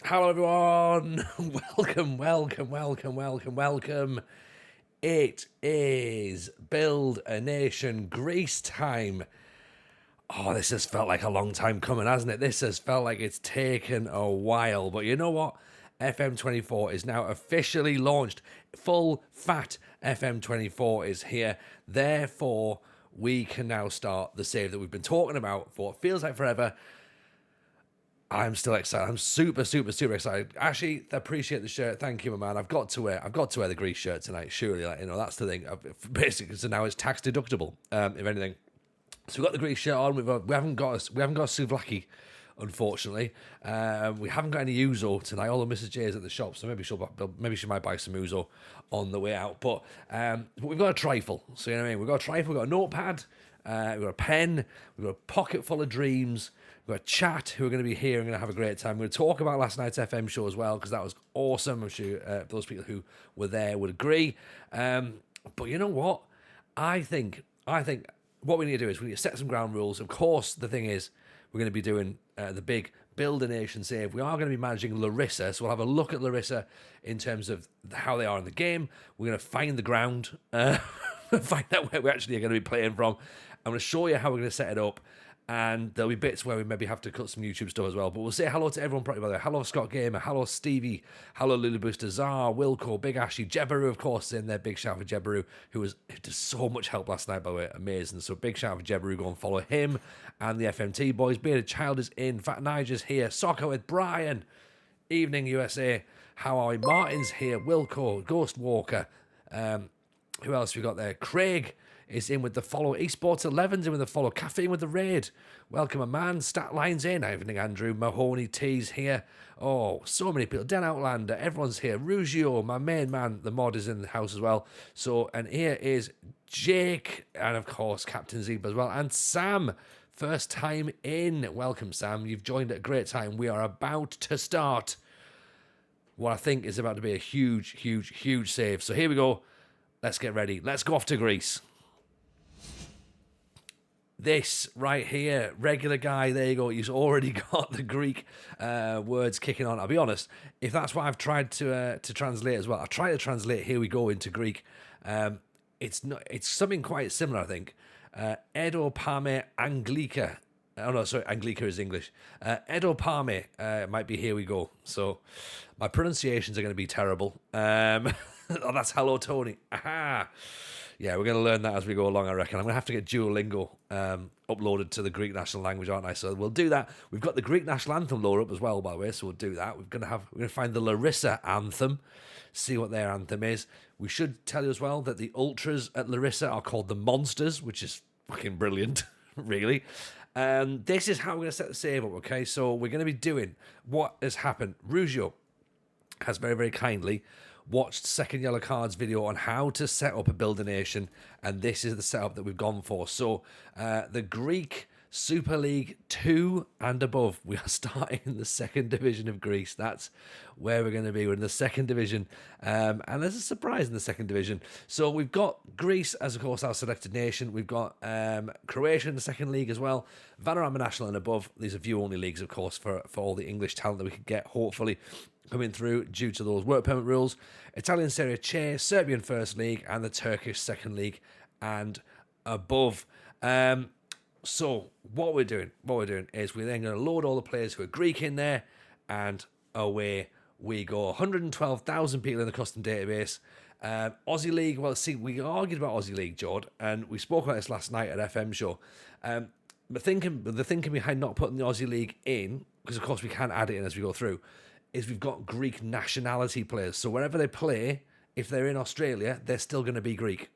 Hello, everyone. Welcome. It is Build a Nation Greece time. Oh, this has felt like a long time coming, hasn't it? This has felt like it's taken a while. But you know what? FM24 is now officially launched. Full fat FM24 is here. Therefore, we can now start the save that we've been talking about for what feels like forever. I'm still excited. I'm super excited. Actually, appreciate the shirt. Thank you, my man. I've got to wear the Greece shirt tonight. Surely, that's the thing. Basically, so now it's tax deductible. If anything, so we've got the Greece shirt on. We haven't got a souvlaki, unfortunately. We haven't got any ouzo tonight. Although Mrs. J is at the shop, so maybe she might buy some ouzo on the way out. But we've got a trifle. So you know what I mean. We've got a trifle. We've got a notepad. We've got a pen. We've got a pocket full of dreams. We've got a chat who are going to be here and going to have a great time. We're going to talk about last night's FM show as well because that was awesome. I'm sure those people who were there would agree. But you know what? I think what we need to do is we need to set some ground rules. Of course, the thing is we're going to be doing the big Build a Nation save. We are going to be managing Larisa, so we'll have a look at Larisa in terms of how they are in the game. We're going to find the ground, find out where we actually are going to be playing from. I'm going to show you how we're going to set it up. And there'll be bits where we maybe have to cut some YouTube stuff as well. But we'll say hello to everyone properly, by the way. Hello, Scott Gamer. Hello, Stevie. Hello, Lulu Booster. Zar, Wilco, Big Ashy. Jebaru, of course, is in there. Big shout out for Jebaru, who did so much help last night, by the way. Amazing. So big shout out for Jebaru. Go and follow him and the FMT boys. Bearded Child is in. Fat Niger's here. Soccer with Brian. Evening, USA. How are we? Martin's here. Wilco. Ghost Walker. Who else we got there? Craig is in with the follow. Esports 11's in with the follow. Caffeine with the raid. Welcome, a man. Stat lines in. Evening, Andrew. Mahoney T's here. Oh, so many people. Den Outlander. Everyone's here. Rugio, my main man. The mod is in the house as well. So, and here is Jake. And of course, Captain Zeb as well. And Sam. First time in. Welcome, Sam. You've joined at a great time. We are about to start what I think is about to be a huge save. So here we go. Let's get ready. Let's go off to Greece. This right here, regular guy, there you go. He's already got the Greek words kicking on. I'll be honest, if that's what I've tried to translate as well, I've tried to translate "here we go" into Greek. It's something quite similar, I think. Edo Pame Anglika. Oh no, sorry, Anglika is English. Edo Pame might be "here we go." So my pronunciations are going to be terrible. Oh, that's hello, Tony. Aha. Yeah, we're going to learn that as we go along, I reckon. I'm going to have to get Duolingo uploaded to the Greek national language, aren't I? So we'll do that. We've got the Greek national anthem loaded up as well, by the way, so we'll do that. We're going to find the Larisa anthem, see what their anthem is. We should tell you as well that the ultras at Larisa are called the Monsters, which is fucking brilliant, really. This is how we're going to set the save up, okay? So we're going to be doing what has happened. Rugio has very, very kindly watched Second Yellow Card's video on how to set up a Build a Nation, and this is the setup that we've gone for. So the Greek Super League 2 and above, we are starting in the second division of Greece. That's where we're going to be. We're in the second division, and there's a surprise in the second division. So we've got Greece as, of course, our selected nation. We've got Croatia in the second league as well. Vanarama National and above. These are view-only leagues, of course, for all the English talent that we could get, hopefully, coming through due to those work permit rules. Italian Serie C, Serbian First League, and the Turkish Second League and above. So what we're doing is we're then going to load all the players who are Greek in there, and away we go. 112,000 people in the custom database. Aussie League, well, see, we argued about Aussie League, Jord, and we spoke about this last night at FM show. The thinking behind not putting the Aussie League in, because of course we can add it in as we go through, is we've got Greek nationality players. So wherever they play, if they're in Australia, they're still going to be Greek.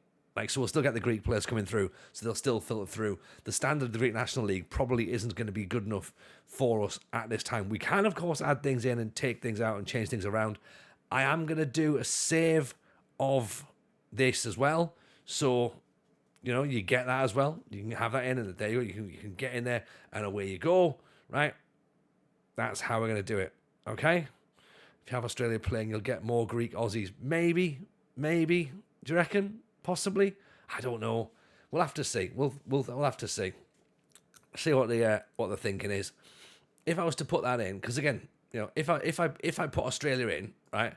So we'll still get the Greek players coming through, so they'll still filter through. The standard of the Greek National League probably isn't going to be good enough for us at this time. We can, of course, add things in and take things out and change things around. I am going to do a save of this as well. So, you get that as well. You can have that in, and there you go. You can get in there, and away you go, right? That's how we're going to do it, okay? If you have Australia playing, you'll get more Greek Aussies. Maybe. Do you reckon? Possibly, I don't know. We'll have to see. We'll have to see what the thinking is. If I was to put that in, because again, if I put Australia in, right,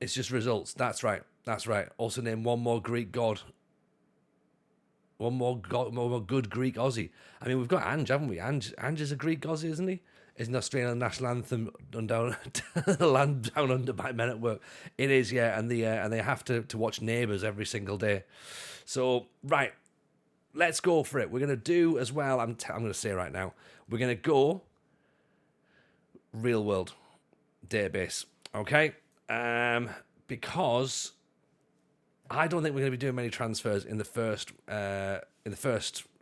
it's just results. That's right. Also name one more Greek god. One more good Greek Aussie. I mean, we've got Ange, haven't we? Ange is a Greek Aussie, isn't he? Is an Australian national anthem down land down under by Men at Work. It is, yeah, and they have to watch Neighbours every single day. So right, let's go for it. We're gonna do as well. I'm gonna say right now, we're gonna go real world database, okay? Because I don't think we're going to be doing many transfers in the first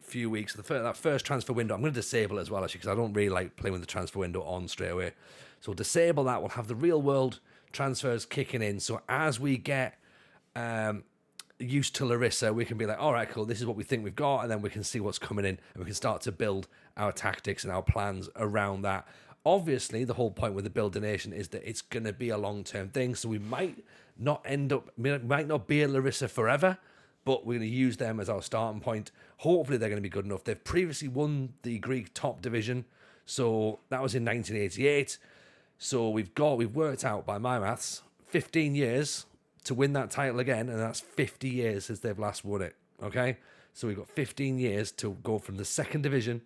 few weeks. That first transfer window, I'm going to disable it as well, actually, because I don't really like playing with the transfer window on straight away. So we'll disable that. We'll have the real world transfers kicking in. So as we get used to Larisa, we can be like, all right, cool, this is what we think we've got, and then we can see what's coming in, and we can start to build our tactics and our plans around that. Obviously, the whole point with the Build Donation is that it's going to be a long-term thing, so we might not be at Larisa forever, but we're going to use them as our starting point. Hopefully, they're going to be good enough. They've previously won the Greek top division, so that was in 1988. So we've worked out, by my maths, 15 years to win that title again, and that's 50 years since they've last won it, okay? So we've got 15 years to go from the second division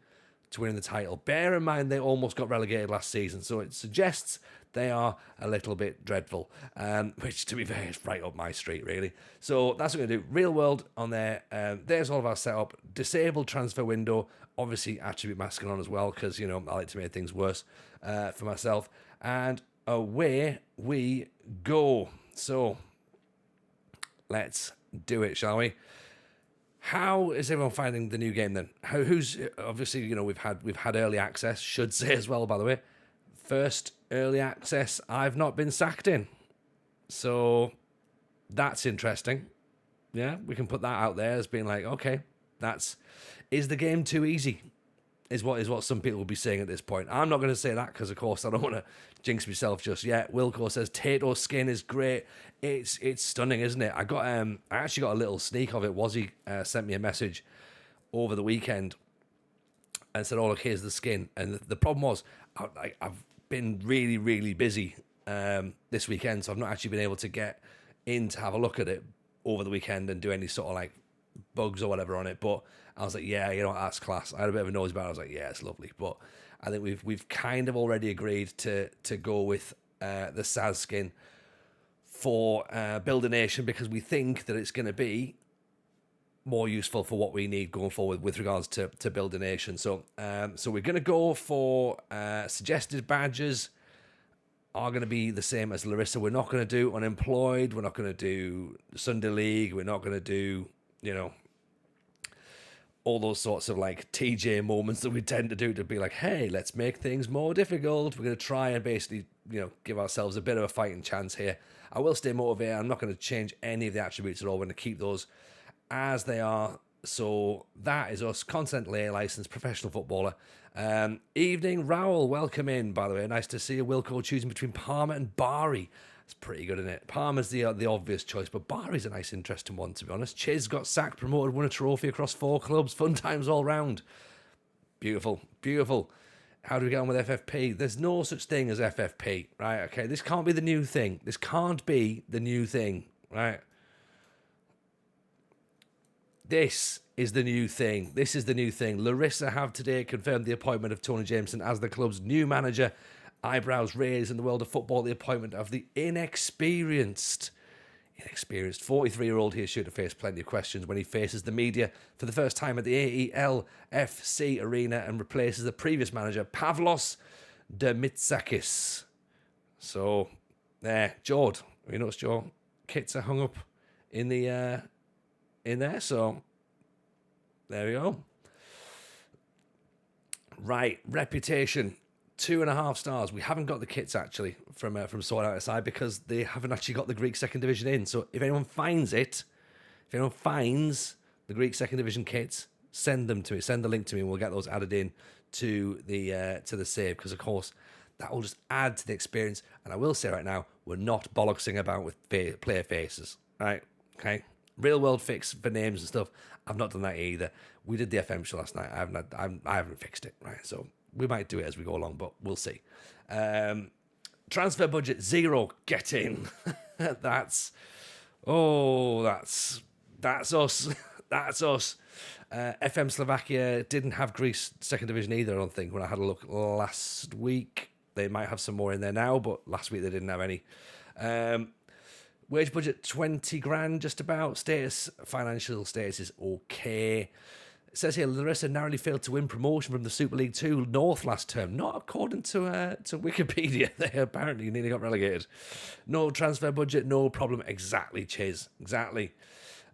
to winning the title. Bear in mind they almost got relegated last season, so it suggests they are a little bit dreadful, which, to be fair, is right up my street, really. So that's what we're going to do. Real world on there. There's all of our setup. Disabled transfer window. Obviously, attribute masking on as well, because, I like to make things worse for myself. And away we go. So let's do it, shall we? How is everyone finding the new game then? Who's obviously, we've had early access, should say as well, by the way. First early access I've not been sacked in. So that's interesting. Yeah, we can put that out there as being like, okay, is the game too easy? Is what some people will be saying at this point. I'm not going to say that because, of course, I don't want to jinx myself just yet. Wilco says Tato skin is great. It's stunning, isn't it? I actually got a little sneak of it. Wazzy sent me a message over the weekend and said, "Oh, look, here's the skin." And the problem was, I've been really, really busy this weekend, so I've not actually been able to get in to have a look at it over the weekend and do any sort of like bugs or whatever on it. But I was like, yeah, that's class. I had a bit of a nose about it. I was like, yeah, it's lovely. But I think we've kind of already agreed to go with the Saz skin for Build a Nation, because we think that it's going to be more useful for what we need going forward with regards to Build a Nation. So we're going to go for suggested badges are going to be the same as Larisa. We're not going to do unemployed. We're not going to do Sunday League. We're not going to do, all those sorts of like TJ moments that we tend to do to be like, hey, let's make things more difficult. We're going to try and basically, give ourselves a bit of a fighting chance here. I will stay motivated. I'm not going to change any of the attributes at all. We're going to keep those as they are. So that is us. Content layer licensed professional footballer. Evening, Raoul. Welcome in, by the way. Nice to see you. Wilco choosing between Palmer and Bari. It's pretty good, isn't it? Palmer's the obvious choice, but Bari's a nice, interesting one, to be honest. Chiz got sacked, promoted, won a trophy across 4 clubs. Fun times all round. Beautiful, beautiful. How do we get on with FFP? There's no such thing as FFP, right? Okay, this can't be the new thing. This can't be the new thing, right? This is the new thing. This is the new thing. Larisa have today confirmed the appointment of Tony Jameson as the club's new manager. Eyebrows raised in the world of football, the appointment of the inexperienced 43-year-old. He is sure to face plenty of questions when he faces the media for the first time at the AELFC arena and replaces the previous manager, Pavlos Demitsakis. So, there, Jord. You notice your kits are hung up in the in there, so there we go. Right, reputation. 2.5 stars. We haven't got the kits actually from Sword Out Aside because they haven't actually got the Greek second division in. So if anyone finds the Greek second division kits, send them to me. Send the link to me, and we'll get those added in to the save, because of course that will just add to the experience. And I will say right now, we're not bollocksing about with player faces. Right? Okay. Real world fix for names and stuff. I've not done that either. We did the FM show last night. I haven't fixed it. Right. So We might do it as we go along, but we'll see. Transfer budget 0. Get in. That's us. That's us. FM Slovakia didn't have Greece second division either, I don't think, when I had a look last week. They might have some more in there now, but last week they didn't have any. Wage budget 20 grand, just about. Financial status is okay. It says here, Larisa narrowly failed to win promotion from the Super League 2 North last term. Not according to Wikipedia. They apparently nearly got relegated. No transfer budget, no problem. Exactly, Chiz. Exactly.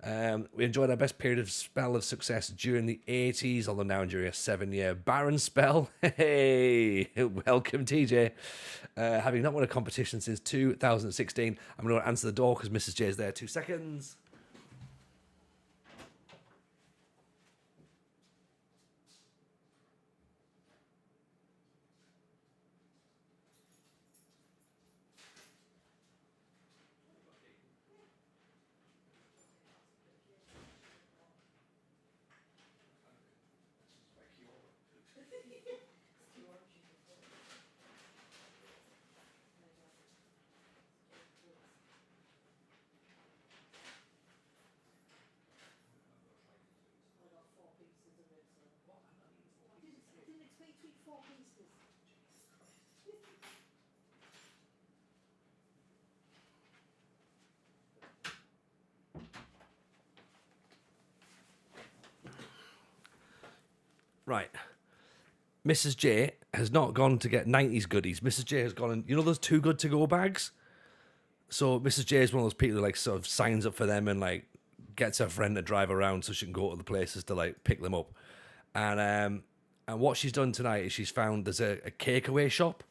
We enjoyed our best period of spell of success during the 80s, although now during a 7-year barren spell. Hey, welcome, TJ. Having not won a competition since 2016, I'm going to answer the door because Mrs. J is there. 2 seconds. Right. Mrs. J has not gone to get 90s goodies. Mrs. J has gone and, you know those Too Good To Go bags? So Mrs. J is one of those people who like sort of signs up for them and like gets her friend to drive around so she can go to the places to like pick them up. And what she's done tonight is she's found there's a cake away shop.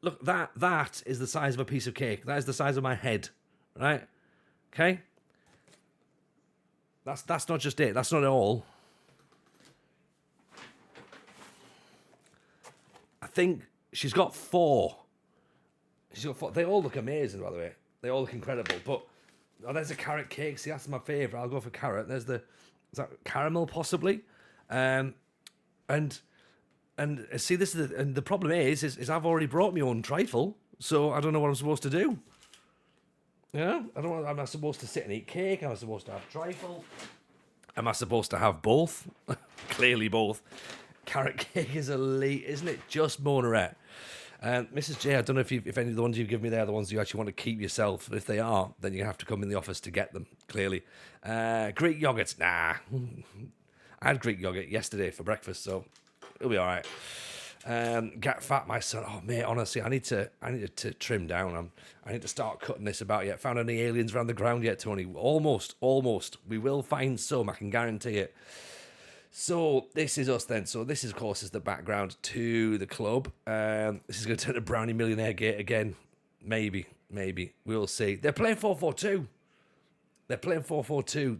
Look, that is the size of a piece of cake. That is the size of my head, right? Okay? That's not just it. That's not all. I think she's got 4. She's got 4. They all look amazing, by the way. They all look incredible. But there's a carrot cake. See, that's my favourite. I'll go for carrot. Is that caramel possibly? And see, this is the problem is I've already brought my own trifle, so I don't know what I'm supposed to do. Yeah, I don't know. Am I supposed to sit and eat cake? Am I supposed to have trifle? Am I supposed to have both? Clearly both. Carrot cake is elite, isn't it? Just Monaret. Mrs. J, I don't know if any of the ones you've given me there are the ones you actually want to keep yourself. If they are, then you have to come in the office to get them, clearly. Greek yogurts, nah. I had Greek yogurt yesterday for breakfast, so it'll be all right. Get fat, my son. Oh, mate, honestly, I need to trim down. I need to start cutting this about yet. Found any aliens around the ground yet, Tony? Almost. We will find some, I can guarantee it. So this is us then. So this, of course, is the background to the club. This is going to turn to Brownie Millionaire Gate again. Maybe. We'll see. They're playing 4-4-2.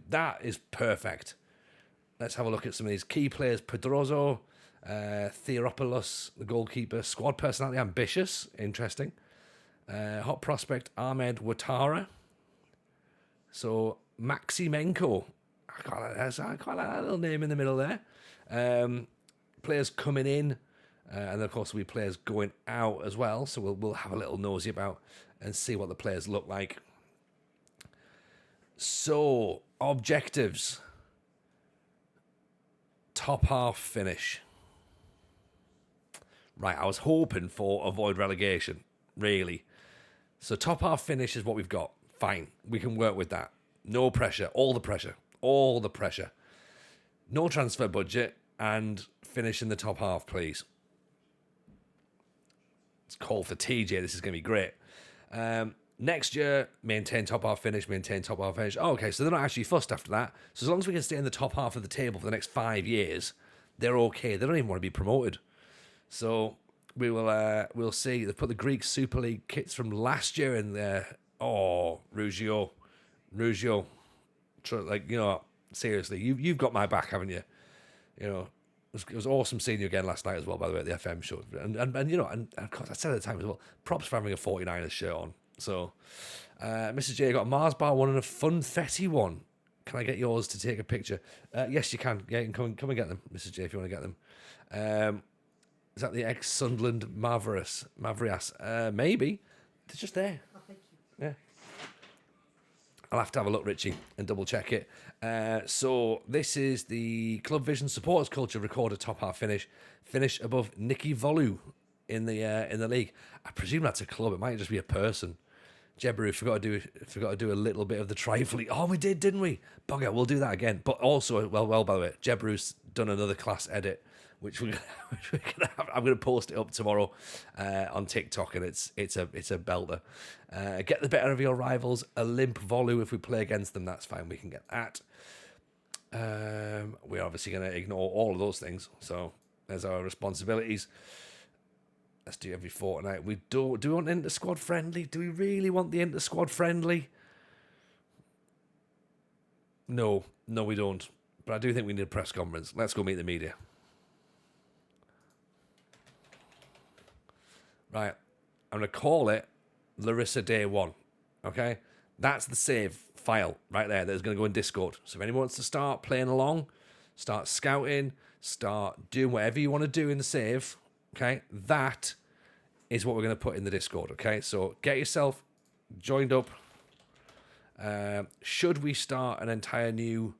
That is perfect. Let's have a look at some of these key players. Pedroso, Theoropoulos, the goalkeeper. Squad personality, ambitious. Interesting. Hot prospect, Ahmed Ouattara. So, Maximenko. I quite like that little name in the middle there. Players coming in, and of course, we players going out as well. So we'll have a little nosy about and see what the players look like. So, objectives. Top half finish. Right, I was hoping for avoid relegation, really. So top half finish is what we've got. Fine, we can work with that. No pressure, all the pressure. No transfer budget and finish in the top half, please. It's called for TJ, this is going to be great. Next year, maintain top half finish. Oh, okay, so they're not actually fussed after that. So as long as we can stay in the top half of the table for the next 5 years, they're okay. They don't even want to be promoted. So we'll see. They've put the Greek Super League kits from last year in there. Oh, Ruggiero. Like, you know, seriously, you've got my back, haven't you? You know, it was awesome seeing you again last night as well, by the way, at the FM show. And you know, and of course, I said at the time as well, props for having a 49ers shirt on. So, Mrs. J got a Mars bar one and a Funfetti one. Can I get yours to take a picture? Yes, you can. Yeah, you can come and get them, Mrs. J, if you want to get them. Is that the ex-Sunderland Mavrias? Maybe. They're just there. Oh, thank you. Yeah. I'll have to have a look, Richie, and double check it. So this is the Club Vision Supporters Culture Recorder top half finish. Finish above Nicky Volu in the league. I presume that's a club. It might just be a person. Jebru forgot to do a little bit of the trifling. Oh, we did, didn't we? Bugger, we'll do that again. But also, well, by the way, Jebru's done another class edit, which we're gonna have. I'm gonna post it up tomorrow on TikTok, and it's a belter. Get the better of your rivals. A limp Volu if we play against them. That's fine. We can get that. We're obviously gonna ignore all of those things. So there's our responsibilities. Let's do every fortnight. Do we want inter-squad friendly? Do we really want the inter-squad friendly? No, we don't. But I do think we need a press conference. Let's go meet the media. Right. I'm going to call it Larisa Day 1. Okay? That's the save file right there that is going to go in Discord. So if anyone wants to start playing along, start scouting, start doing whatever you want to do in the save, okay, that is what we're going to put in the Discord, okay? So get yourself joined up. Should we start an entire new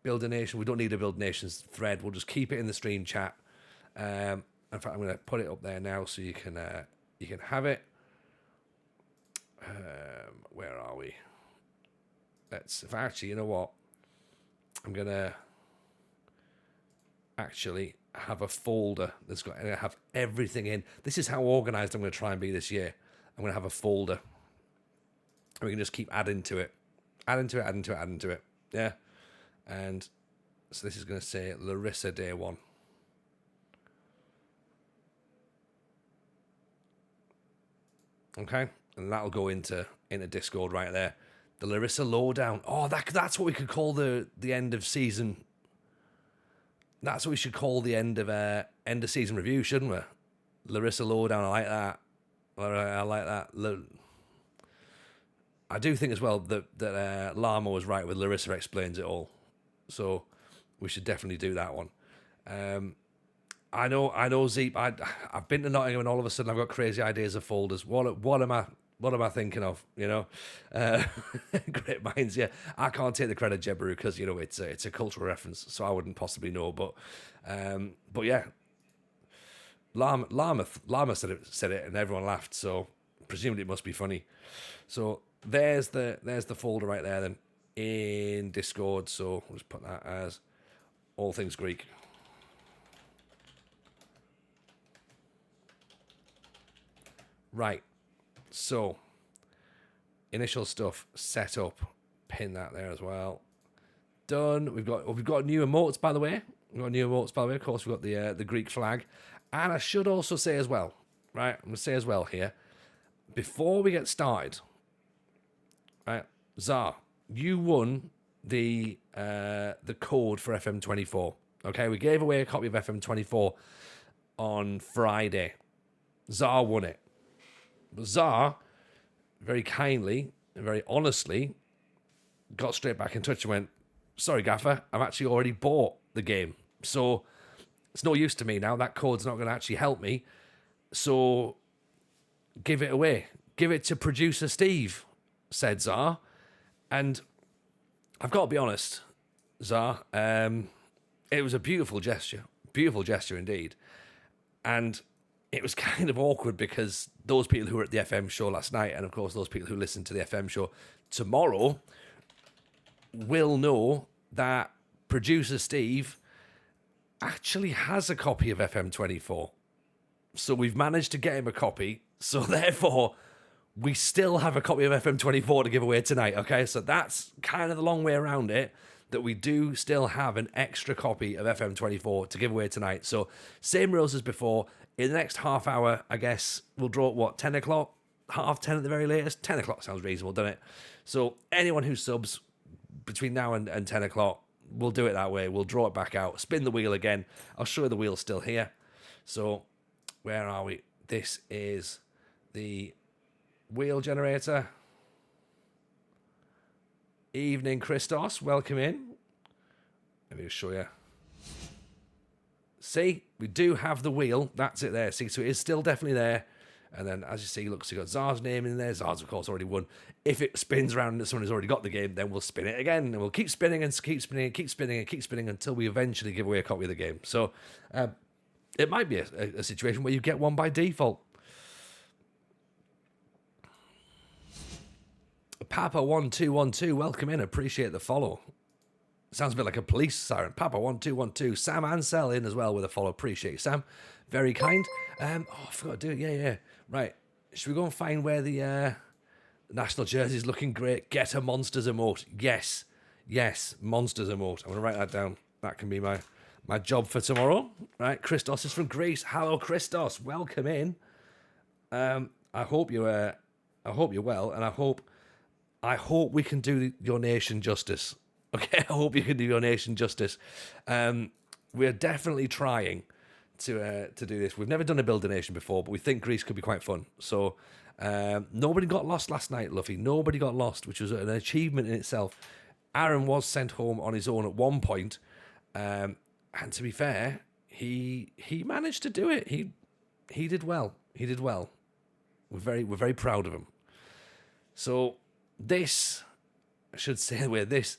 Build a Nation? We don't need a Build Nations thread. We'll just keep it in the stream chat. In fact, I'm going to put it up there now so you can have it. Where are we? Actually, you know what? I'm going to actually have a folder that's got to have everything in. This is how organized I'm going to try and be this year. I'm going to have a folder, and we can just keep adding to it. Yeah. And so this is going to say Larisa Day 1. Okay, and that'll go into Discord right there. The Larisa Lowdown. Oh, that's what we could call the end of season. That's what we should call the end of season review, shouldn't we? Larisa Lowdown. I like that. I like that. I do think as well that Lama was right with Larisa explains it all. So we should definitely do that one. I know, Zeep. I've been to Nottingham, and all of a sudden I've got crazy ideas of folders. What am I thinking of? You know, great minds. Yeah, I can't take the credit, Jebru, because you know it's a cultural reference, so I wouldn't possibly know. But yeah, Lama said it, and everyone laughed. So presumably it must be funny. So there's the folder right there then in Discord. So we'll just put that as all things Greek. Right, so initial stuff set up, pin that there as well. Done. We've got new emotes, by the way. Of course, we've got the Greek flag, and I should also say as well, right? I'm gonna say as well here, before we get started, right? Zar, you won the code for FM24. Okay, we gave away a copy of FM24 on Friday. Zar won it. But Zar, very kindly and very honestly, got straight back in touch and went, sorry, Gaffer, I've actually already bought the game. So it's no use to me now. That code's not going to actually help me. So give it away. Give it to producer Steve, said Zar. And I've got to be honest, Zar, it was a beautiful gesture. Beautiful gesture indeed. And it was kind of awkward because those people who were at the FM show last night, and of course those people who listen to the FM show tomorrow, will know that producer Steve actually has a copy of FM24. So we've managed to get him a copy. So therefore, we still have a copy of FM24 to give away tonight. Okay, so that's kind of the long way around it, that we do still have an extra copy of FM24 to give away tonight. So same rules as before. In the next half hour, I guess, we'll draw at what, 10 o'clock? 10:30 at the very latest? 10 o'clock sounds reasonable, doesn't it? So anyone who subs between now and 10 o'clock, we'll do it that way. We'll draw it back out, spin the wheel again. I'll show you the wheel still here. So where are we? This is the wheel generator. Evening, Christos. Welcome in. Let me just show you. See, we do have the wheel. That's it there. See, so it is still definitely there. And then, as you see, look, so you got Czar's name in there. Czar's, of course, already won. If it spins around and someone has already got the game, then we'll spin it again. And we'll keep spinning and keep spinning and keep spinning and keep spinning until we eventually give away a copy of the game. So it might be a situation where you get one by default. Papa1212, welcome in. Appreciate the follow. Sounds a bit like a police siren. Papa1212. Sam Ansell in as well with a follow. Appreciate you, Sam. Very kind. I forgot to do it. Yeah. Right. Should we go and find where the national jersey is looking great? Get a Monsters emote. Yes, Monsters emote. I'm going to write that down. That can be my job for tomorrow. Right. Christos is from Greece. Hello, Christos. Welcome in. I hope you're well, and I hope we can do your nation justice. Okay, I hope you can do your nation justice. We're definitely trying to do this. We've never done a Build a Nation before, but we think Greece could be quite fun. So nobody got lost last night, Luffy. Nobody got lost, which was an achievement in itself. Aaron was sent home on his own at one point, and to be fair, he managed to do it. He did well. He did well. We're very proud of him. So this, I should say, where this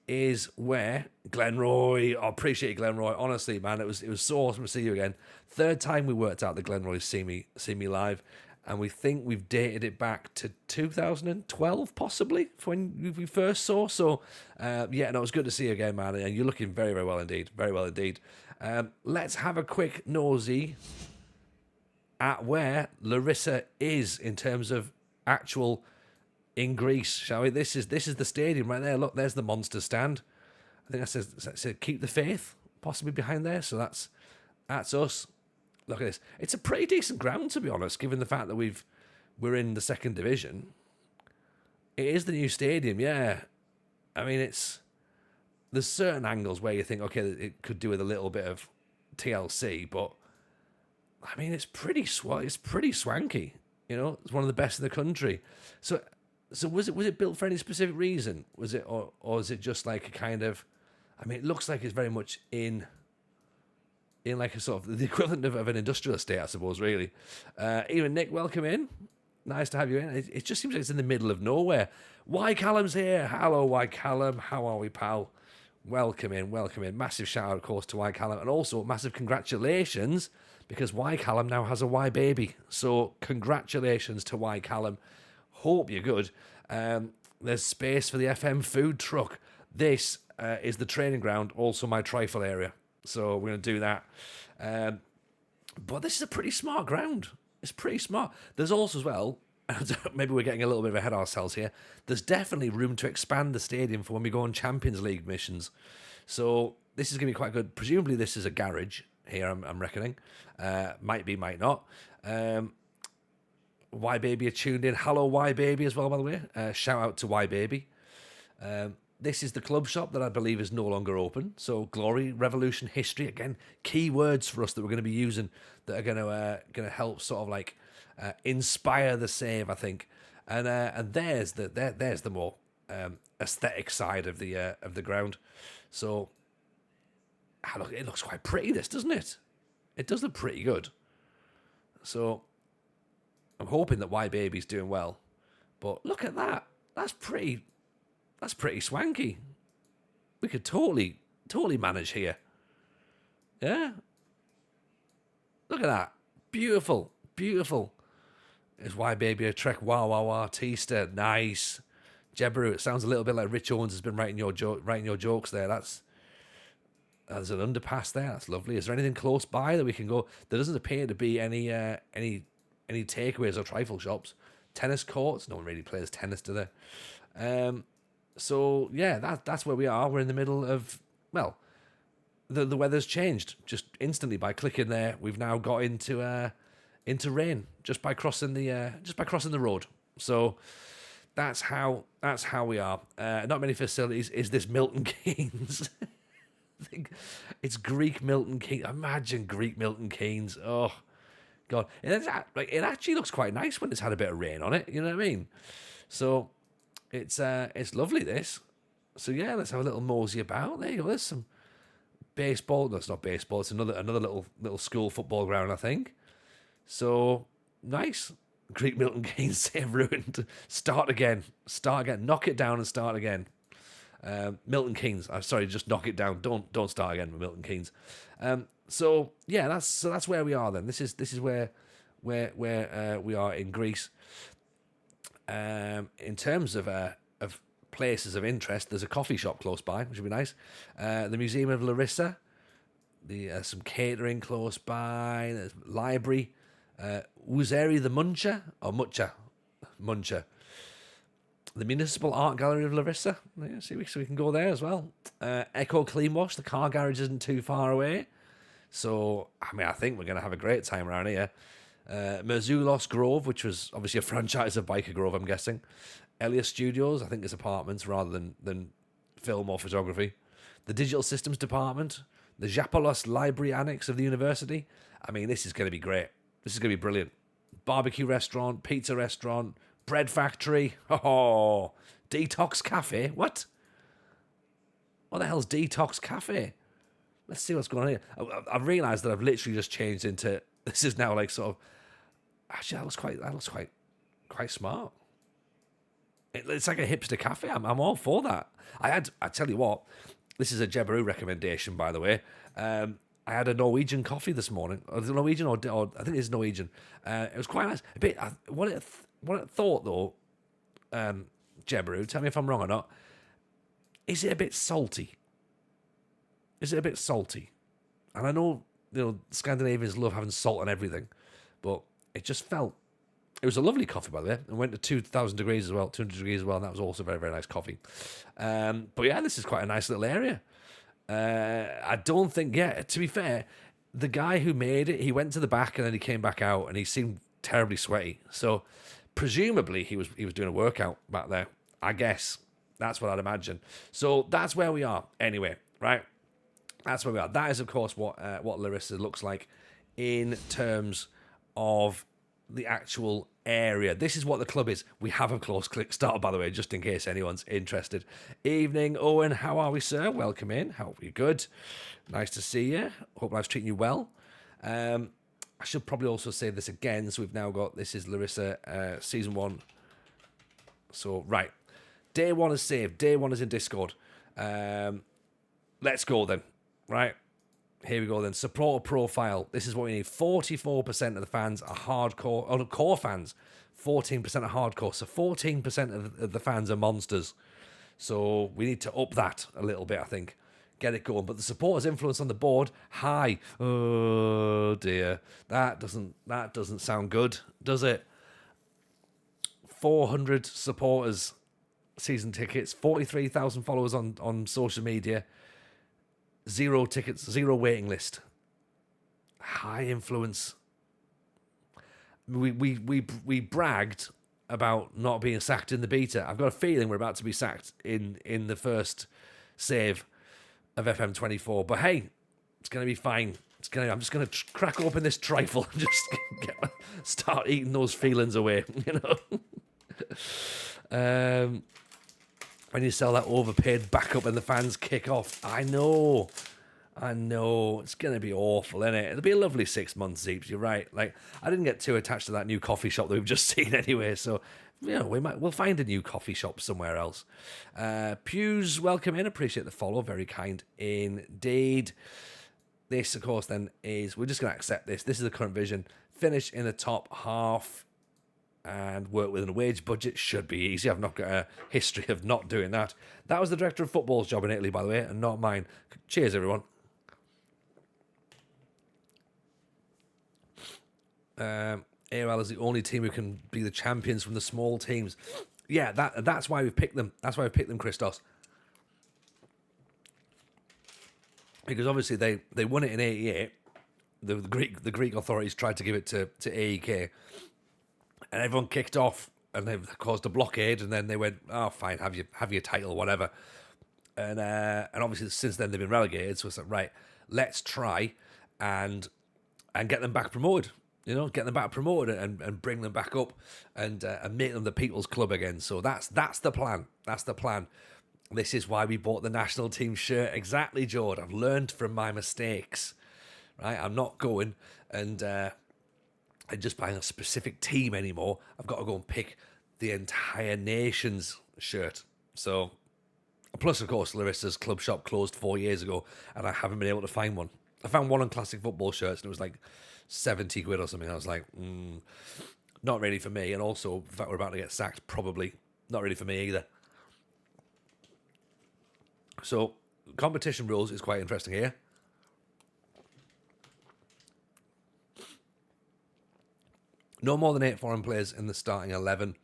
is where Glenroy. I appreciate Glenroy. Honestly, man, it was so awesome to see you again. Third time we worked out that Glenroy see me live, and we think we've dated it back to 2012, possibly, when we first saw. So, no, it was good to see you again, man. And you're looking very, very well indeed. Very well indeed. Let's have a quick nosy at where Larisa is in terms of actual in Greece, shall we? This is the stadium right there. Look, there's the Monster stand. I think that says keep the faith, possibly behind there. So that's us. Look at this. It's a pretty decent ground, to be honest, given the fact that we're in the second division. It is the new stadium, yeah. I mean, there's certain angles where you think, okay, it could do with a little bit of TLC, but I mean, it's pretty swanky. You know, it's one of the best in the country. So was it built for any specific reason? Was it, or is it just like a kind of? I mean, it looks like it's very much in like a sort of the equivalent of an industrial estate, I suppose. Really, even Nick, welcome in. Nice to have you in. It just seems like it's in the middle of nowhere. Y Callum's here. Hello, Y Callum. How are we, pal? Welcome in. Massive shout out, of course, to Y Callum, and also massive congratulations because Y Callum now has a Y baby. So congratulations to Y Callum. Hope you're good. There's space for the FM food truck. This is the training ground, also my trifle area. So we're going to do that. But this is a pretty smart ground. It's pretty smart. There's also as well, maybe we're getting a little bit ahead of ourselves here, there's definitely room to expand the stadium for when we go on Champions League missions. So this is going to be quite good. Presumably this is a garage here, I'm reckoning. Might be, might not. Y Baby are tuned in. Hello, Y Baby, as well, by the way. Shout out to Y Baby. This is the club shop that I believe is no longer open. So glory, revolution, history. Again, key words for us that we're going to be using that are going to help sort of like inspire the save, I think. And there's the more aesthetic side of the ground. So look, it looks quite pretty. This, doesn't it? It does look pretty good. So I'm hoping that Y Baby's doing well. But look at that. That's pretty swanky. We could totally manage here. Yeah. Look at that. Beautiful. Is Y Baby a Trek Wah artista. Nice. Jebberu, it sounds a little bit like Rich Owens has been writing your jokes there. There's an underpass there. That's lovely. Is there anything close by that we can go? There doesn't appear to be any takeaways or trifle shops. Tennis courts. No one really plays tennis, do they? So yeah, that's where we are. We're in the middle of, well, the weather's changed just instantly by clicking there. We've now got into rain just by crossing the road. So that's how we are. Not many facilities. Is this Milton Keynes? I think it's Greek Milton Keynes. Imagine Greek Milton Keynes. Oh God, it actually looks quite nice when it's had a bit of rain on it. You know what I mean? So It's lovely, this. So yeah, let's have a little mosey about. There you go. There's some baseball. No, it's not baseball. It's another little school football ground, I think. So nice. Greek Milton Keynes save ruined. Start again. Knock it down and start again. Milton Keynes. I'm sorry, just knock it down. Don't start again with Milton Keynes. So yeah, that's where we are then. This is where we are in Greece. In terms of places of interest, there's a coffee shop close by, which would be nice. The Museum of Larisa. Some catering close by. There's library. Uzeri the Muncher. The Municipal Art Gallery of Larissa. Yeah, so we can go there as well. Echo Clean Wash. The car garage isn't too far away. So, I think we're going to have a great time around here. Merzoulos Grove, which was obviously a franchise of Biker Grove, I'm guessing. Elias Studios, I think it's apartments rather than film or photography. The Digital Systems Department. The Japolos Library Annex of the university. This is going to be great. This is going to be brilliant. Barbecue restaurant, pizza restaurant, bread factory. Oh, Detox Cafe. What? What the hell's Detox Cafe? Let's see what's going on here. I've realised that I've literally just changed into... This is now like sort of... Actually, that looks quite smart. It's like a hipster cafe. I'm all for that. I tell you what, this is a Jebaru recommendation, by the way. I had a Norwegian coffee this morning. Norwegian or I think it's Norwegian. It was quite nice. A bit. What I thought though, Jebaru, tell me if I'm wrong or not. Is it a bit salty? And I know Scandinavians love having salt on everything, but it just felt. It was a lovely coffee, by the way. It went to 200 degrees as well, and that was also very, very nice coffee. But yeah, this is quite a nice little area. I don't think, to be fair, the guy who made it, he went to the back and then he came back out and he seemed terribly sweaty. So presumably he was doing a workout back there. I guess that's what I'd imagine. So that's where we are anyway, right? That's where we are. That is, of course, what Larisa looks like in terms of the actual area. This is what the club is. We have a close click start, by the way, just in case anyone's interested. Evening, Owen. How are we, sir? Welcome in. Hope you're good. Nice to see you. Hope life's treating you well. I should probably also say this again. So we've now got, this is Larisa season 1. So, right. Day 1 is saved. Day 1 is in Discord. Let's go then. Right. Here we go then. Supporter profile. This is what we need. 44% of the fans are hardcore. Oh, core fans. 14% are hardcore. So 14% of the fans are monsters. So we need to up that a little bit, I think. Get it going. But the supporters' influence on the board, high. Oh dear. That doesn't sound good, does it? 400 supporters, season tickets, 43,000 followers on social media. 0 tickets, 0 waiting list. High influence. We bragged about not being sacked in the beta. I've got a feeling we're about to be sacked in the first save of FM24. But hey, it's going to be fine. I'm just going to crack open this trifle and just start eating those feelings away, When you sell that overpaid backup and the fans kick off. I know. It's going to be awful, isn't it? It'll be a lovely 6 months, Zeeps. You're right. Like, I didn't get too attached to that new coffee shop that we've just seen anyway. So, we'll find a new coffee shop somewhere else. Pews, welcome in. Appreciate the follow. Very kind indeed. This, of course, then is, we're just going to accept this. This is the current vision. Finish in the top half. And work within a wage budget should be easy. I've not got a history of not doing that. That was the director of football's job in Italy, by the way, and not mine. Cheers, everyone. AOL is the only team who can be the champions from the small teams. Yeah, that's why we've picked them. That's why we've picked them, Christos. Because obviously they won it in '88. The Greek authorities tried to give it to AEK. And everyone kicked off, and they caused a blockade. And then they went, "Oh, fine, have your title, whatever." And obviously since then they've been relegated. So it's like, right, let's try and get them back promoted. get them back promoted and bring them back up and make them the people's club again. So that's the plan. That's the plan. This is why we bought the national team shirt. Exactly, Jord. I've learned from my mistakes. Right? I'm not going and just buying a specific team anymore. I've got to go and pick the entire nation's shirt. So, plus, of course, Larisa's club shop closed 4 years ago, and I haven't been able to find one. I found one on Classic Football Shirts, and it was like 70 quid or something. I was like, not really for me. And also, the fact we're about to get sacked, probably not really for me either. So, competition rules is quite interesting here. No more than 8 foreign players in the starting 11.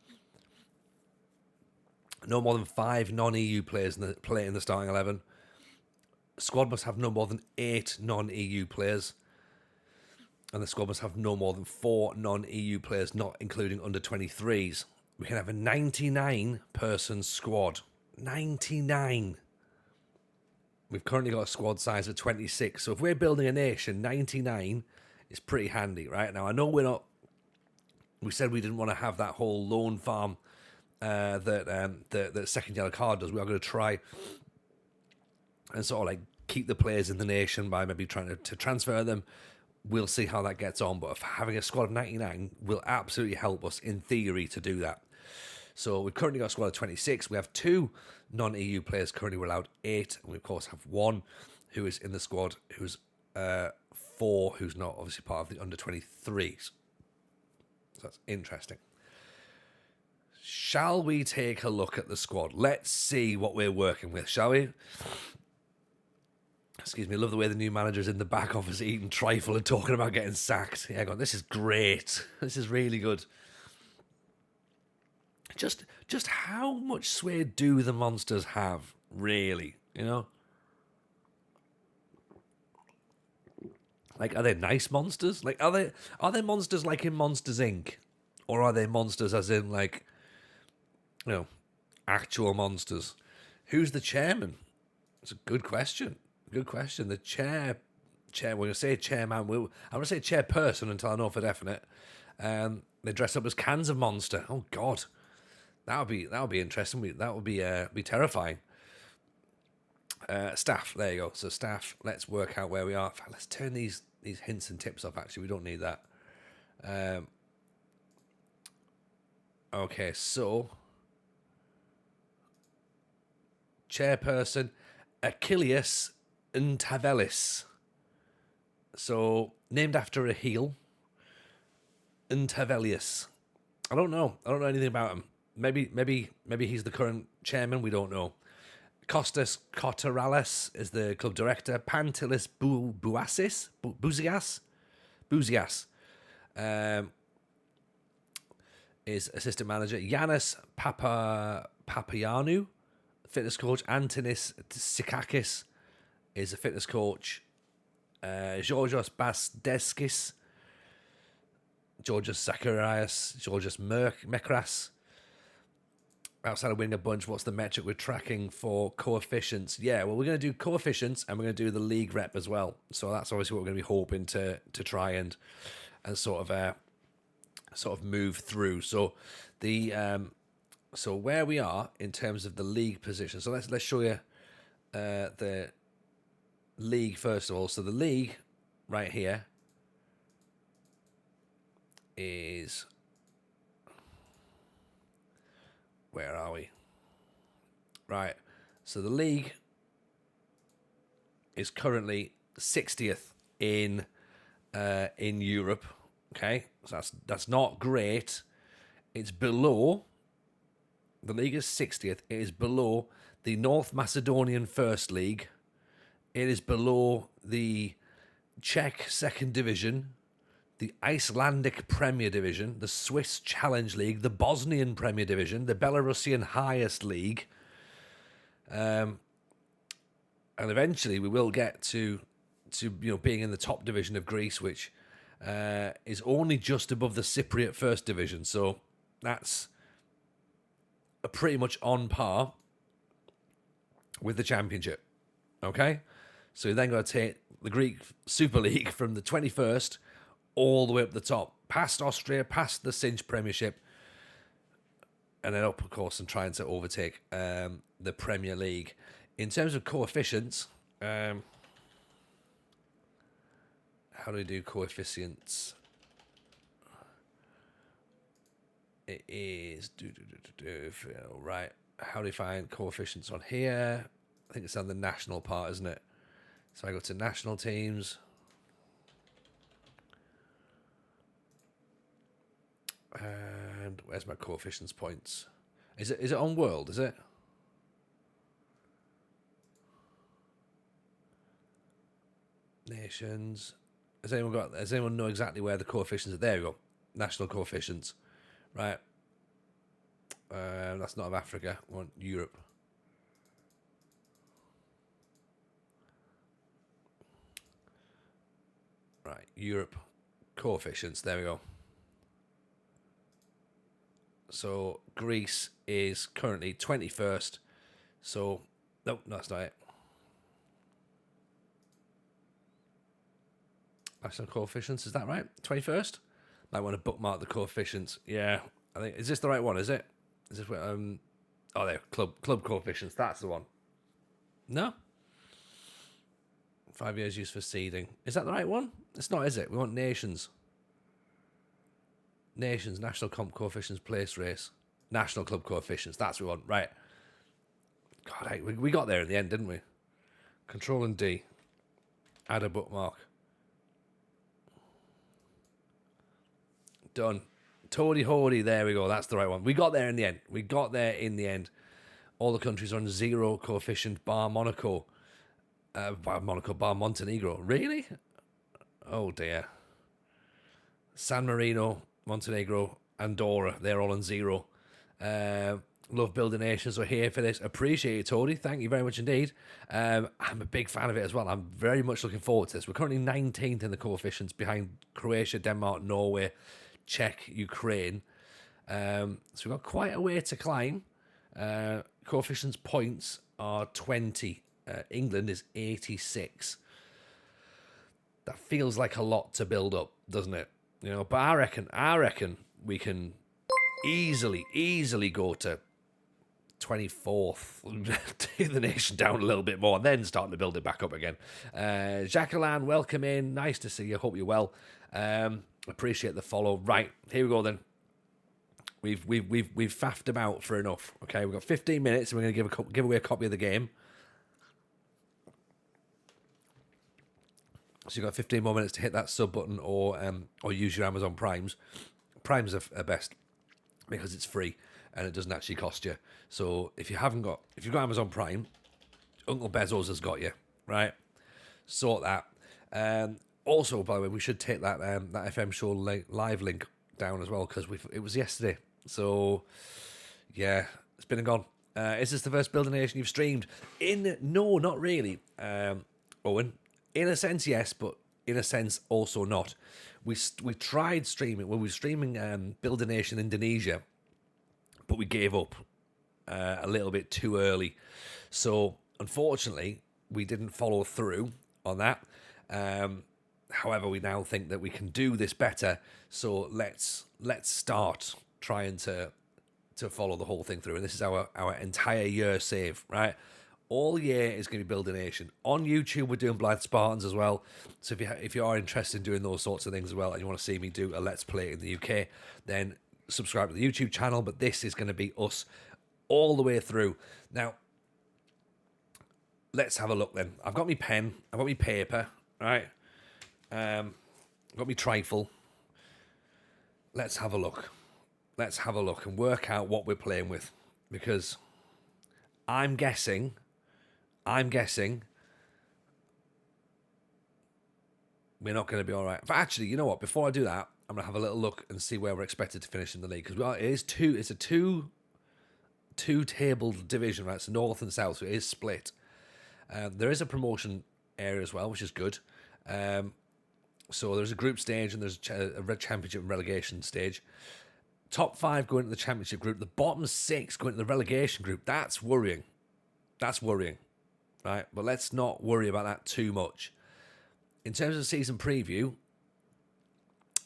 No more than 5 non-EU players play in the starting 11. Squad must have no more than 8 non-EU players. And the squad must have no more than 4 non-EU players, not including under 23s. We can have a 99-person squad. 99. We've currently got a squad size of 26. So if we're building a nation, 99 is pretty handy, right? Now, I know we said we didn't want to have that whole loan farm that second yellow card does. We are going to try and sort of like keep the players in the nation by maybe trying to transfer them. We'll see how that gets on. But having a squad of 99 will absolutely help us, in theory, to do that. So we've currently got a squad of 26. We have 2 non-EU players. Currently we're allowed 8. And we, of course, have 1 who is in the squad, who's 4, who's not obviously part of the under 23s. So that's interesting. Shall we take a look at the squad? Let's see what we're working with, shall we? Excuse me, I love the way the new manager's in the back office eating trifle and talking about getting sacked. Yeah, God, this is great. This is really good. Just how much sway do the monsters have, really? Like, are they nice monsters? Like, are they monsters like in Monsters Inc? Or are they monsters as in, like, actual monsters? Who's the chairman? It's a good question. Good question. The chair. We're going to say chairman. I'm going to say chairperson until I know for definite. They dress up as cans of Monster. Oh God, that would be interesting. That would be terrifying. Staff. There you go. So staff. Let's work out where we are. Let's turn these hints and tips off. Actually, we don't need that. Okay, so chairperson Achilles Ntavelis. So named after a heel. Ntavelius. I don't know anything about him. Maybe he's the current chairman. We don't know. Costas Kotarales is the club director. Pantelis Bouzias is assistant manager. Yanis Papayanou, fitness coach. Antonis Sikakis is a fitness coach. Georgios Basdeskis, Georgios Zacharias, Georgios Mekras. Outside of winning a bunch, what's the metric we're tracking for coefficients? Yeah, well, we're going to do coefficients and we're going to do the league rep as well. So that's obviously what we're going to be hoping to try and sort of move through. So so where we are in terms of the league position. So let's show you the league first of all. So the league right here is, where are we? Right. So the league is currently 60th in Europe. Okay, so that's not great. It's below. The league is 60th. It is below the North Macedonian First League. It is below the Czech Second Division, the Icelandic Premier Division, the Swiss Challenge League, the Bosnian Premier Division, the Belarusian Highest League, and eventually we will get to being in the top division of Greece, which is only just above the Cypriot First Division. So that's pretty much on par with the Championship. Okay, so you're then going to take the Greek Super League from the 21st all the way up the top, past Austria, past the Cinch Premiership, and then up, of course, and trying to overtake the Premier League. In terms of coefficients, how do we do coefficients? It is right. How do you find coefficients on here? I think it's on the national part, isn't it? So I go to national teams. And where's my coefficients points? Is it on world, is it? Nations. Does anyone know exactly where the coefficients are? There we go. National coefficients. Right. That's not of Africa. I want Europe. Right, Europe coefficients. There we go. So Greece is currently 21st. So, no, that's not it. National coefficients, is that right? 21st? Might want to bookmark the coefficients. Yeah, I think, is this the right one, is it? Is this where, oh, there, club coefficients, that's the one. No? 5 years used for seeding. Is that the right one? It's not, is it? We want nations. Nations, national comp coefficients, place race. National club coefficients, that's what we want. Right. God, hey, we got there in the end, didn't we? Control and D. Add a bookmark. Done. Toady Hoady, there we go. That's the right one. We got there in the end. All the countries are on 0 coefficient, bar Monaco. Bar Montenegro. Really? Oh, dear. San Marino, Montenegro, Andorra, they're all on 0. Love Building Nations. We're here for this. Appreciate it, Toady. Thank you very much indeed. I'm a big fan of it as well. I'm very much looking forward to this. We're currently 19th in the coefficients behind Croatia, Denmark, Norway, Czech, Ukraine. So we've got quite a way to climb. Coefficients points are 20. England is 86. That feels like a lot to build up, doesn't it? You know, but I reckon we can easily go to 24th, take the nation down a little bit more, and then starting to build it back up again. Jacqueline, welcome in. Nice to see you. Hope you're well. Appreciate the follow. Right, here we go then. We've faffed about for enough. Okay, we've got 15 minutes, and we're going to give away a copy of the game. So you've got 15 more minutes to hit that sub button or use your Amazon Primes. Primes are best because it's free and it doesn't actually cost you. So if you've got Amazon Prime, Uncle Bezos has got you, right? Sort that. Also, by the way, we should take that FM show live link down as well because it was yesterday. So yeah, it's been and gone. Is this the first Building Nation you've streamed? No, not really. Owen. In a sense, yes, but in a sense, also not. We tried streaming when we were streaming Build a Nation Indonesia, but we gave up a little bit too early. So, unfortunately, we didn't follow through on that. However, we now think that we can do this better. So let's start trying to follow the whole thing through. And this is our entire year save, right? All year is going to be Build a Nation. On YouTube, we're doing Blind Spartans as well. So if you are interested in doing those sorts of things as well, and you want to see me do a Let's Play in the UK, then subscribe to the YouTube channel. But this is going to be us all the way through. Now, let's have a look then. I've got my pen. I've got my paper, right? I've got my trifle. Let's have a look. Let's have a look and work out what we're playing with. Because I'm guessing we're not going to be all right. But actually, you know what? Before I do that, I'm going to have a little look and see where we're expected to finish in the league. Because it's a two-table division, right? It's north and south, so it is split. There is a promotion area as well, which is good. So there's a group stage and there's a championship and relegation stage. Top 5 go into the championship group. The bottom 6 go into the relegation group. That's worrying. Right? But let's not worry about that too much. In terms of season preview,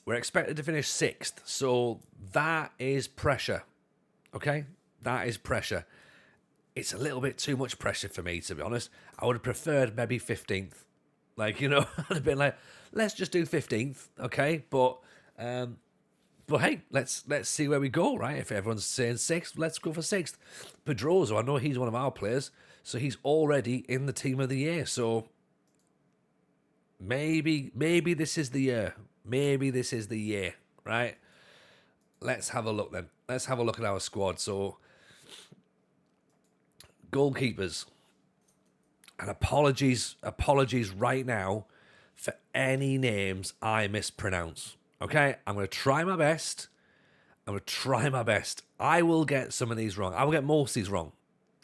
We're expected to finish 6th, so that is pressure. Okay? That is pressure. It's a little bit too much pressure for me, to be honest. I would have preferred maybe 15th. Like, you know, I'd have been like, let's just do 15th, okay? But hey, let's see where we go, right? If everyone's saying 6th, let's go for 6th. Pedroso, I know he's one of our players, so he's already in the team of the year. So maybe this is the year. Maybe this is the year, right? Let's have a look then. Let's have a look at our squad. So, goalkeepers. And apologies right now for any names I mispronounce. Okay? I'm going to try my best. I will get some of these wrong. I will get most of these wrong.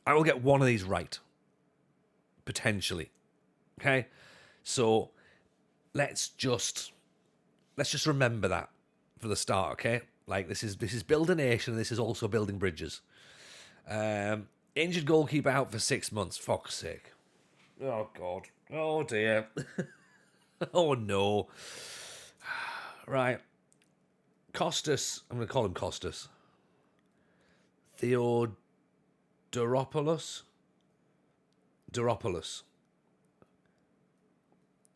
I will get one of these right. Potentially. Okay? So, let's just remember that for the start, okay? Like, this is build a nation, and this is also building bridges. Injured goalkeeper out for 6 months. Fuck's sake. Oh, God. Oh, dear. Oh, no. Right. Costas. I'm going to call him Costas. Theodoropoulos.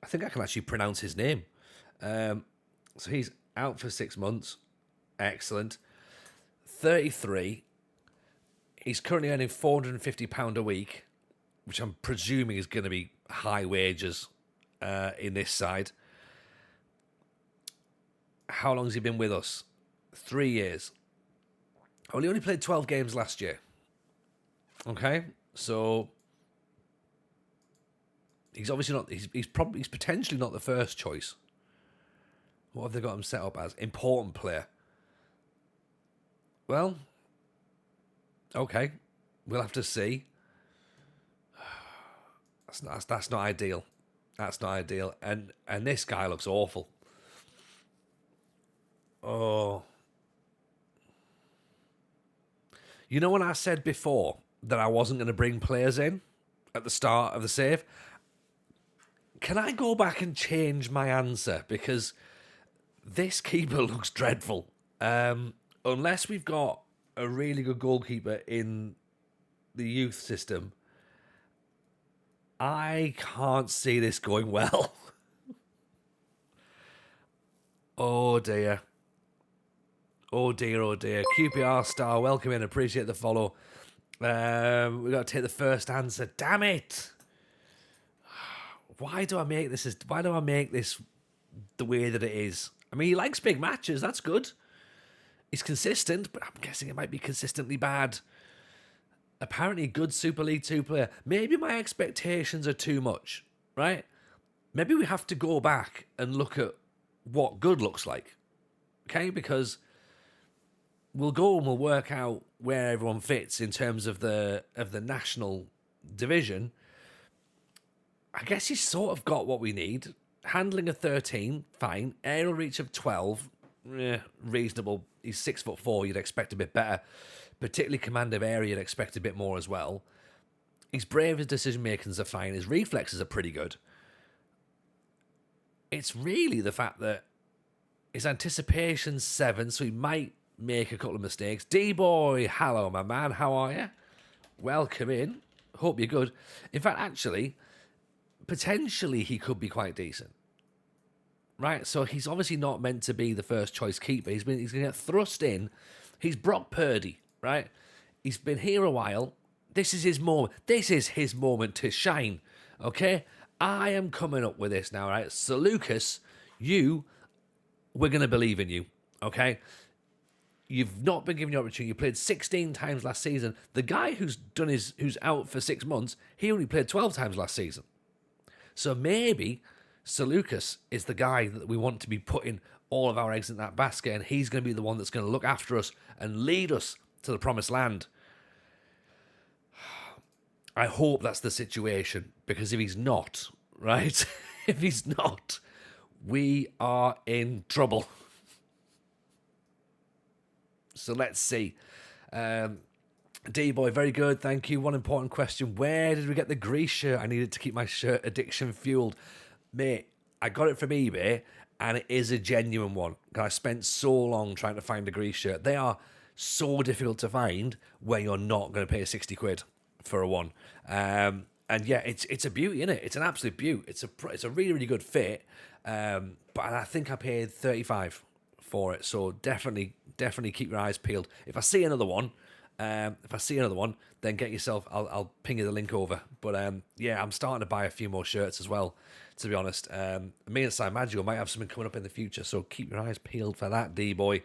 I think I can actually pronounce his name. So he's out for 6 months. Excellent. 33. He's currently earning £450 a week, which I'm presuming is going to be high wages in this side. How long has he been with us? 3 years. Well, he only played 12 games last year. Okay, so he's obviously not. He's potentially not the first choice. What have they got him set up as? Important player. Well, okay, we'll have to see. That's not ideal. That's not ideal. And this guy looks awful. Oh. You know when I said before that I wasn't going to bring players in at the start of the save? Can I go back and change my answer? Because this keeper looks dreadful. Unless we've got a really good goalkeeper in the youth system, I can't see this going well. Oh dear. Oh dear, oh dear. QPR star, welcome in, appreciate the follow. We've got to take the first answer. Damn it! Why do I make this the way that it is? I mean, he likes big matches, that's good. He's consistent, but I'm guessing it might be consistently bad. Apparently good Super League 2 player. Maybe my expectations are too much, right? Maybe we have to go back and look at what good looks like. Okay? Because we'll go and we'll work out where everyone fits in terms of the national division. I guess he's sort of got what we need. Handling of 13, fine. Aerial reach of 12, reasonable. He's 6'4", you'd expect a bit better. Particularly command of area, you'd expect a bit more as well. He's brave, his decision makings are fine. His reflexes are pretty good. It's really the fact that his anticipation's 7, so he might make a couple of mistakes. D-boy, hello, my man. How are you? Welcome in. Hope you're good. In fact, actually, potentially he could be quite decent. Right? So he's obviously not meant to be the first choice keeper. He's going to get thrust in. He's Brock Purdy, right? He's been here a while. This is his moment. This is his moment to shine. Okay? I am coming up with this now, right? So Lucas, we're going to believe in you. Okay? You've not been given your opportunity. You played 16 times last season. The guy who's out for 6 months, he only played 12 times last season. So maybe Sir Lucas is the guy that we want to be putting all of our eggs in that basket, and he's going to be the one that's going to look after us and lead us to the promised land. I hope that's the situation, because if he's not, right? If he's not, we are in trouble. So let's see. D-boy, very good, thank you. One important question. Where did we get the Greece shirt? I needed to keep my shirt addiction fueled. Mate, I got it from eBay, and it is a genuine one. I spent so long trying to find a Greece shirt. They are so difficult to find where you're not going to pay 60 quid for a one. And yeah, it's a beauty, isn't it? It's an absolute beauty. It's a really, really good fit. But I think I paid 35 for it. So definitely keep your eyes peeled. If I see another one, then get yourself. I'll ping you the link over. But yeah, I'm starting to buy a few more shirts as well. To be honest, me and Simon Maggio might have something coming up in the future. So keep your eyes peeled for that, D boy.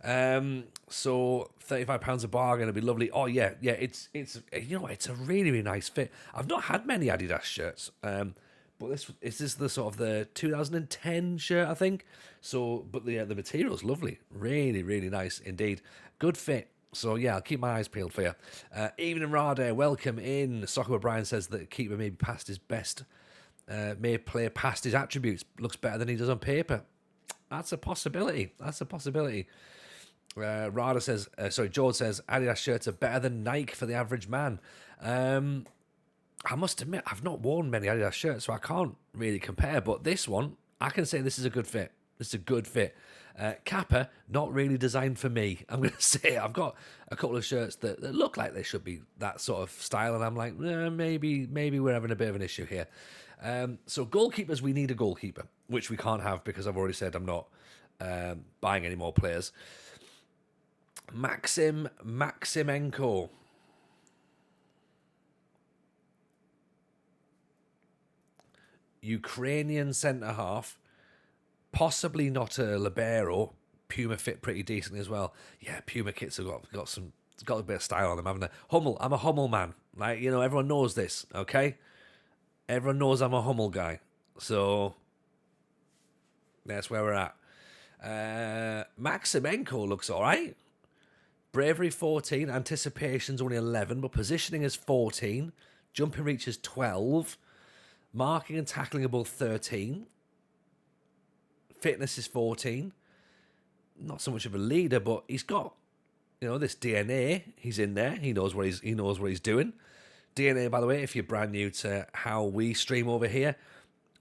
So £35 a bargain, it'll be lovely. Oh yeah, it's it's a really, really nice fit. I've not had many Adidas shirts. But this is the sort of the 2010 shirt, I think. So, but the material's lovely, really, really nice indeed. Good fit. So yeah, I'll keep my eyes peeled for you. Evening Rade, welcome in. Soccer Brian says that keeper may be past his best, may play past his attributes. Looks better than he does on paper. That's a possibility. Rada says, George says, Adidas shirts are better than Nike for the average man. I must admit, I've not worn many Adidas shirts, so I can't really compare. But this one, I can say this is a good fit. This is a good fit. Kappa, not really designed for me. I'm going to say I've got a couple of shirts that look like they should be that sort of style, and I'm like, maybe we're having a bit of an issue here. So goalkeepers, we need a goalkeeper, which we can't have because I've already said I'm not buying any more players. Maximenko. Ukrainian centre-half, possibly not a libero. Puma fit pretty decently as well. Yeah, Puma kits have got a bit of style on them, haven't they? Hummel, I'm a Hummel man. Like, everyone knows this, okay? Everyone knows I'm a Hummel guy. So, that's where we're at. Maximenko looks all right. Bravery 14, anticipation's only 11, but positioning is 14. Jumping reach is 12. Marking and tackling are both 13. Fitness is 14. Not so much of a leader, but he's got, this DNA. He's in there. He knows what he's doing. DNA, by the way, if you're brand new to how we stream over here,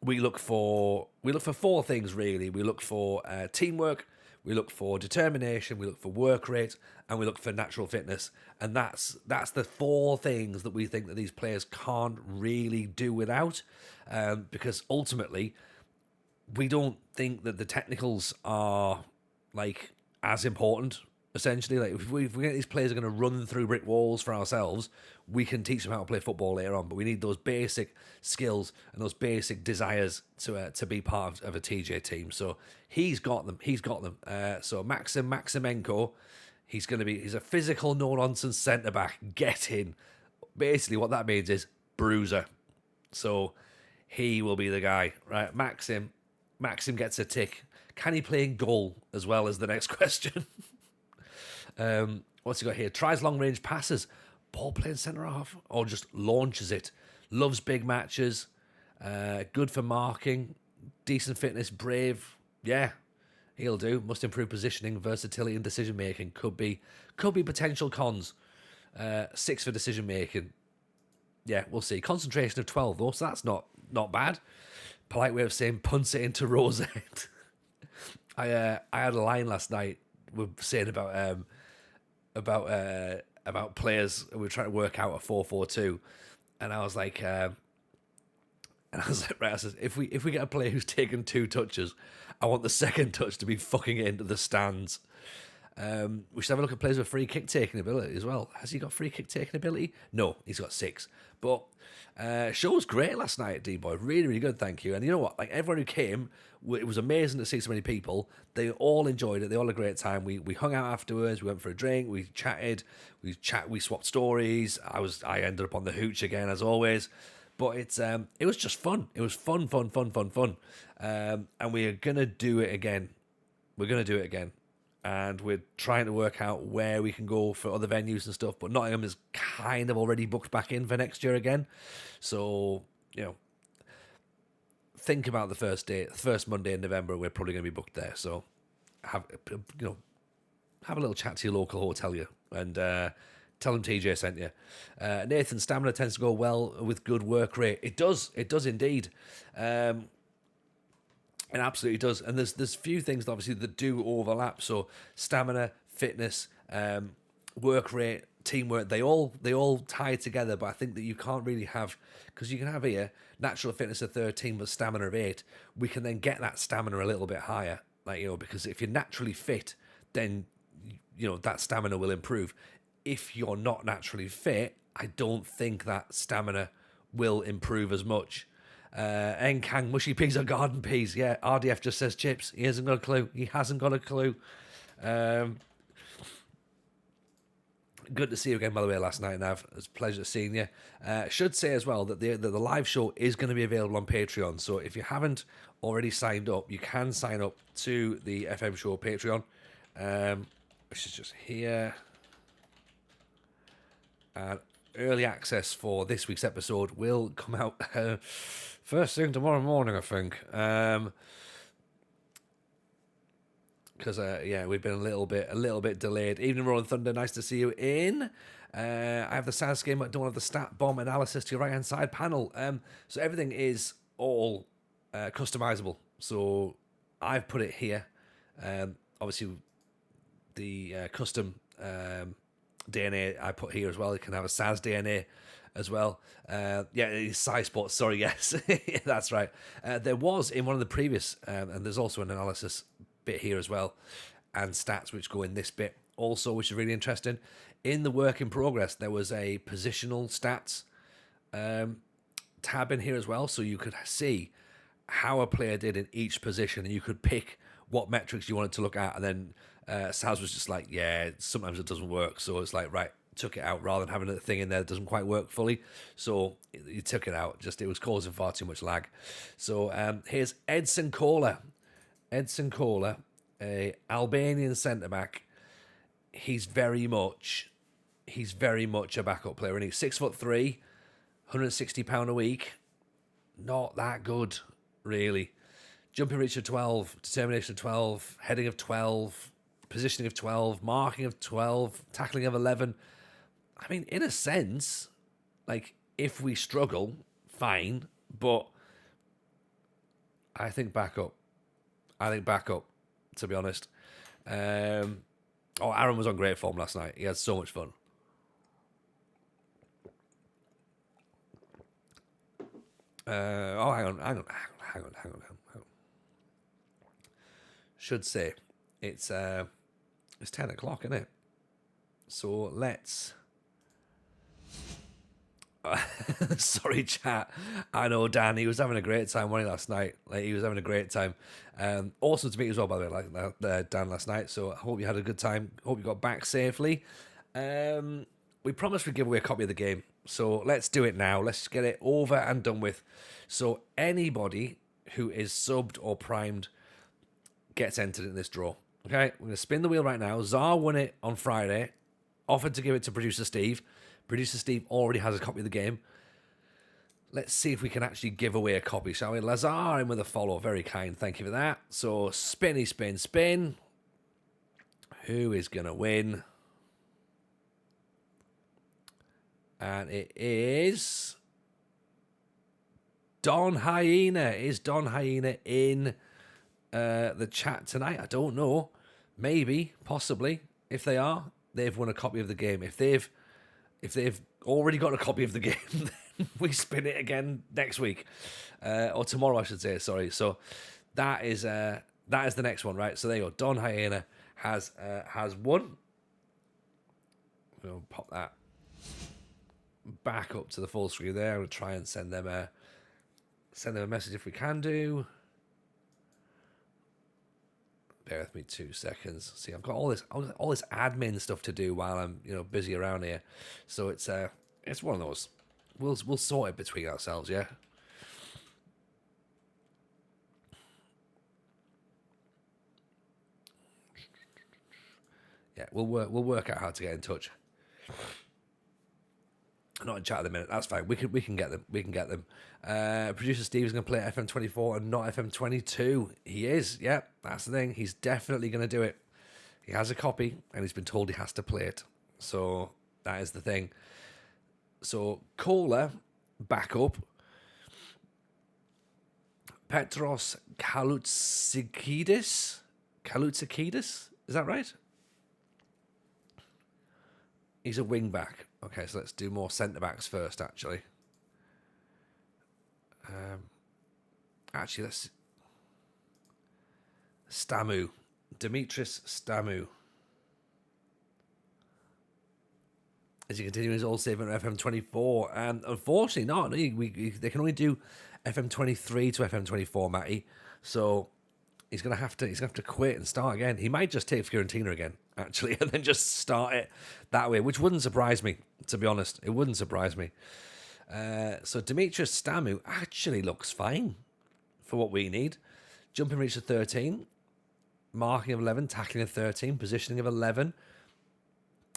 we look for four things really. We look for teamwork, we look for determination, we look for work rate, and we look for natural fitness. And that's the four things that we think that these players can't really do without, because ultimately we don't think that the technicals are like as important. Essentially, like if we get these players are going to run through brick walls for ourselves, we can teach them how to play football later on. But we need those basic skills and those basic desires to be part of a TJ team. So he's got them. So Maximenko, he's a physical, no nonsense centre back. Get in. Basically, what that means is bruiser. So he will be the guy, right? Maxim gets a tick. Can he play in goal as well as the next question? What's he got here? Tries long range passes, ball playing centre half, or just launches it. Loves big matches. Good for marking. Decent fitness. Brave. Yeah, he'll do. Must improve positioning, versatility, and decision making. Could be potential cons. 6 for decision making. Yeah, we'll see. Concentration of 12 though, so that's not bad. Polite way of saying punts it into Rosette. I had a line last night. We're saying about players. We were trying to work out a 4-4-2, and I was like, right. I said, if we get a player who's taken 2 touches, I want the second touch to be fucking it into the stands. We should have a look at players with free kick taking ability as well. Has he got free kick taking ability? No, he's got 6. But show was great last night at D-Boy. Really, really good, thank you. And you know what? Like everyone who came, it was amazing to see so many people. They all enjoyed it. They all had a great time. We hung out afterwards. We went for a drink. We chatted. We swapped stories. I ended up on the hooch again as always. But it was just fun. It was fun. And we're gonna do it again. And we're trying to work out where we can go for other venues and stuff. But Nottingham is kind of already booked back in for next year again. So, think about the first Monday in November, we're probably going to be booked there. So, have a little chat to your local hotelier and tell them TJ sent you. Nathan, stamina tends to go well with good work rate. It does indeed. It absolutely does, and there's few things obviously that do overlap. So stamina, fitness, work rate, teamwork, they all tie together. But I think that you can't really have, because you can have here natural fitness of 13 but stamina of 8. We can then get that stamina a little bit higher, like, because if you're naturally fit, then that stamina will improve. If you're not naturally fit, I don't think that stamina will improve as much. Nkang, mushy peas or garden peas? Yeah, RDF just says chips. He hasn't got a clue. He hasn't got a clue. Good to see you again, by the way, last night, Nav. It's a pleasure seeing you. Should say as well that the live show is going to be available on Patreon. So if you haven't already signed up, you can sign up to the FM show Patreon, which is just here. And early access for this week's episode will come out first thing tomorrow morning, I think. Because we've been a little bit delayed. Evening Roll and Thunder, nice to see you in. I have the SAS game, but don't have the stat bomb analysis to your right hand side panel. So everything is all customizable. So I've put it here. Obviously, the custom DNA I put here as well. You can have a SAS DNA as well. It's size sports. Sorry, yes, that's right. There was in one of the previous, and there's also an analysis bit here as well, and stats which go in this bit also, which is really interesting. In the work in progress, there was a positional stats tab in here as well, so you could see how a player did in each position, and you could pick what metrics you wanted to look at. And then Saz was just like, yeah, sometimes it doesn't work, so it's like, right, took it out rather than having a thing in there that doesn't quite work fully. So you took it out. Just, it was causing far too much lag. So here's Edson Kohler, a Albanian centre back. He's very much a backup player, and he's 6'3", £160 a week. Not that good, really. Jumping reach of 12, determination of 12, heading of 12, positioning of 12, marking of 12, tackling of 11. I mean, in a sense, like, if we struggle, fine, but I think backup, to be honest. Aaron was on great form last night. He had so much fun. Hang on. Should say it's 10 o'clock, isn't it? So let's. Sorry, chat. I know Dan. He was having a great time wasn't he, last night. Like, he was having a great time. Awesome to meet you as well, by the way, like Dan last night. So I hope you had a good time. Hope you got back safely. We promised we'd give away a copy of the game, so let's do it now. Let's get it over and done with. So anybody who is subbed or primed gets entered in this draw. Okay, we're going to spin the wheel right now. Czar won it on Friday, offered to give it to Producer Steve. Producer Steve already has a copy of the game. Let's see if we can actually give away a copy, shall we? Lazar in with a follow. Very kind. Thank you for that. So, spinny, spin. Who is going to win? And it is Don Hyena. Is Don Hyena in the chat tonight? I don't know. Maybe, possibly. If they are, they've won a copy of the game. If they've already got a copy of the game, then we spin it again next week. Or tomorrow, I should say, sorry. So that is the next one, right? So there you go. Don Hyena has won. We'll pop that back up to the full screen there. I'm going to try and send them a message if we can do. Bear with me 2 seconds. See, I've got all this admin stuff to do while I'm busy around here. So it's one of those. We'll sort it between ourselves, yeah. Yeah, we'll work out how to get in touch. Not in chat at the minute. That's fine. We can get them. Producer Steve is going to play FM24 and not FM22. He is. Yeah, that's the thing. He's definitely going to do it. He has a copy and he's been told he has to play it. So that is the thing. So Kohler back up. Petros Kalutsikidis. Kalutsikidis? Is that right? He's a wing back. Okay, so let's do more centre backs first, actually. Let's... Stamu. Dimitris Stamu. As he continues his old save at FM24. And unfortunately, they can only do FM23 to FM24, Matty. So he's gonna have to quit and start again. He might just take Fiorentina again, actually, and then just start it that way, which wouldn't surprise me, to be honest. It wouldn't surprise me. So Dimitris Stamu actually looks fine for what we need. Jumping reach of 13, marking of 11, tackling of 13, positioning of 11,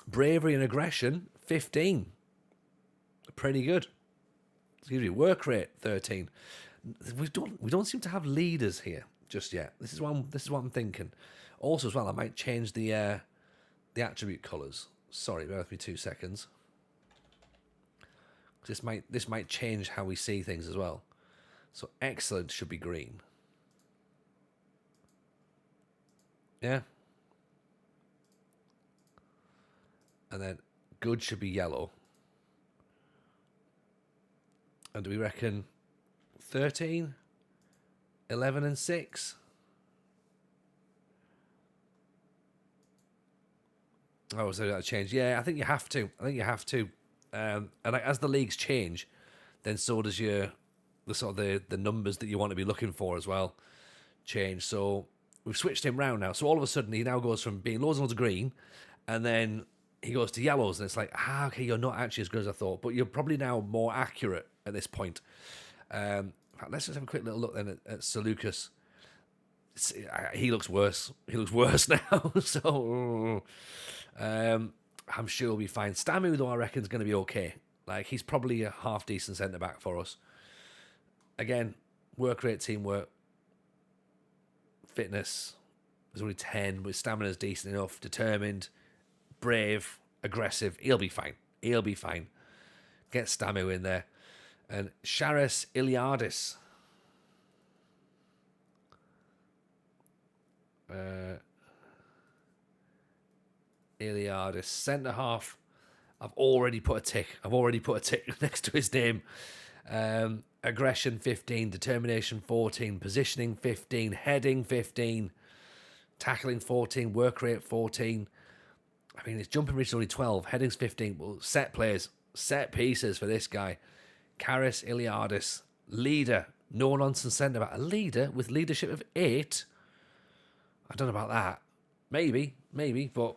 bravery and aggression 15. Pretty good. Excuse me, work rate 13. We don't seem to have leaders here just yet. This is what I'm thinking. Also, as well, I might change the attribute colours. Sorry, bear with me 2 seconds. This might change how we see things as well. So excellent should be green. Yeah. And then good should be yellow. And do we reckon 13, 11 and 6? Oh, so that change? Yeah, I think you have to. And as the leagues change, then so does the numbers that you want to be looking for as well change. So we've switched him round now. So all of a sudden he now goes from being loads and loads of green, and then he goes to yellows, and it's like, okay, you're not actually as good as I thought, but you're probably now more accurate at this point. In fact, let's just have a quick little look then at Seleucus. He looks worse. He looks worse now. So I'm sure he'll be fine. Stamu, though, I reckon is going to be okay. Like, he's probably a half decent centre back for us. Again, work rate, teamwork, fitness. There's only 10, but stamina's decent enough. Determined, brave, aggressive. He'll be fine. Get Stamu in there. And Charis Iliadis. Iliadis, centre half. I've already put a tick next to his name. Aggression 15, determination 14, positioning 15, heading 15, tackling 14, work rate 14. I mean, his jumping reach is only 12, heading's 15. Well, set plays, set pieces for this guy. Charis Iliadis, leader, no nonsense centre back. A leader with leadership of 8. I don't know about that. Maybe, but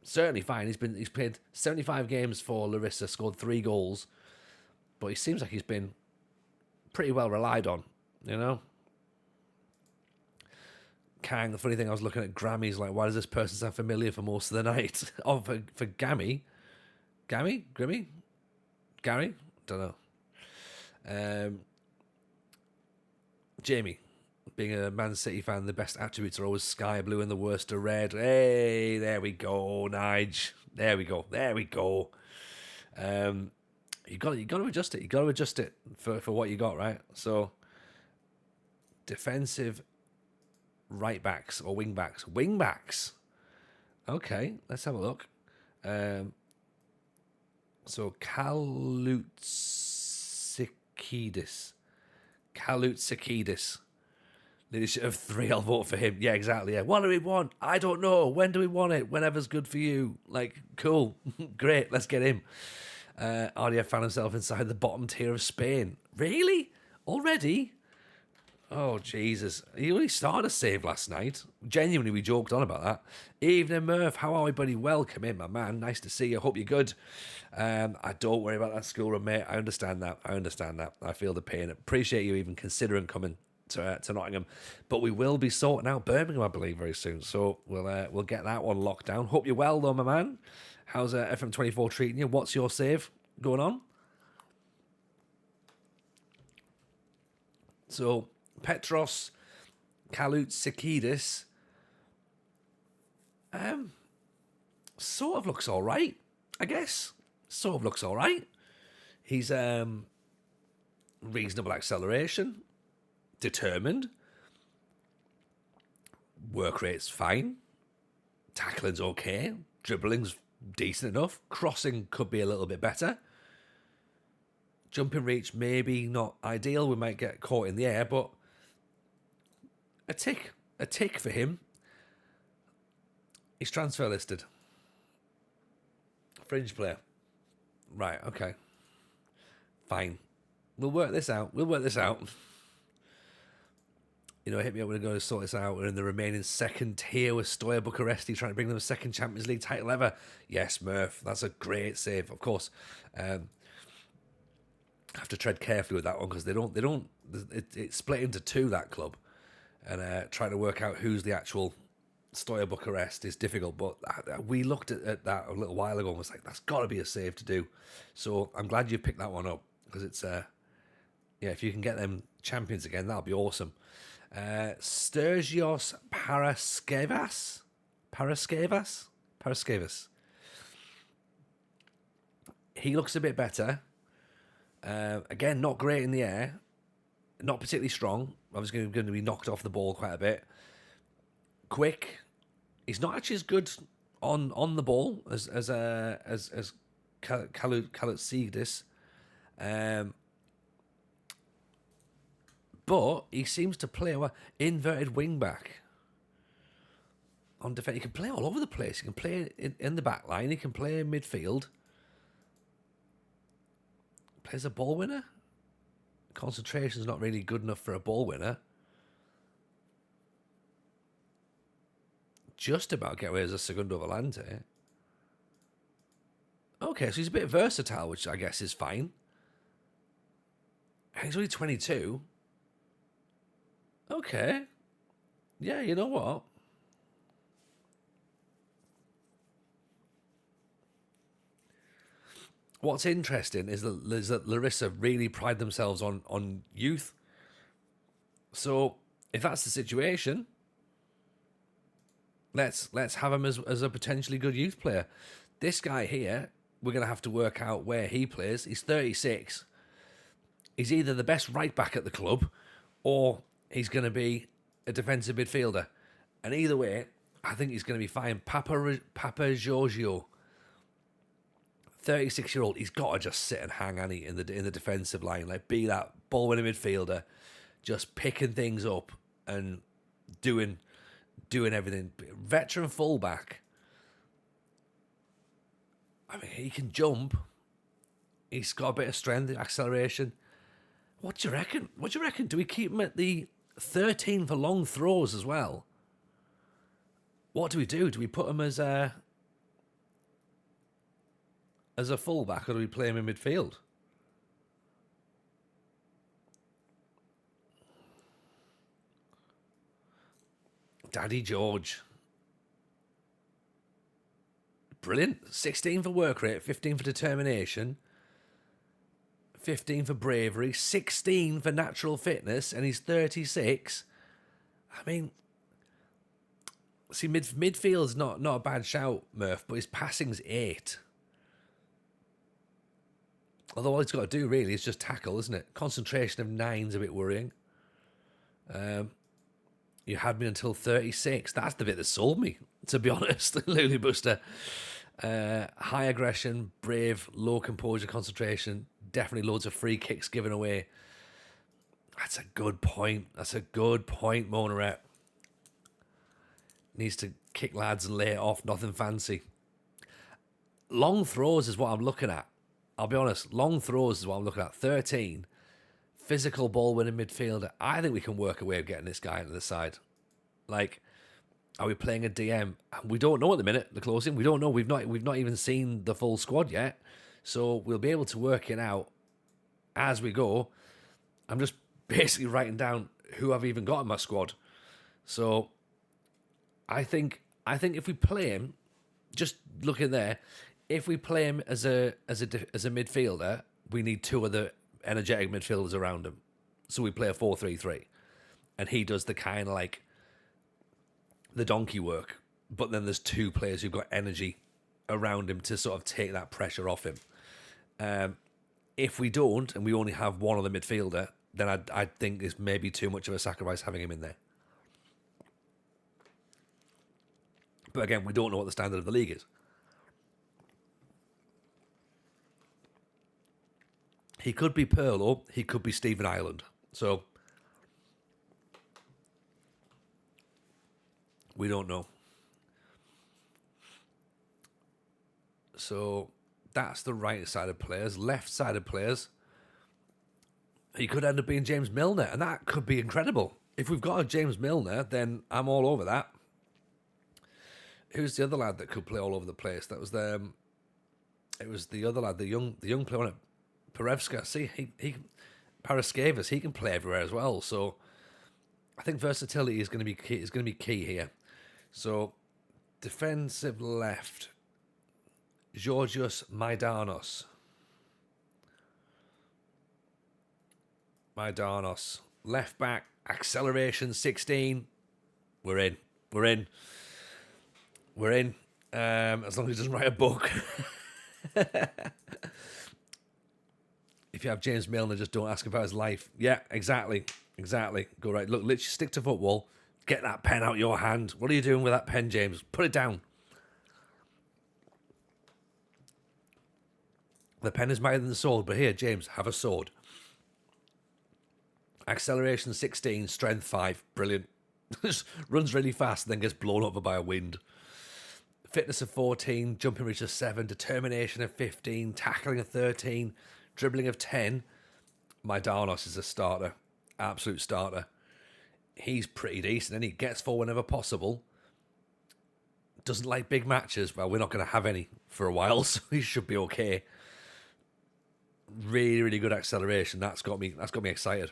certainly fine. He's played 75 games for Larisa, scored 3 goals, but he seems like he's been pretty well relied on, you know. Kang, the funny thing, I was looking at Grammys, like, why does this person sound familiar for most of the night? Oh, for Grammy? Grimmy? Gary? Don't know. Jamie, being a Man City fan, the best attributes are always sky blue and the worst are red. Hey, there we go, Nige. There we go. You got to adjust it. You got to adjust it for what you got, right? So, defensive right backs or wing backs. Wing backs. Okay, let's have a look. So Kalutsikidis. Leadership of 3, I'll vote for him. Yeah, exactly. Yeah. What do we want? I don't know. When do we want it? Whenever's good for you. Like, cool. Great. Let's get him. RDF found himself inside the bottom tier of Spain. Really? Already? Oh, Jesus. He only started a save last night. Genuinely, we joked on about that. Evening, Murph. How are we, buddy? Welcome in, my man. Nice to see you. Hope you're good. I don't worry about that schoolroom, mate. I understand that. I feel the pain. Appreciate you even considering coming to Nottingham. But we will be sorting out Birmingham, I believe, very soon. So we'll get that one locked down. Hope you're well, though, my man. How's FM24 treating you? What's your save going on? So, Petros Kalutsikidis sort of looks all right, I guess. Sort of looks all right. He's reasonable acceleration, determined. Work rate's fine. Tackling's okay. Dribbling's decent enough. Crossing could be a little bit better. Jumping reach, maybe not ideal. We might get caught in the air, but a tick. A tick for him. He's transfer listed. Fringe player. Right, okay. Fine. We'll work this out. You know, hit me up when we go to sort this out. We're in the remaining second tier with Stoya Bucharesti, trying to bring them a second Champions League title ever. Yes, Murph, that's a great save. Of course, have to tread carefully with that one because it's split into two, that club, and trying to work out who's the actual Stoya Bucharest is difficult. But we looked at that a little while ago and was like, that's got to be a save to do. So I'm glad you picked that one up because it's if you can get them champions again, that'll be awesome. Sturgios Paraskevas. He looks a bit better. Again, not great in the air, not particularly strong. I was going to be knocked off the ball quite a bit. Quick. He's not actually as good on the ball as Kalutsigidis. But he seems to play well. Inverted wing back. On defense, he can play all over the place. He can play in the back line. He can play in midfield. Plays a ball winner. Concentration's not really good enough for a ball winner. Just about get away as a Segundo Volante. Okay, so he's a bit versatile, which I guess is fine. He's only 22. Okay. Yeah, you know what? What's interesting is that Larisa really pride themselves on youth. So if that's the situation, let's have him as a potentially good youth player. This guy here, we're going to have to work out where he plays. He's 36. He's either the best right back at the club or he's going to be a defensive midfielder. And either way, I think he's going to be fine. Papa Giorgio, 36-year-old, he's got to just sit and hang on in the defensive line. Like, be that ball-winning midfielder, just picking things up and doing everything. Veteran fullback. I mean, he can jump. He's got a bit of strength, acceleration. What do you reckon? Do we keep him at the 13 for long throws as well? What do we do? Do we put him as a fullback, or do we play him in midfield? Daddy George. Brilliant. 16 for work rate, 15 for determination, 15 for bravery, 16 for natural fitness, and he's 36. I mean, see, midfield's not a bad shout, Murph, but his passing's 8. Although all he's got to do really is just tackle, isn't it? Concentration of 9's a bit worrying. You had me until 36. That's the bit that sold me, to be honest. Lulu Buster. High aggression, brave, low composure, concentration. Definitely loads of free kicks given away. That's a good point. Monaret. Needs to kick lads and lay it off. Nothing fancy. Long throws is what I'm looking at. I'll be honest. Long throws is what I'm looking at. 13. Physical ball-winning midfielder. I think we can work a way of getting this guy into the side. Like, are we playing a DM? We don't know at the minute, the closing. We don't know. We've not even seen the full squad yet. So we'll be able to work it out as we go. I'm just basically writing down who I've even got in my squad. So I think if we play him, just looking there, if we play him as a midfielder, we need two other energetic midfielders around him. So we play a 4-3-3. And he does the kind of like the donkey work. But then there's two players who've got energy around him to sort of take that pressure off him. If we don't, and we only have one other midfielder, then I think it's maybe too much of a sacrifice having him in there. But again, we don't know what the standard of the league is. He could be Pirlo, he could be Stephen Ireland. So, we don't know. So, that's the right side of players. Left side of players, he could end up being James Milner, and that could be incredible. If we've got a James Milner, then I'm all over that. Who's the other lad that could play all over the place? That was it was the other lad, the young player on it, Parevska. See, he Paraskevas, he can play everywhere as well. So I think versatility is going to be key, here. So defensive left, Georgios Maidanos. Left back, acceleration 16. We're in. As long as he doesn't write a book. If you have James Milner, just don't ask about his life. Yeah, exactly. Go right. Look, literally stick to football. Get that pen out your hand. What are you doing with that pen, James? Put it down. The pen is mightier than the sword, but here, James, have a sword. Acceleration 16, strength 5. Brilliant. Just runs really fast and then gets blown over by a wind. Fitness of 14, jumping reach of 7, determination of 15, tackling of 13, dribbling of 10. Maidanos is a starter. Absolute starter. He's pretty decent and he gets for whenever possible. Doesn't like big matches. Well, we're not going to have any for a while, so he should be okay. Really, really good acceleration. That's got me excited.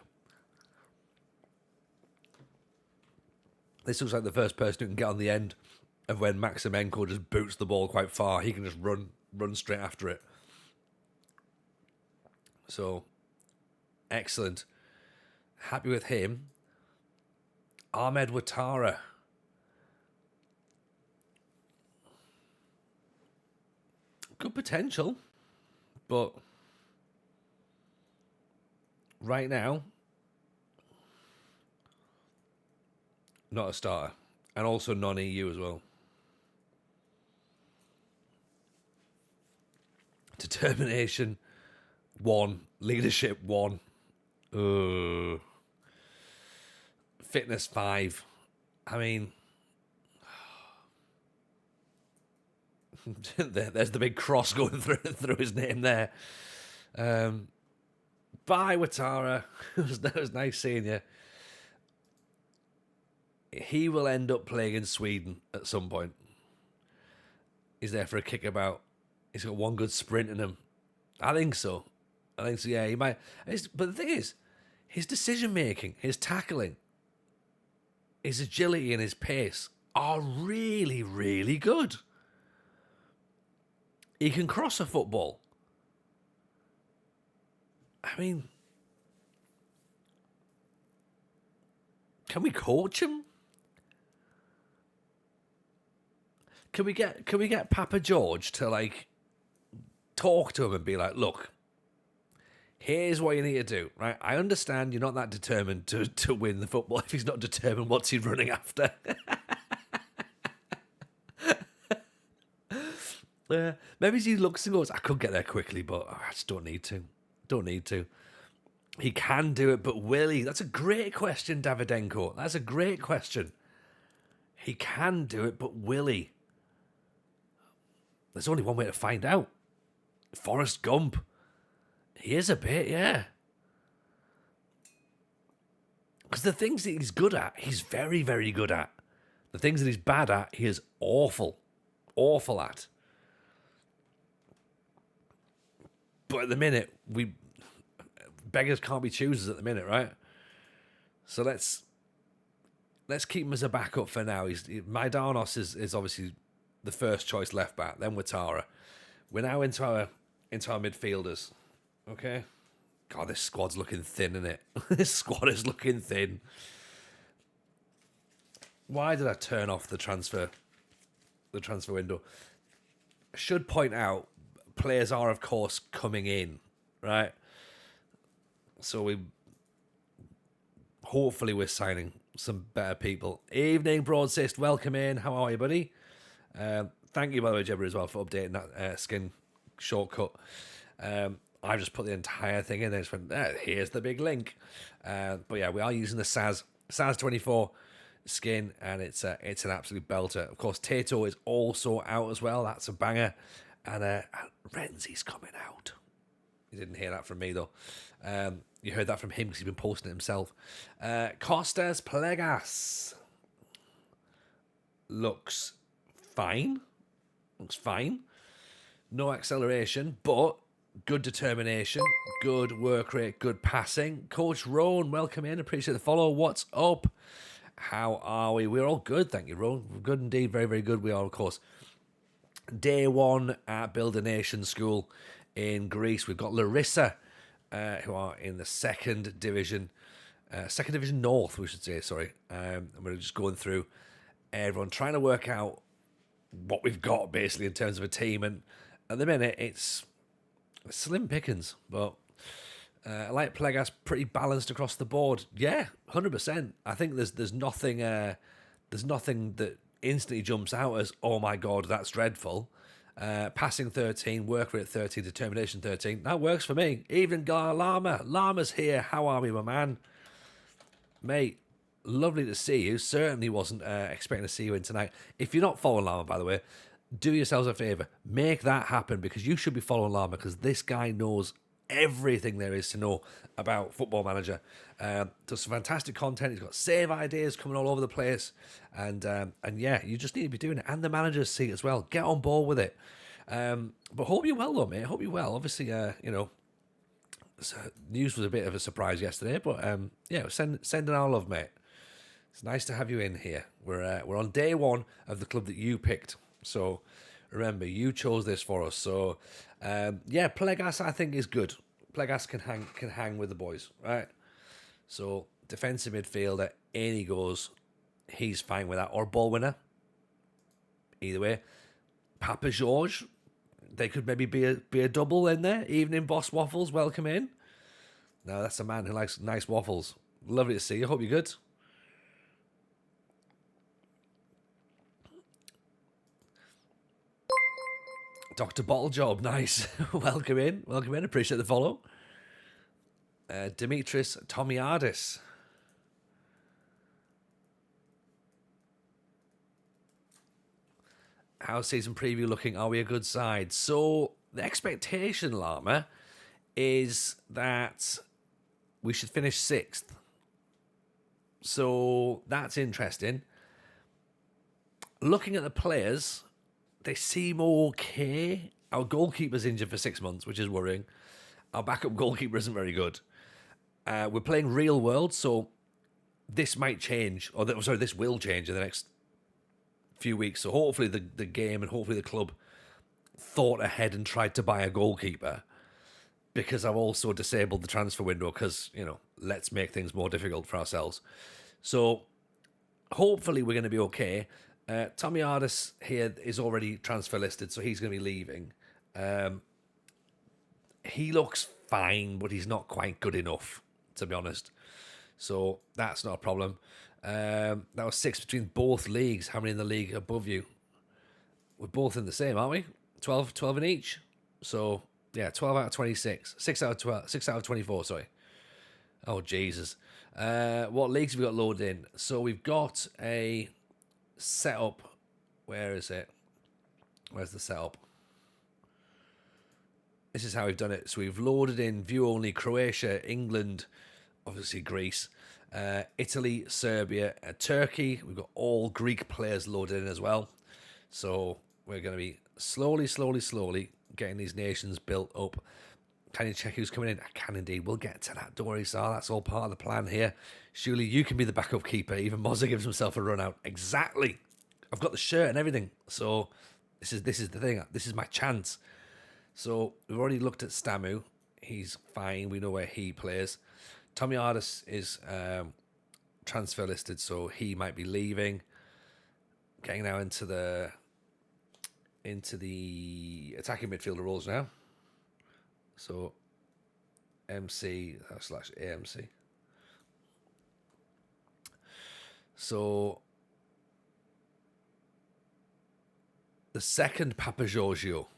This looks like the first person who can get on the end of when Maximenko just boots the ball quite far. He can just run straight after it. So, excellent. Happy with him. Ahmed Ouattara. Good potential, but right now, not a starter. And also non-EU as well. Determination, 1. Leadership, 1. Fitness, 5. I mean, there's the big cross going through his name there. Bye, Ouattara. It was nice seeing you. He will end up playing in Sweden at some point. He's there for a kickabout. He's got one good sprint in him. I think so. Yeah, he might. But the thing is, his decision-making, his tackling, his agility and his pace are really, really good. He can cross a football. I mean, can we coach him? Can we get Papa George to talk to him and be like, look, here's what you need to do, right? I understand you're not that determined to win the football. If he's not determined, what's he running after? Maybe he looks and goes, I could get there quickly, but I just don't need to. He can do it, but will he? That's a great question, Davidenko. That's a great question. He can do it, but will he? There's only one way to find out. Forrest Gump. He is a bit, yeah. Because the things that he's good at, he's very, very good at. The things that he's bad at, he is awful at. But at the minute, beggars can't be choosers at the minute, right? So let's keep him as a backup for now. Maidanos is obviously the first choice left back, then Ouattara. We're now into our midfielders. Okay? God, this squad's looking thin, isn't it? This squad is looking thin. Why did I turn off the transfer window? I should point out, players are, of course, coming in, right? So hopefully we're signing some better people. Evening, Broadsist. Welcome in. How are you, buddy? Thank you, by the way, Jebber, as well, for updating that skin shortcut. I've just put the entire thing in there. Just went, here's the big link. But yeah, we are using the SAS24 skin, and it's an absolute belter. Of course, Tato is also out as well. That's a banger. And Renzi's coming out. You didn't hear that from me, though. You heard that from him because he's been posting it himself. Costas Plegas looks fine. Looks fine. No acceleration, but good determination, good work rate, good passing. Coach Roan, welcome in. Appreciate the follow. What's up? How are we? We're all good, thank you, Roan. Good indeed. Very, very good we are, of course. Day one at Build a Nation School in Greece. We've got Larisa, who are in the second division North, we should say, sorry. And we're just going through everyone, trying to work out what we've got, basically, in terms of a team. And at the minute, it's slim pickings, but like Plegas, pretty balanced across the board. Yeah, 100%. I think there's nothing that instantly jumps out as, oh my god, that's dreadful. Passing 13, work rate 13, determination 13. That works for me. Evening, Lama. Lama's here. How are we, my man? Mate, lovely to see you. Certainly wasn't expecting to see you in tonight. If you're not following Lama, by the way, do yourselves a favour. Make that happen, because you should be following Lama, because this guy knows everything there is to know about Football Manager. Does some fantastic content. He's got save ideas coming all over the place. And yeah, you just need to be doing it. And the manager's seat as well. Get on board with it. But hope you're well, though, mate. Hope you're well. Obviously, news was a bit of a surprise yesterday. But yeah, sending our love, mate. It's nice to have you in here. We're on day one of the club that you picked. So remember, you chose this for us. So yeah, Plegas I think is good. Plegas can hang with the boys, right? So defensive midfielder, in he goes. He's fine with that. Or ball winner. Either way. Papa George, they could maybe be a double in there. Evening Boss Waffles, welcome in. Now that's a man who likes nice waffles. Lovely to see you. Hope you're good. Dr. Bottlejob, nice. Welcome in. Appreciate the follow. Dimitris Tomiadis. How's season preview looking? Are we a good side? So the expectation, Lama, is that we should finish 6th. So that's interesting. Looking at the players, they seem okay. Our goalkeeper's injured for 6 months, which is worrying. Our backup goalkeeper isn't very good. We're playing real world, so this might change. This will change in the next few weeks. So hopefully the game and hopefully the club thought ahead and tried to buy a goalkeeper, because I've also disabled the transfer window because, let's make things more difficult for ourselves. So hopefully we're going to be okay. Tommy Ardis here is already transfer listed, so he's going to be leaving. He looks fine, but he's not quite good enough, to be honest. So that's not a problem. That was 6 between both leagues. How many in the league above you? We're both in the same, aren't we? 12 in each. So, yeah, 12 out of 26. 6 out of 12. 6 out of 24, sorry. Oh, Jesus. What leagues have we got loaded in? So we've got a setup. Where is it? Where's the setup? This is how we've done it. So we've loaded in view only Croatia, England, obviously Greece, Italy, Serbia, Turkey. We've got all Greek players loaded in as well. So we're going to be slowly getting these nations built up. Can you check who's coming in? I can indeed. We'll get to that. Don't worry, Sar. That's all part of the plan here. Surely you can be the backup keeper. Even Mozza gives himself a run out. Exactly. I've got the shirt and everything. So this is the thing. This is my chance. So we've already looked at Stamu. He's fine. We know where he plays. Tommy Ardis is transfer listed, so he might be leaving. Getting now into the attacking midfielder roles now. So MC /AMC. So the second Papa Giorgio,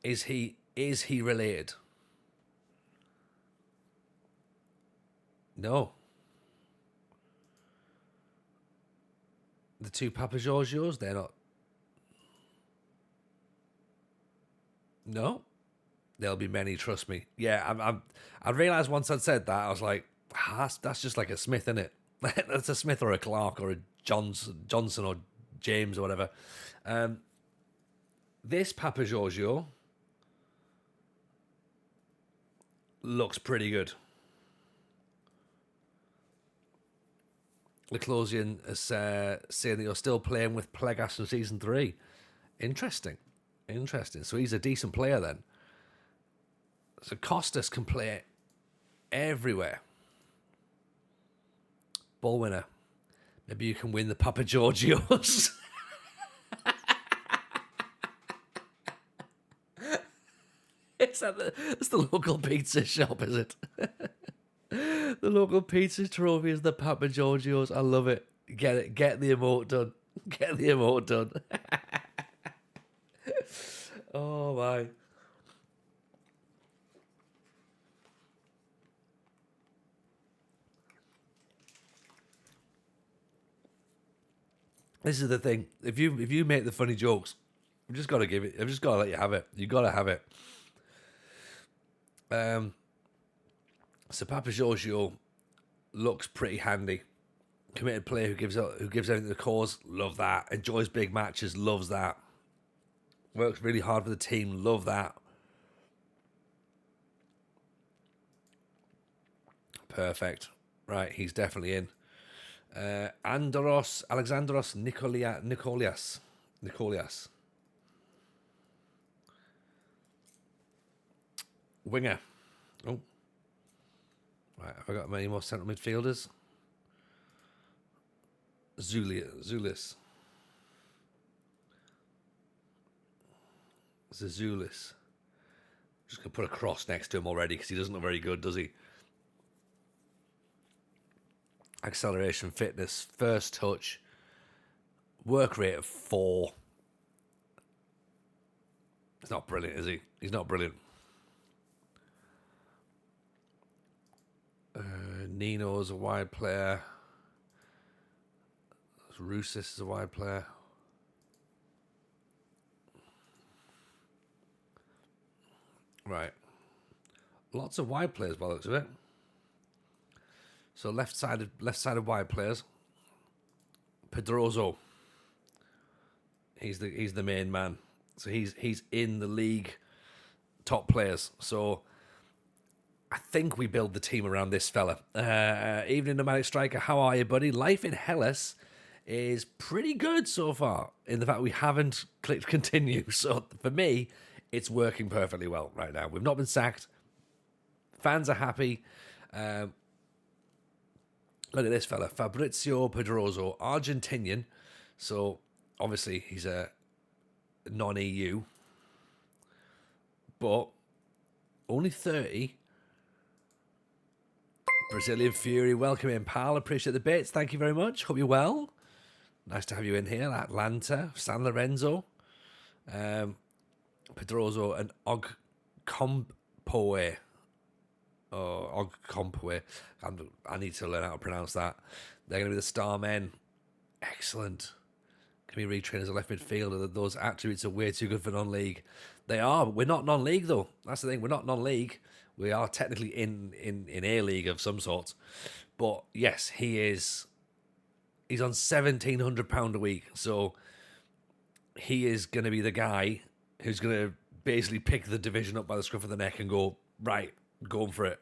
is he related? No. The two Papa Giorgios, they're not. No. There'll be many, trust me. Yeah, I realised once I'd said that, I was like, that's just like a Smith, isn't it? That's a Smith or a Clark or a Johnson or James or whatever. This Papa Giorgio looks pretty good. Leclosian is saying that you're still playing with Plegas from season 3. Interesting. So he's a decent player then. So Costas can play everywhere. Ball winner. Maybe you can win the Papa Giorgios. It's the local pizza shop, is it? The local pizza trophy is the Papa Giorgios. I love it. Get it. Get the emote done. Get the emote done. Oh, my. This is the thing. If you make the funny jokes, I've just got to give it. I've just got to let you have it. You got to have it. So Papa Giorgio looks pretty handy. Committed player who gives everything to the cause. Love that. Enjoys big matches. Loves that. Works really hard for the team. Love that. Perfect. Right, he's definitely in. Alexandros Nikolias. Winger. Oh. Right, have I got many more central midfielders? Zulis. Zazulis. Just going to put a cross next to him already because he doesn't look very good, does he? Acceleration, fitness, first touch, work rate of 4. He's not brilliant, is he? He's not brilliant. Nino's a wide player. Roussis is a wide player. Right. Lots of wide players by the looks of it. So left-sided wide players. Pedroso. He's the main man. So he's in the league top players. So I think we build the team around this fella. Evening Nomadic Striker, how are you, buddy? Life in Hellas is pretty good so far, in the fact we haven't clicked continue. So for me, it's working perfectly well right now. We've not been sacked. Fans are happy. Look at this fella, Fabrizio Pedroso, Argentinian. So obviously he's a non-EU, but only 30. Brazilian Fury, welcome in, pal. Appreciate the bits. Thank you very much. Hope you're well. Nice to have you in here. Atlanta, San Lorenzo, Pedroso, and Ogkompoe. Oh, Ogkompoe. I need to learn how to pronounce that. They're going to be the star men. Excellent. Can be retrained as a left midfielder. Those attributes are way too good for non-league. They are, but we're not non-league though. That's the thing. We're not non-league. We are technically in a league of some sort. But yes, he's on £1,700 a week. So he is going to be the guy who's going to basically pick the division up by the scruff of the neck and go, right, going for it.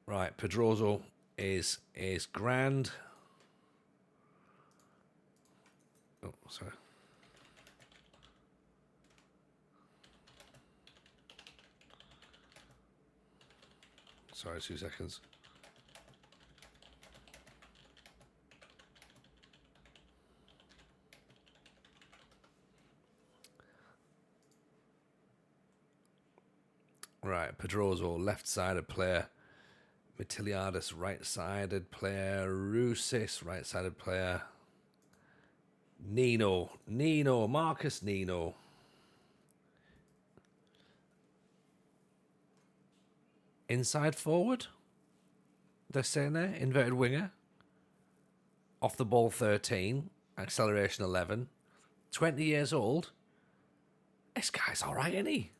Right, Pedroso is grand. Oh, sorry. Sorry, 2 seconds. Right, Pedroso, left-sided player. Mitiliadis, right-sided player. Rusis, right-sided player. Nino, Marcus Nino. Inside forward? They're saying there. Inverted winger. Off the ball 13. Acceleration 11. 20 years old. This guy's all right, isn't he?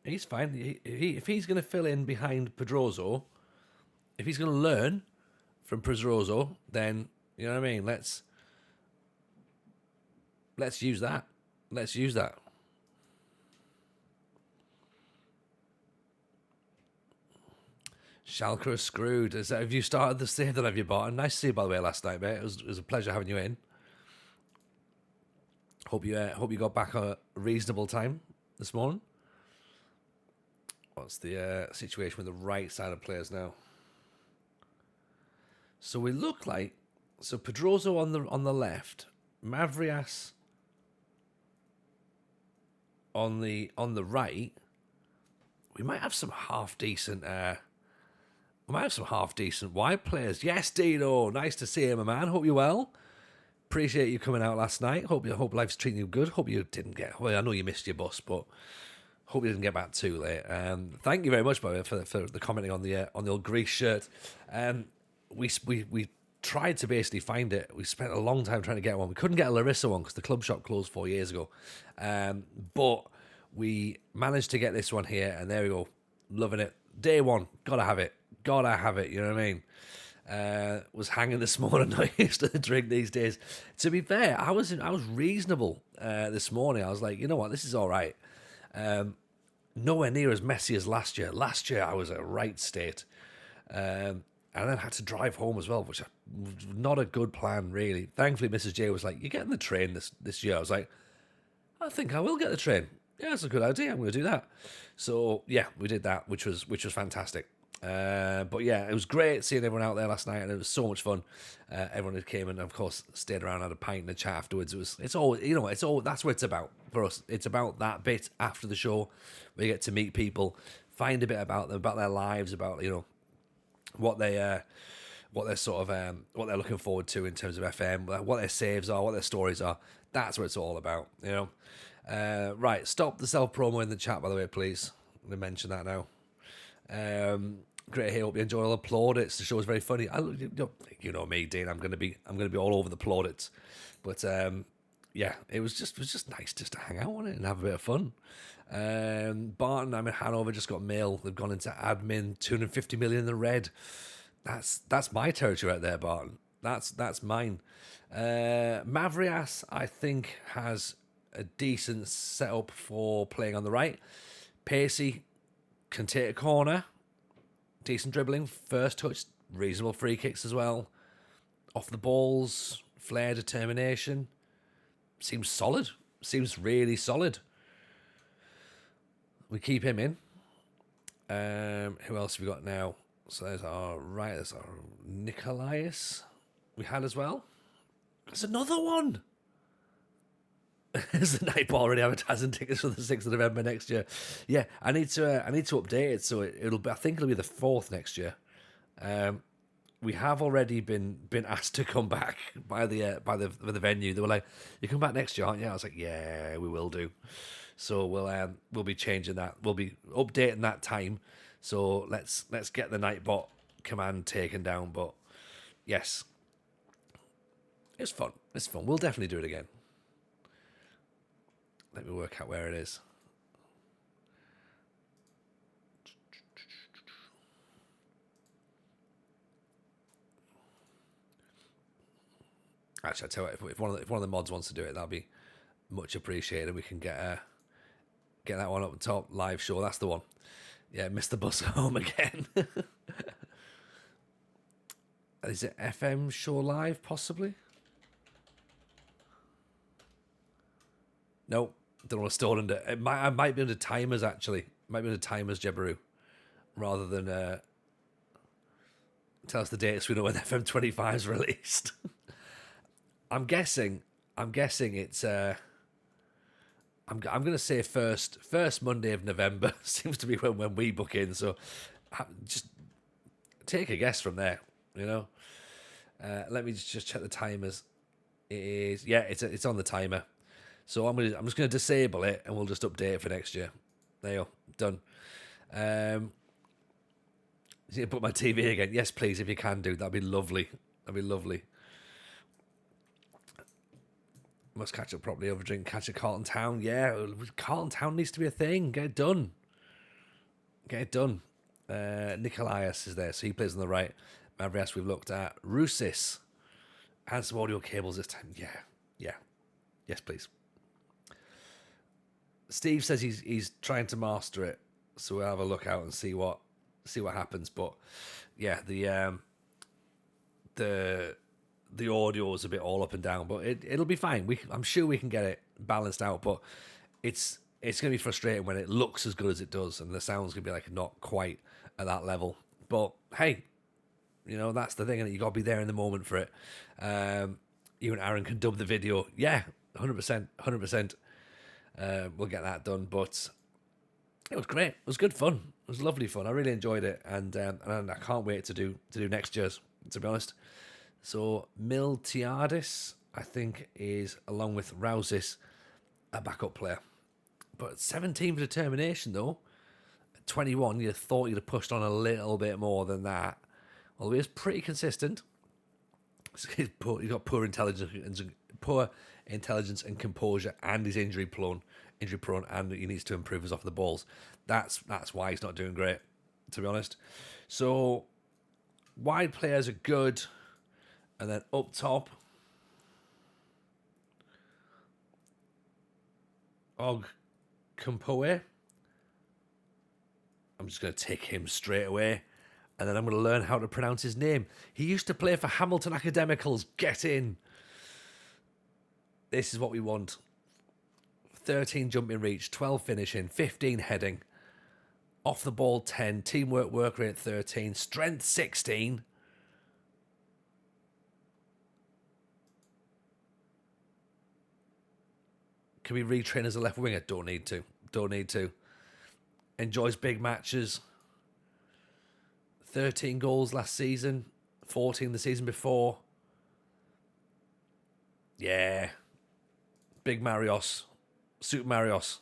He's fine. If he's going to fill in behind Pedroso, if he's going to learn from Pedroso, then, you know what I mean? Let's use that. Let's use that. Schalke are screwed. Have you started the save that have you bought? Nice to see you, by the way, last night, mate. It was a pleasure having you in. Hope you got back a reasonable time this morning. What's the situation with the right side of players now? So we look like Pedroso on the left, Mavrias on the right. We might have some half decent. We might have some half decent wide players. Yes, Dino, nice to see you, my man. Hope you're well. Appreciate you coming out last night. Hope life's treating you good. Hope you didn't get. Well, I know you missed your bus, but hope you didn't get back too late. Thank you very much, by the way, for the commenting on the old Greece shirt. We tried to basically find it. We spent a long time trying to get one. We couldn't get a Larisa one because the club shop closed 4 years ago. But we managed to get this one here, and there we go. Loving it. Day one. Gotta have it. You know what I mean? Was hanging this morning. Not used to the drink these days. To be fair, I was reasonable this morning. I was like, you know what, this is all right. Nowhere near as messy as last year. Last year I was at a right state, and then had to drive home as well, which was not a good plan really. Thankfully, Mrs. J was like, "You're getting the train this year." I was like, "I think I will get the train. Yeah, that's a good idea. I'm going to do that." So yeah, we did that, which was fantastic. But yeah, it was great seeing everyone out there last night, and it was so much fun. Everyone who came and of course stayed around, had a pint and a chat afterwards. It's all that's what it's about for us. It's about that bit after the show where you get to meet people, find a bit about them, about their lives, about what they're looking forward to in terms of FM, what their saves are, what their stories are. That's what it's all about, Right, stop the self promo in the chat, by the way, please. Let me mention that now. Great. Hey, hope you enjoy all the plaudits. The show is very funny. You know me, Dean. I'm gonna be all over the plaudits, but yeah, it was just nice just to hang out on it and have a bit of fun. Barton, I'm in Hanover. Just got mail. They've gone into admin. 250 million in the red. That's my territory right there, Barton. That's mine. Mavrias, I think, has a decent setup for playing on the right. Pacey can take a corner. Decent dribbling, first touch, reasonable free kicks as well. Off the balls, flair, determination. Seems solid. Seems really solid. We keep him in. Who else have we got now? So there's our Nikolaius we had as well. There's another one. Is the Nightball already advertising tickets for the 6th of November next year? Yeah, I need to update it so it'll be. I think it'll be the 4th next year. We have already been asked to come back by the venue. They were like, "You come back next year, aren't you?" I was like, "Yeah, we will do." So we'll be changing that. We'll be updating that time. So let's get the Nightbot command taken down. But yes, it's fun. It's fun. We'll definitely do it again. Let me work out where it is. Actually, I tell you what, if one of the mods wants to do it, that'll be much appreciated. We can get that one up top. Live show, that's the one. Yeah, missed the bus home again. Is it FM show live, possibly? Nope. Don't want to store it under. I might be under timers, actually. It might be under timers, Jebaru. Rather than tell us the dates we know when FM25 is released. I'm guessing it's I'm going to say first Monday of November seems to be when we book in. So just take a guess from there. You know, let me just check the timers. It is it's on the timer. So I'm just gonna disable it and we'll just update it for next year. There you go, done. You put my TV again. Yes, please, if you can do that'd be lovely. That'd be lovely. Must catch up properly over drink. Catch a Carlton Town. Yeah, Carlton Town needs to be a thing. Get it done. Get it done. Nikolaias is there, so he plays on the right. Mavrias we've looked at. Rusis. And some audio cables this time. Yeah. Yes, please. Steve says he's trying to master it, so we'll have a look out and see what happens. But yeah, the audio is a bit all up and down, but it'll be fine. I'm sure we can get it balanced out, but it's gonna be frustrating when it looks as good as it does and the sound's gonna be like not quite at that level. But hey, you know, that's the thing, and you gotta be there in the moment for it. You and Aaron can dub the video. Yeah, 100%. We'll get that done, but it was great. It was good fun. It was lovely fun. I really enjoyed it, and I can't wait to do next year's, to be honest. So Miltiadis, I think, is, along with Rousis, a backup player. But 17 for determination, though. At 21, you thought you'd have pushed on a little bit more than that. Although he was pretty consistent. He's got poor intelligence and composure, and he's injury prone, and he needs to improve his off the balls. That's why he's not doing great, to be honest. So wide players are good, and then up top, Og Kumpoe. I'm just going to take him straight away, and then I'm going to learn how to pronounce his name. He used to play for Hamilton Academicals. Get in. This is what we want. 13 jumping reach, 12 finishing, 15 heading. Off the ball 10, teamwork work rate 13, strength 16. Can we retrain as a left winger? Don't need to. Enjoys big matches. 13 goals last season, 14 the season before. Yeah. Big Marios, Super Marios,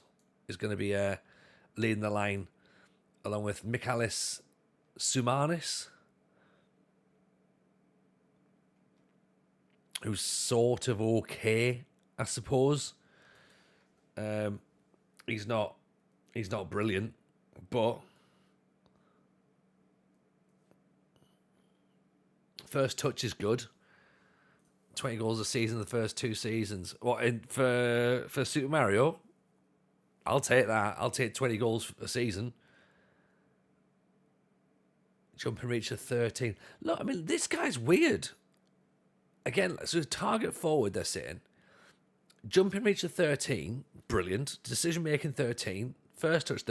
is going to be leading the line, along with Michalis Soumanis, who's sort of okay, I suppose. He's not brilliant, but first touch is good. 20 goals a season the first 2 seasons. For Super Mario? I'll take that. I'll take 20 goals a season. Jumping reach of 13. Look, I mean, this guy's weird. Again, so target forward they're sitting. Jumping reach of 13, brilliant. Decision making 13. First touch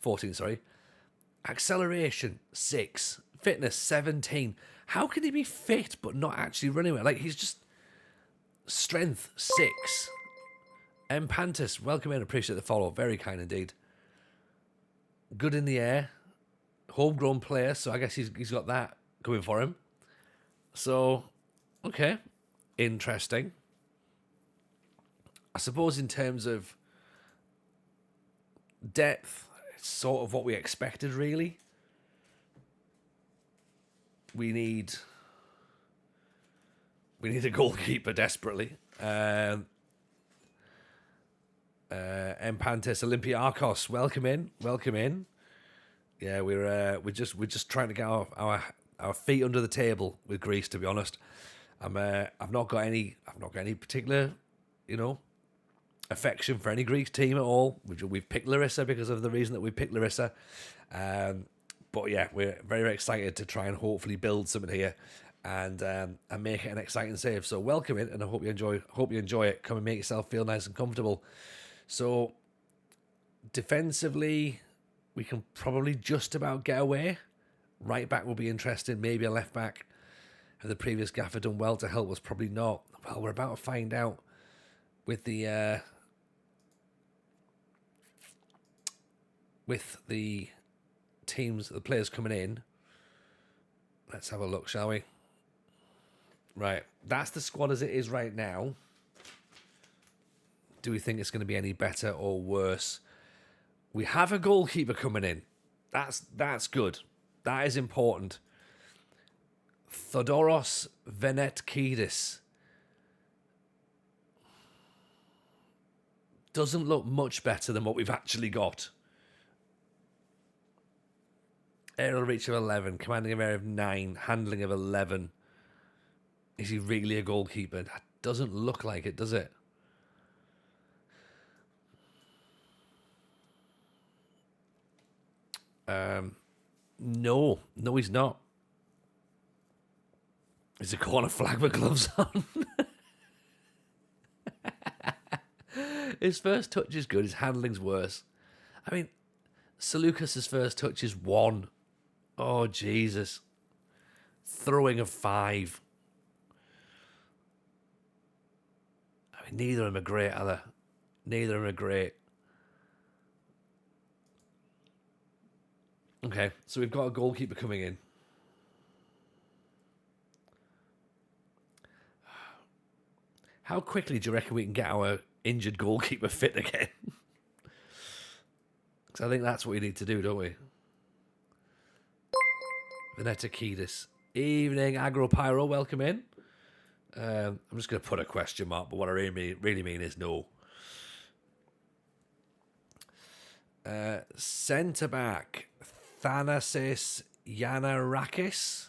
14, sorry. Acceleration 6. Fitness 17. How can he be fit but not actually running well? Like, he's just strength 6. Empantis, welcome in, appreciate the follow. Very kind indeed. Good in the air. Homegrown player, so I guess he's got that going for him. So, okay. Interesting. I suppose in terms of depth, it's sort of what we expected, really. We need a goalkeeper desperately. Empantis Olympiakos, welcome in. Yeah, we're just trying to get our feet under the table with Greece, to be honest. I've not got any particular, affection for any Greek team at all. We've picked Larisa because of the reason that we picked Larisa. But yeah, we're very, very excited to try and hopefully build something here and make it an exciting save. So welcome in, and I hope you enjoy it. Come and make yourself feel nice and comfortable. So defensively, we can probably just about get away. Right back will be interesting. Maybe a left back. Have the previous gaffer done well to help us? Probably not. Well, we're about to find out with the with the teams, the players coming in. Let's have a look, shall we? Right, that's the squad as it is right now. Do we think it's going to be any better or worse? We have a goalkeeper coming in. That's good. That is important. Thodoros Venetkidis. Doesn't look much better than what we've actually got. Aerial reach of 11, commanding of area of 9, handling of 11. Is he really a goalkeeper? That doesn't look like it, does it? No, he's not. Is a corner flag with gloves on? His first touch is good. His handling's worse. I mean, Seleucus' first touch is 1. Oh, Jesus. Throwing of 5. I mean, neither of them are great, are they? Neither of them are great. Okay, so we've got a goalkeeper coming in. How quickly do you reckon we can get our injured goalkeeper fit again? Because I think that's what we need to do, don't we? Venetakidis. Evening, Agropyro, welcome in. I'm just going to put a question mark, but what I really mean is no. Centre back, Thanasis Yanarakis.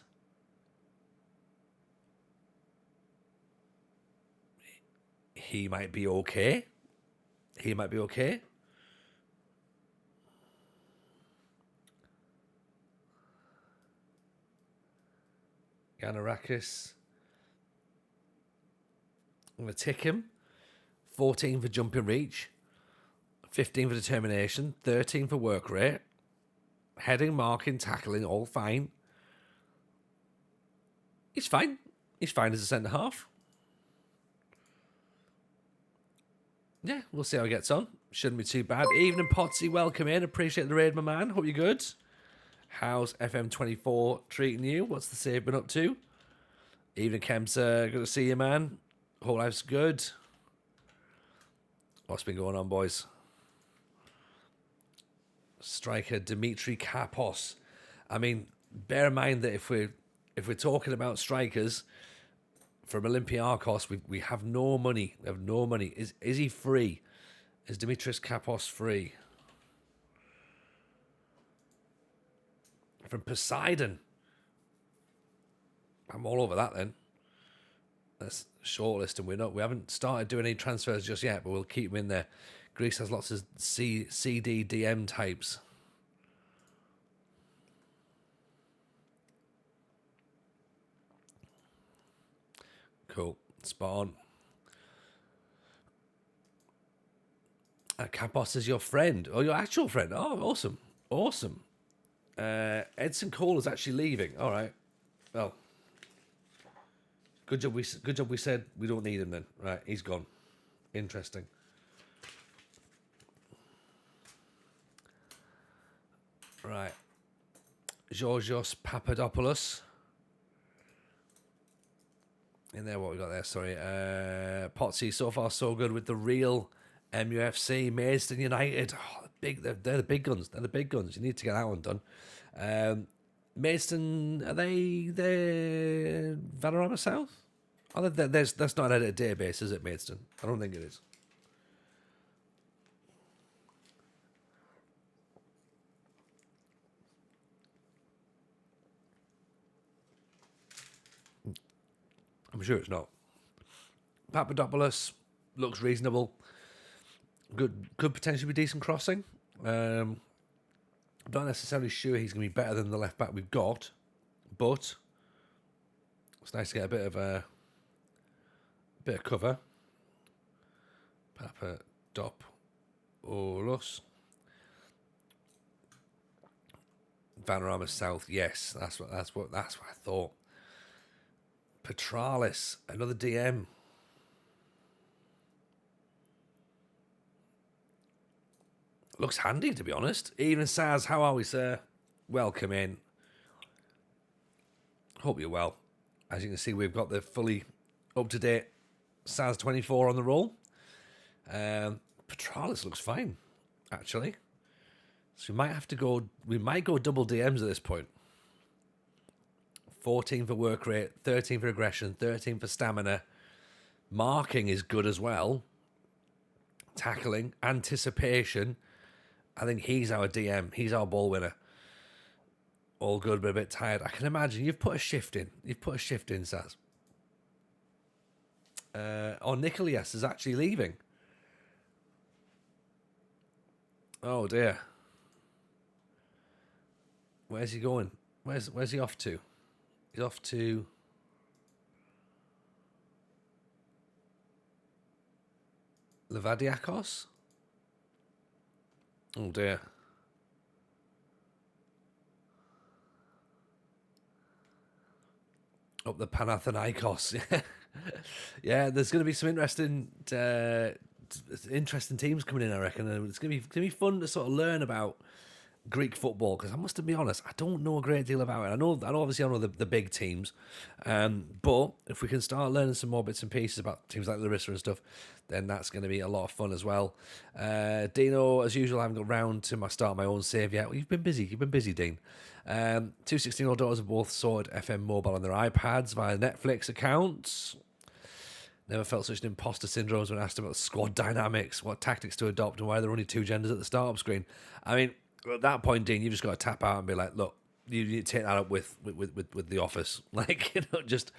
He might be okay. Yanarakis. I'm going to tick him. 14 for jumping reach. 15 for determination. 13 for work rate. Heading, marking, tackling, all fine. He's fine. He's fine as a centre half. Yeah, we'll see how he gets on. Shouldn't be too bad. Evening, Potsy. Welcome in. Appreciate the raid, my man. Hope you're good. How's FM24 treating you? What's the save been up to? Evening, Kemsa. Good to see you, man. Whole life's good. What's been going on, boys? Striker Dimitri Kapos. I mean, bear in mind that if we're talking about strikers from Olympiakos, we have no money. We have no money. Is he free? Is Dimitris Kapos free? From Poseidon. I'm all over that then. Let's shortlist him. We haven't started doing any transfers just yet, but we'll keep him in there. Greece has lots of CDDM types. Cool. Spot on. Kapos is your friend. Oh, your actual friend. Oh, awesome. Awesome. Edson Cole is actually leaving. All right. Well, good job we said we don't need him then. Right, he's gone. Interesting. Right. Georgios Papadopoulos. In there, what we got there, sorry. Potsy, so far so good with the real MUFC. Maidstone United. Oh, they're the big guns. They're the big guns. You need to get that one done. Maidstone, are they Vanarama South? Oh, that's not an edited database, is it, Maidstone? I don't think it is. I'm sure it's not. Papadopoulos looks reasonable. Good, could potentially be decent crossing. I'm not necessarily sure he's going to be better than the left back we've got, but it's nice to get a bit of cover. Papadopoulos. Vanarama South, yes, that's what I thought. Petralis, another DM. Looks handy, to be honest. Even Saz, how are we, sir? Welcome in. Hope you're well. As you can see, we've got the fully up-to-date Saz24 on the roll. Petralis looks fine, actually. So we might go double DMs at this point. 14 for work rate, 13 for aggression, 13 for stamina. Marking is good as well. Tackling, anticipation. I think he's our DM. He's our ball winner. All good, but a bit tired. I can imagine you've put a shift in. Saz. Nicholas is actually leaving. Oh dear. Where's he going? Where's he off to? He's off to Levadiakos? Oh dear. Up the Panathinaikos. Yeah, there's going to be some interesting teams coming in, I reckon. And it's going to be fun to sort of learn about Greek football, because I must be honest, I don't know a great deal about it. I know the big teams, but if we can start learning some more bits and pieces about teams like Larisa and stuff, then that's going to be a lot of fun as well. Dino, as usual, I haven't got round to start my own save yet. Well, you've been busy, Dean. 2 16-year-old daughters have both sorted FM Mobile on their iPads via Netflix accounts. Never felt such an imposter syndrome when asked about squad dynamics, what tactics to adopt, and why there are only two genders at the startup screen. I mean, at that point, Dean, you just got to tap out and be like, look, you need to take that up with the office. Like, just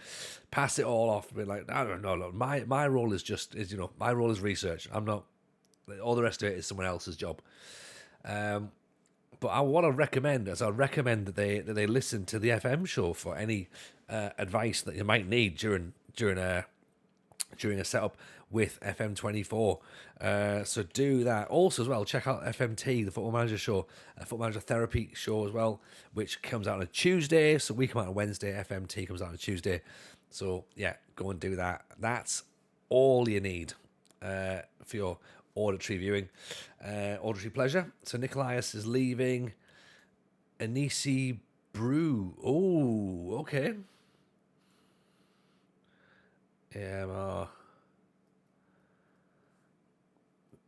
pass it all off and be like, I don't know, look, my role is my role is research. I'm not, all the rest of it is someone else's job. But what I recommend is that they listen to the FM show for any advice that you might need during a setup with FM24. So do that. Also as well, check out FMT, the Football Manager show, Football Manager Therapy show as well, which comes out on a Tuesday. So we come out on Wednesday, FMT comes out on a Tuesday. So yeah, go and do that. That's all you need for your auditory viewing, auditory pleasure. So Nicholas is leaving. Anisi Brew. Oh, okay. Yeah,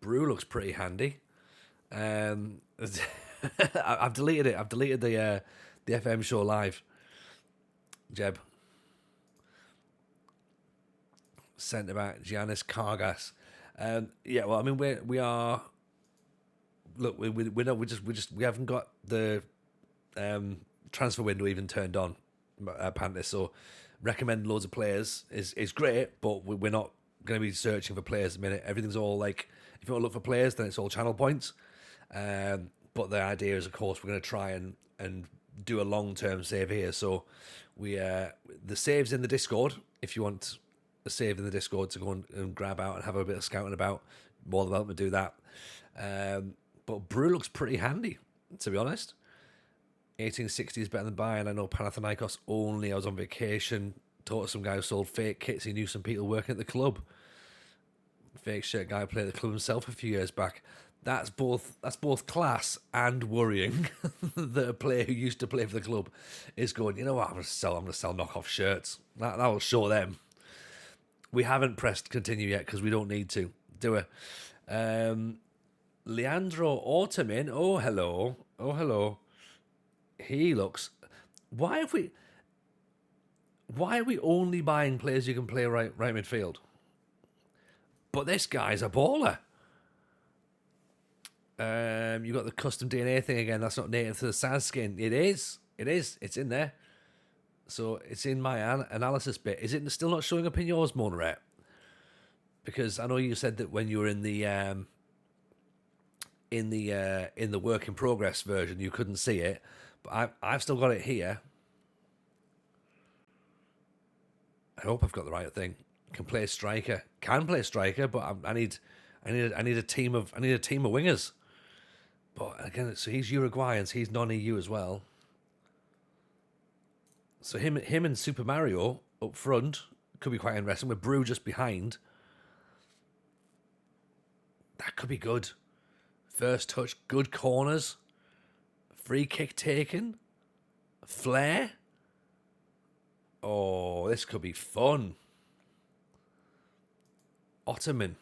Brew looks pretty handy. I've deleted it. I've deleted the FM show live. Jeb. Centre back Giannis Kargas. Yeah, well, I mean, we are. Look, we haven't got the transfer window even turned on, Panthers. So recommend loads of players is great, but we're not going to be searching for players at the minute. Everything's all like, if you want to look for players, then it's all channel points. But the idea is, of course, we're going to try and do a long-term save here. So the save's in the Discord. If you want a save in the Discord to go and grab out and have a bit of scouting about, more than welcome to do that. But Brew looks pretty handy, to be honest. 1860 is better than Bayern. I know Panathinaikos only. I was on vacation. Talked to some guy who sold fake kits. He knew some people working at the club. Fake shirt guy played at the club himself a few years back. That's both class and worrying that a player who used to play for the club is going, you know what, I'm gonna sell knockoff shirts. That will show them. We haven't pressed continue yet because we don't need to do it. Leandro Ortamin. Oh hello. He looks. Why are we only buying players who can play right midfield? But this guy's a baller. You got the custom DNA thing again. That's not native to the Saz skin. It is. It's in there. So it's in my analysis bit. Is it still not showing up in yours, Monaret? Because I know you said that when you were in the work in progress version, you couldn't see it. But I've still got it here. I hope I've got the right thing. Can play striker, but I need a team of wingers. But again, so he's Uruguayan, so he's non-EU as well. So him and Super Mario up front could be quite interesting, with Brew just behind. That could be good. First touch, good corners, free kick taken, flair. Oh, this could be fun. Ottoman.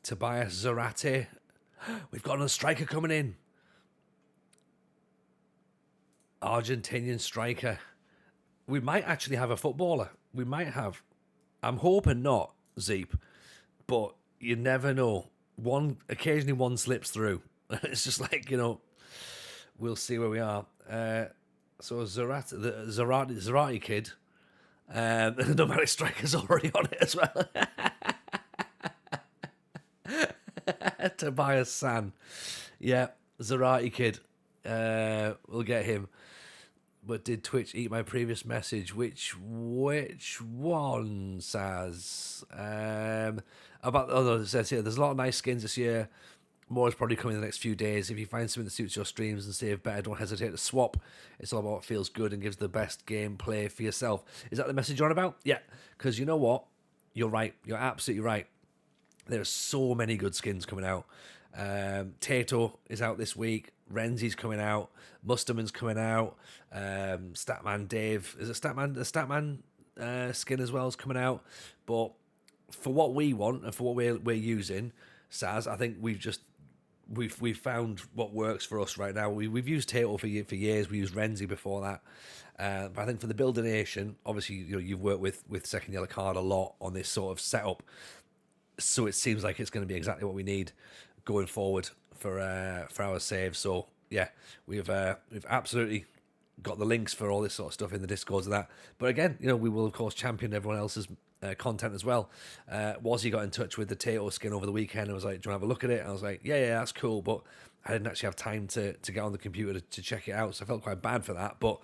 Tobias Zarate. We've got another striker coming in. Argentinian striker. We might actually have a footballer. We might have. I'm hoping not, Zeep. But you never know. Occasionally one slips through. It's just like, we'll see where we are. So Zarate kid. The nomadic striker's already on it as well. Tobias San. Yeah, Zarate kid. We'll get him. But did Twitch eat my previous message? Which one, Saz? It says here, there's a lot of nice skins this year. More is probably coming in the next few days. If you find something that suits your streams and save better, don't hesitate to swap. It's all about what feels good and gives the best gameplay for yourself. Is that the message you're on about? Yeah, because you know what? You're right. You're absolutely right. There are so many good skins coming out. Tato is out this week. Renzi's coming out. Musterman's coming out. Statman Dave. Is it Statman? The Statman skin as well is coming out. But for what we want and for what we're using, Saz, I think we've found what works for us right now. We've used Tato for years. We used Renzi before that. But I think for the Builder Nation, obviously you've worked with Second Yellow Card a lot on this sort of setup. So it seems like it's going to be exactly what we need going forward for our saves. So yeah, we've absolutely got the links for all this sort of stuff in the Discords of that. But again, we will of course champion everyone else's content as well. Wazzy got in touch with the Tato skin over the weekend and was like, do you want to have a look at it? And I was like, yeah, that's cool. But I didn't actually have time to get on the computer to check it out. So I felt quite bad for that. But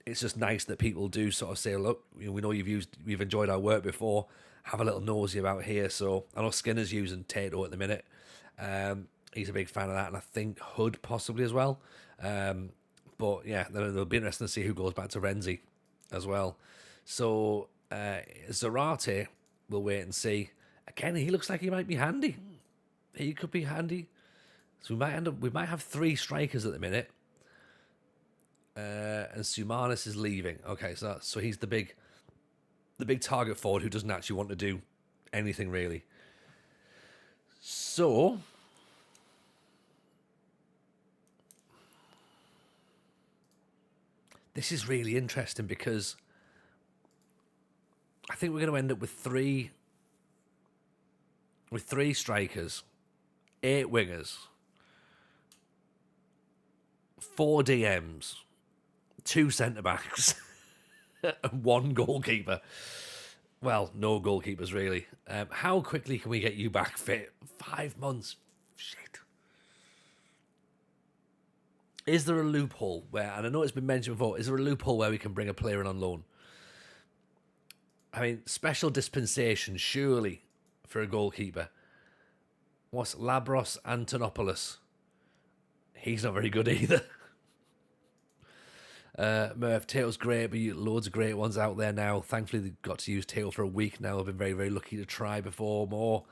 it's just nice that people do sort of say, look, we know you've enjoyed our work before. Have a little nosy about here. So I know Skinner's using Tato at the minute. He's a big fan of that, and I think Hood possibly as well. But yeah, it'll be interesting to see who goes back to Renzi as well. So Zarate, we'll wait and see. Again, he looks like he might be handy. He could be handy. So we might have 3 strikers at the minute. And Sumanis is leaving. Okay, so he's the big target forward who doesn't actually want to do anything really. So this is really interesting because I think we're going to end up with three strikers, 8 wingers, 4 DMs, 2 centre backs, and 1 goalkeeper. Well, no goalkeepers really. How quickly can we get you back fit? 5 months. Shit. Is there a loophole where, and I know it's been mentioned before, is there a loophole where we can bring a player in on loan? I mean, special dispensation, surely, for a goalkeeper. What's Labros Antonopoulos? He's not very good either. Murph, Tato's great, but loads of great ones out there now. Thankfully, they've got to use Tato for a week now. I've been very, very lucky to try before more.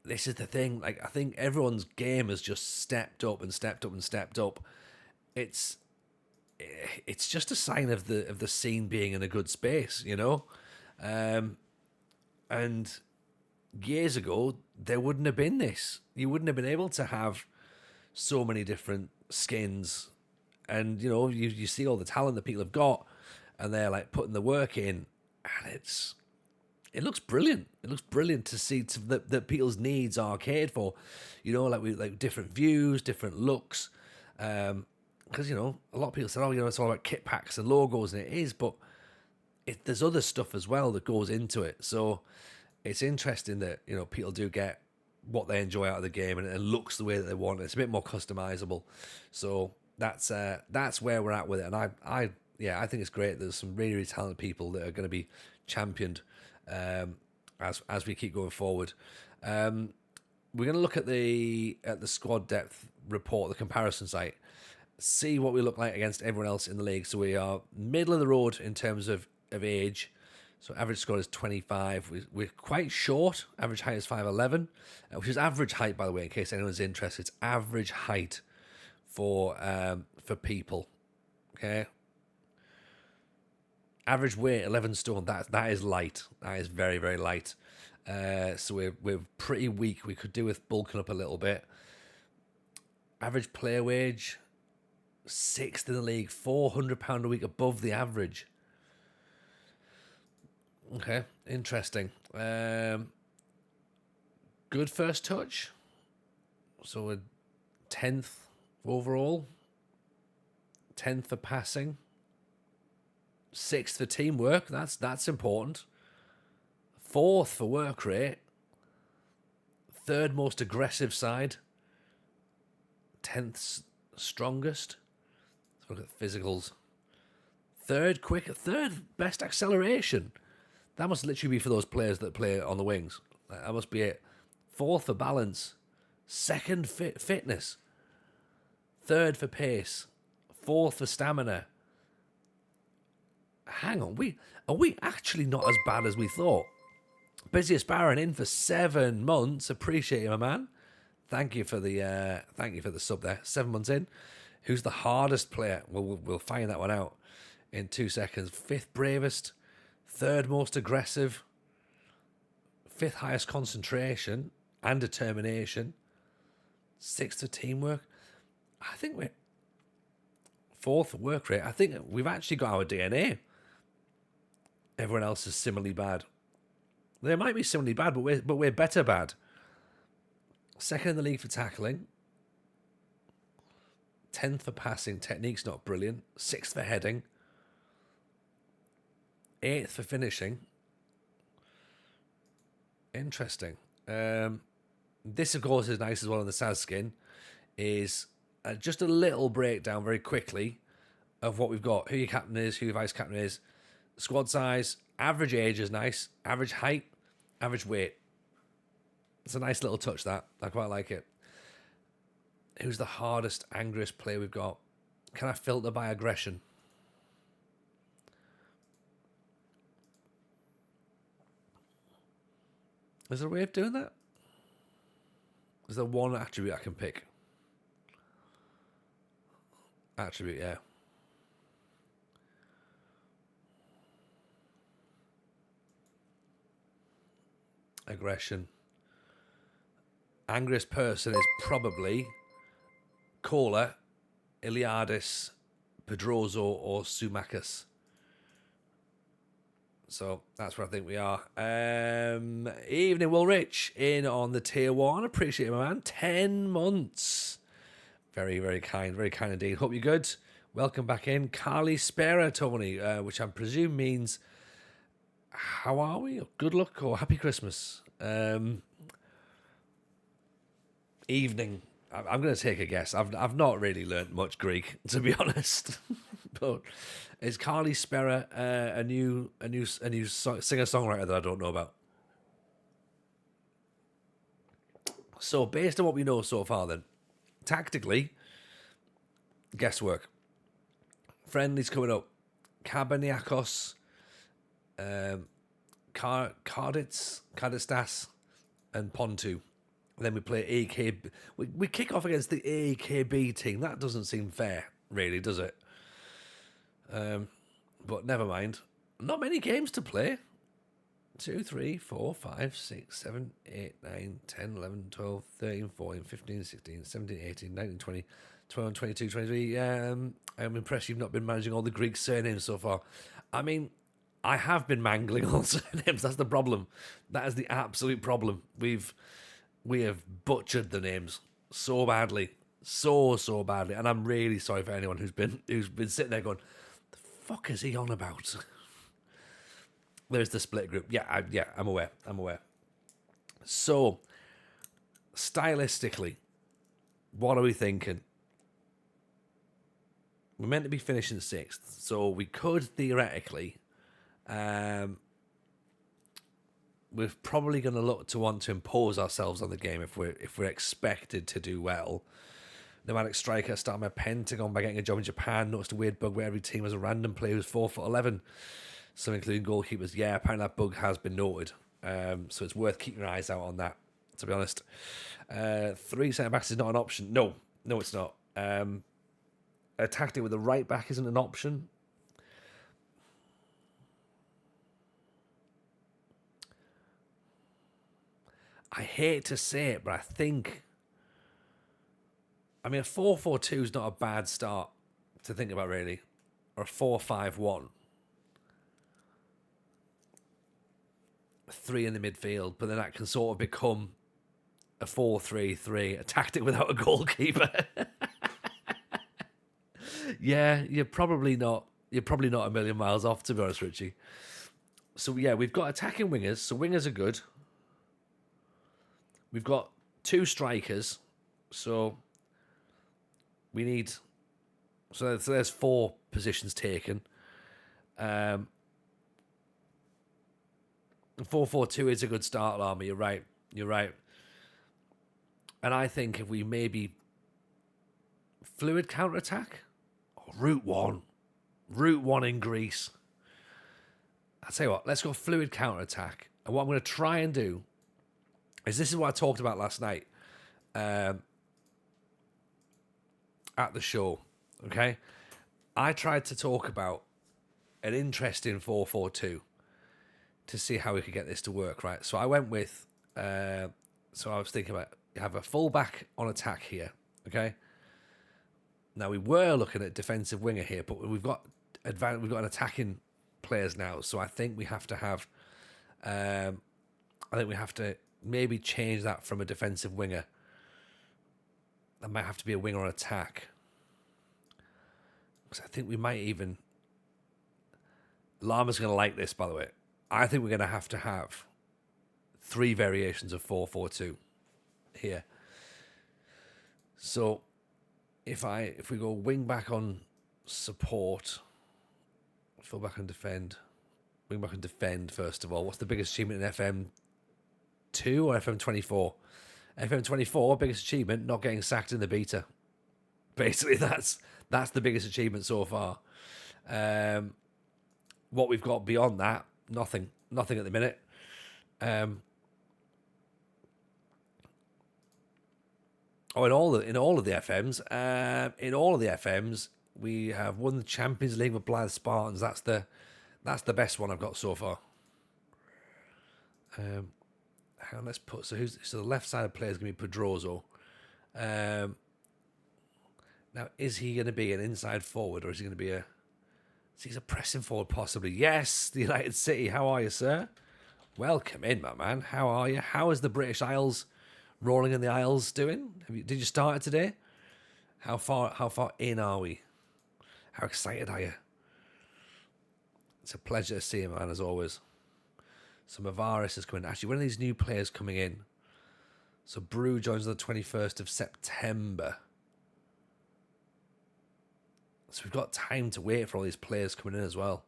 This is the thing. Like, I think everyone's game has just stepped up and stepped up and stepped up. It's just a sign of the scene being in a good space, And years ago, there wouldn't have been this. You wouldn't have been able to have so many different skins. And, you see all the talent that people have got, and they're, like, putting the work in, and it looks brilliant. It looks brilliant to see that people's needs are cared for, like different views, different looks. Because, a lot of people said, it's all about kit packs and logos, and it is, but there's other stuff as well that goes into it. So it's interesting that, people do get what they enjoy out of the game, and it looks the way that they want. It's a bit more customizable. So that's where we're at with it. And I think it's great. There's some really, really talented people that are going to be championed as we keep going forward. We're going to look at the squad depth report, the comparison site, see what we look like against everyone else in the league. So we are middle of the road in terms of age. So average score is 25. We're quite short. Average height is 5'11", which is average height, by the way, in case anyone's interested. It's average height for people. Okay. Average weight 11 stone. That is light. That is very, very light. So we're pretty weak. We could do with bulking up a little bit. Average player wage 6th in the league, £400 a week above the average. Okay, interesting. Good first touch. So we're 10th overall. 10th for passing. 6th for teamwork. That's important. 4th for work rate. 3rd most aggressive side. 10th strongest. Let's look at physicals. 3rd best acceleration. That must literally be for those players that play on the wings. That must be it. 4th for balance. 2nd fitness. 3rd for pace. 4th for stamina. Hang on, are we actually not as bad as we thought? Busiest Baron in for 7 months. Appreciate you, my man. Thank you for the sub there. 7 months in. Who's the hardest player? We'll find that one out in 2 seconds. 5th bravest. 3rd most aggressive. 5th highest concentration and determination. 6th for teamwork. I think we're 4th for work rate. I think we've actually got our DNA. Everyone else is similarly bad. They might be similarly bad, but we're better bad. 2nd in the league for tackling. 10th for passing. Technique's not brilliant. 6th for heading. 8th for finishing. Interesting. This, of course, is nice as well on the SAS skin. Is just a little breakdown very quickly of what we've got. Who your captain is, who your vice captain is. Squad size. Average age is nice. Average height. Average weight. It's a nice little touch, that. I quite like it. Who's the hardest, angriest player we've got? Can I filter by aggression? Is there a way of doing that? Is there one attribute I can pick? Attribute, yeah. Aggression. Angriest person is probably Kola, Iliadis, Pedroso, or Sumakis. So that's where I think we are. Evening, Will Rich, in on the tier 1. Appreciate it, my man. 10 months. Very, very kind indeed. Hope you're good. Welcome back in. Carly Spera, Tony, which I presume means how are we? Or good luck or happy Christmas. Evening. I'm going to take a guess. I've not really learnt much Greek, to be honest. But is Carly Spera a new singer-songwriter that I don't know about? So based on what we know so far, then tactically, guesswork. Friendlies coming up. Kabaniakos, Cardistas, and Pontu. Then we play AKB. We kick off against the AKB team. That doesn't seem fair, really, does it? But never mind. Not many games to play. 2, 3, 4, 5, 6, 7, 8, 9, 10, 11, 12, 13, 14, 15, 16, 17, 18, 19, 20, 21, 22, 23. I'm impressed you've not been managing all the Greek surnames so far. I mean, I have been mangling all surnames. That's the problem. That is the absolute problem. We have butchered the names so badly. So badly. And I'm really sorry for anyone who's been sitting there going, the fuck is he on about? There's the split group. Yeah, I'm aware. So, stylistically, what are we thinking? We're meant to be finishing 6th, so we could theoretically, we're probably going to look to want to impose ourselves on the game if we're expected to do well. Nomadic striker starting my Pentagon by getting a job in Japan. Noticed a weird bug where every team has a random player who's 4'11". some including goalkeepers. Yeah, apparently that bug has been noted. So it's worth keeping your eyes out on that, to be honest. 3 centre-backs is not an option. No, it's not. A tactic with a right-back isn't an option. I hate to say it, but I think... I mean, a 4-4-2 is not a bad start to think about, really. Or a 4-5-1. 3 in the midfield, but then that can sort of become a 4-3-3, a tactic without a goalkeeper. Yeah, you're probably not a million miles off, to be honest, Richie. So yeah, we've got attacking wingers, so wingers are good. We've got 2 strikers, so we need... So there's 4 positions taken. 4-4-2 is a good start, Army. You're right. And I think if we maybe fluid counter-attack, or Route 1 in Greece. I'll tell you what, let's go fluid counter-attack. And what I'm going to try and do is, this is what I talked about last night at the show, okay? I tried to talk about an interesting 4-4-2 to see how we could get this to work, right? So I went with, so I was thinking about, have a fullback on attack here, okay? Now, we were looking at defensive winger here, but we've got an attacking players now, so I think we have to have, maybe change that from a defensive winger. That might have to be a winger on attack. Because I think we might even... Lama's going to like this, by the way. I think we're going to have 3 variations of 4-4-2 here. So if we go wing back on support, full back on defend, wing back on defend first of all. What's the biggest achievement in FM2 or FM24? FM24 biggest achievement, not getting sacked in the beta. Basically, that's the biggest achievement so far. What we've got beyond that, nothing at the minute. In all of the FMs, we have won the Champions League with Blythe Spartans. That's the best one I've got so far. Let's put so the left sided player is going to be Pedroso. Now, is he going to be an inside forward, or is he going to be he's a pressing forward possibly? Yes, the United City. How are you, sir? Welcome in, my man. How are you? How is the British Isles, rolling in the Isles, doing? Did you start it today? How far in are we? How excited are you? It's a pleasure to see you, man, as always. So Mavaris is coming. Actually, when are these new players coming in? So Brew joins on the 21st of September. So we've got time to wait for all these players coming in as well.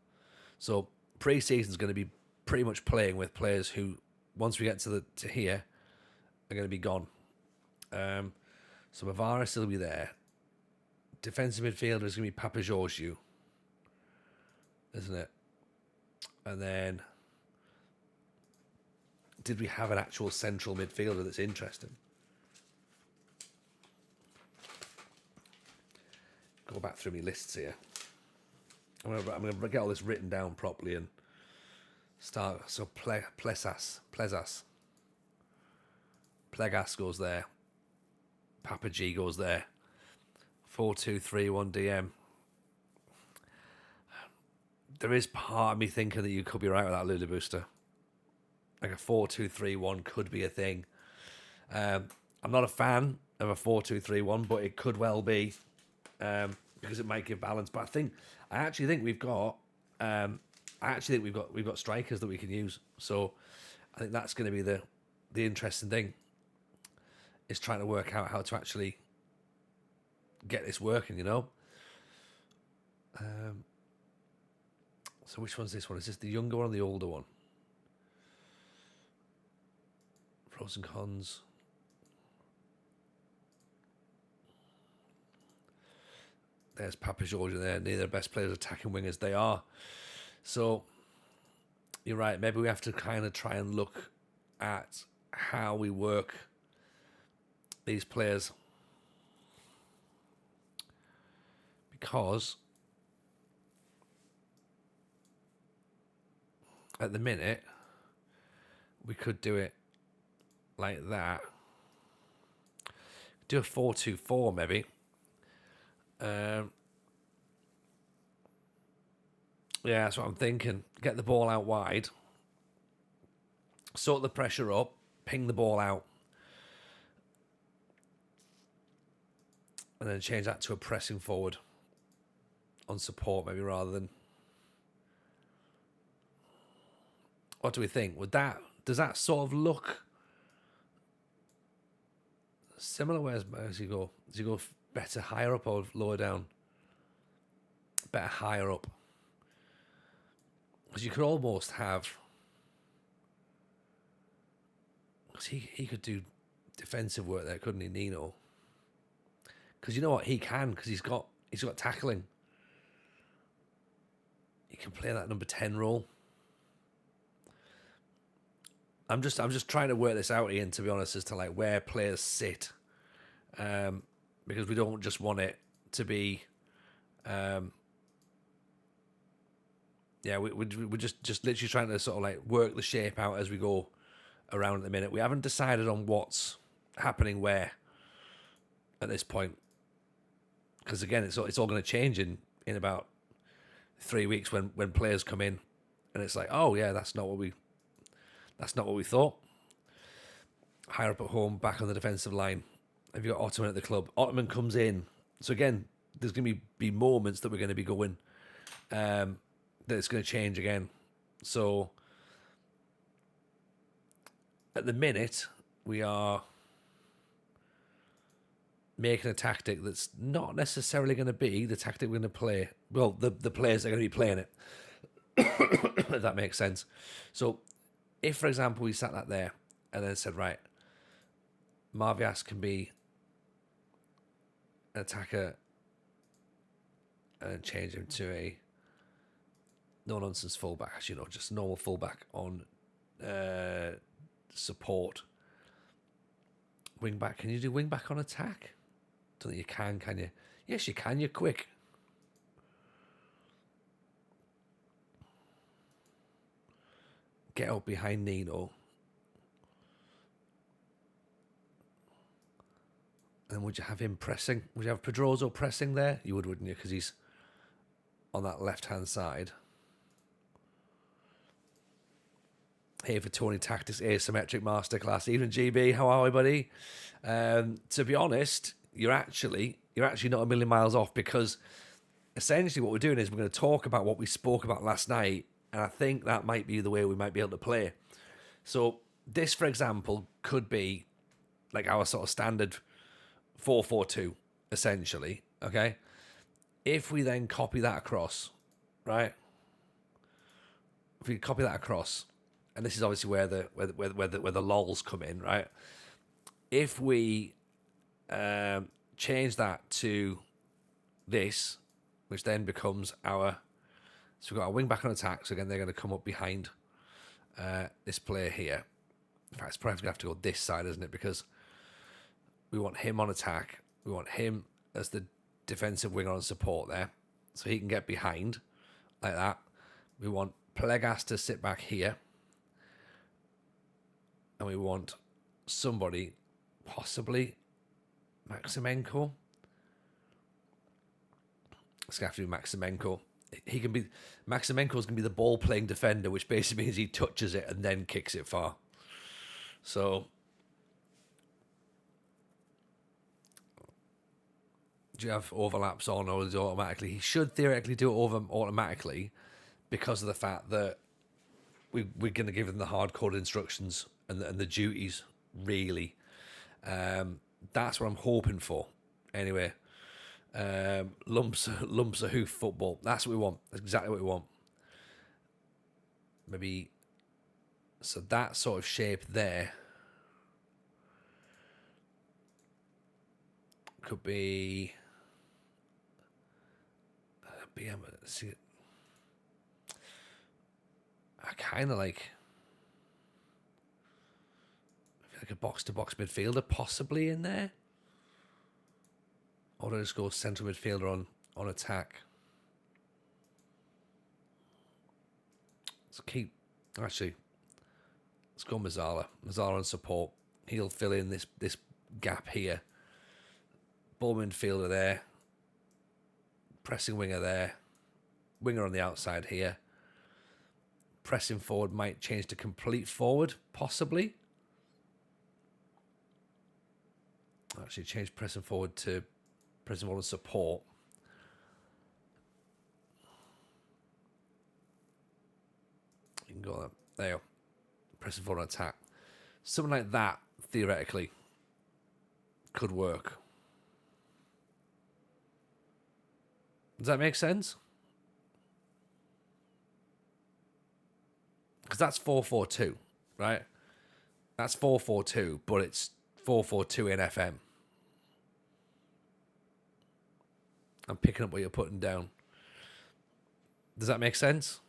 So pre-season is going to be pretty much playing with players who, once we get to here, are going to be gone. So Mavaris will be there. Defensive midfielder is going to be Papageorgiou, isn't it? And then, did we have an actual central midfielder that's interesting? Go back through my lists here. I'm going to get all this written down properly and start. So Plegas goes there. Papa G goes there. 4-2-3-1 DM. There is part of me thinking that you could be right with that, Lulu Booster. Like a 4-2-3-1 could be a thing. I'm not a fan of a 4-2-3-1, but it could well be, because it might give balance. But I actually think we've got strikers that we can use. So I think that's going to be the interesting thing, is trying to work out how to actually get this working, you know. So which one's this one? Is this the younger one or the older one? Pros and cons. There's Papageorgiou there. Neither the best players attacking wingers. They are. So you're right. Maybe we have to kind of try and look at how we work these players, because at the minute we could do it like that. Do a 4-2-4 maybe. Yeah, that's what I'm thinking. Get the ball out wide, sort the pressure up, ping the ball out, and then change that to a pressing forward on support maybe, rather than... What do we think? Does that sort of look similar? Where's he go? Does he go better higher up or lower down? Better higher up. Because you could almost have... Because he could do defensive work there, couldn't he, Nino? Because you know what? He can, because he's got tackling. He can play that number 10 role. I'm just trying to work this out, Ian, to be honest, as to like where players sit, because we don't just want it to be, we're just literally trying to sort of like work the shape out as we go around at the minute. We haven't decided on what's happening where at this point, because again, it's all going to change in about 3 weeks when players come in, and it's like, oh yeah, that's not what we thought. Higher up at home, back on the defensive line. Have you got Ottoman at the club? Ottoman comes in. So again, there's going to be moments that we're going to be going, that it's going to change again. So at the minute, we are making a tactic that's not necessarily going to be the tactic we're going to play. Well, the players are going to be playing it, if that makes sense. So if, for example, we sat that there and then said, right, Marvias can be an attacker, and then change him to a no-nonsense fullback, just normal fullback on support. Wing-back. Can you do wing-back on attack? Don't think you can you? Yes, you can. You're quick. Get out behind Nino. And would you have him pressing? Would you have Pedroso pressing there? You would, wouldn't you? Because he's on that left-hand side. Here for Tony Tactics Asymmetric Masterclass. Even GB, how are we, buddy? To be honest, you're actually not a million miles off, because essentially what we're doing is we're going to talk about what we spoke about last night, and I think that might be the way we might be able to play. So this, for example, could be like our sort of standard 4-4-2, essentially, okay? If we then copy that across, right? If we copy that across, and this is obviously where the lols come in, right? If we change that to this, which then becomes our... So we've got our wing back on attack, so again, they're going to come up behind this player here. In fact, it's probably going to have to go this side, isn't it? Because we want him on attack. We want him as the defensive winger on support there, so he can get behind like that. We want Plegas to sit back here. And we want somebody, possibly Maximenko. It's going to have to be Maximenko. Maximenko's going to be the ball-playing defender, which basically means he touches it and then kicks it far. So, do you have overlaps on, or is it automatically? He should theoretically do it automatically, because of the fact that we're going to give him the hard-coded instructions and the duties, really. That's what I'm hoping for. Anyway, lumps of hoof football. That's what we want. That's exactly what we want. Maybe, so that sort of shape there could be... see, I I kind of like a box-to-box midfielder possibly in there. Or do I just go central midfielder on attack? Let's go Mazzala. Mazzala on support. He'll fill in this gap here. Ball midfielder there. Pressing winger there. Winger on the outside here. Pressing forward might change to complete forward, possibly. Actually, change pressing forward to pressing forward and support. You can go there. You go. Pressing forward and attack. Something like that, theoretically, could work. Does that make sense? Because that's 4-4-2, right? That's 4-4-2, but it's 4-4-2 in FM. I'm picking up what you're putting down. Does that make sense?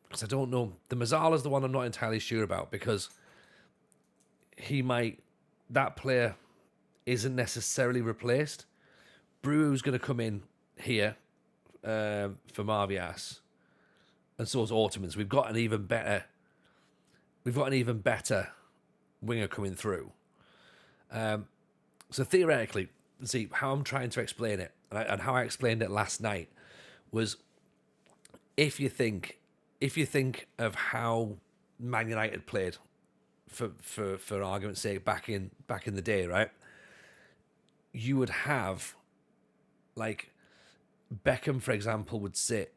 Because I don't know. The Mazzala's the one I'm not entirely sure about, because that player isn't necessarily replaced. Brew's going to come in here for Marvias, and so is Autumn's. We've got an even better winger coming through. So theoretically, see how I'm trying to explain it, and how I explained it last night was, if you think of how Man United played, for argument's sake, back in the day, right? You would have, like, Beckham, for example, would sit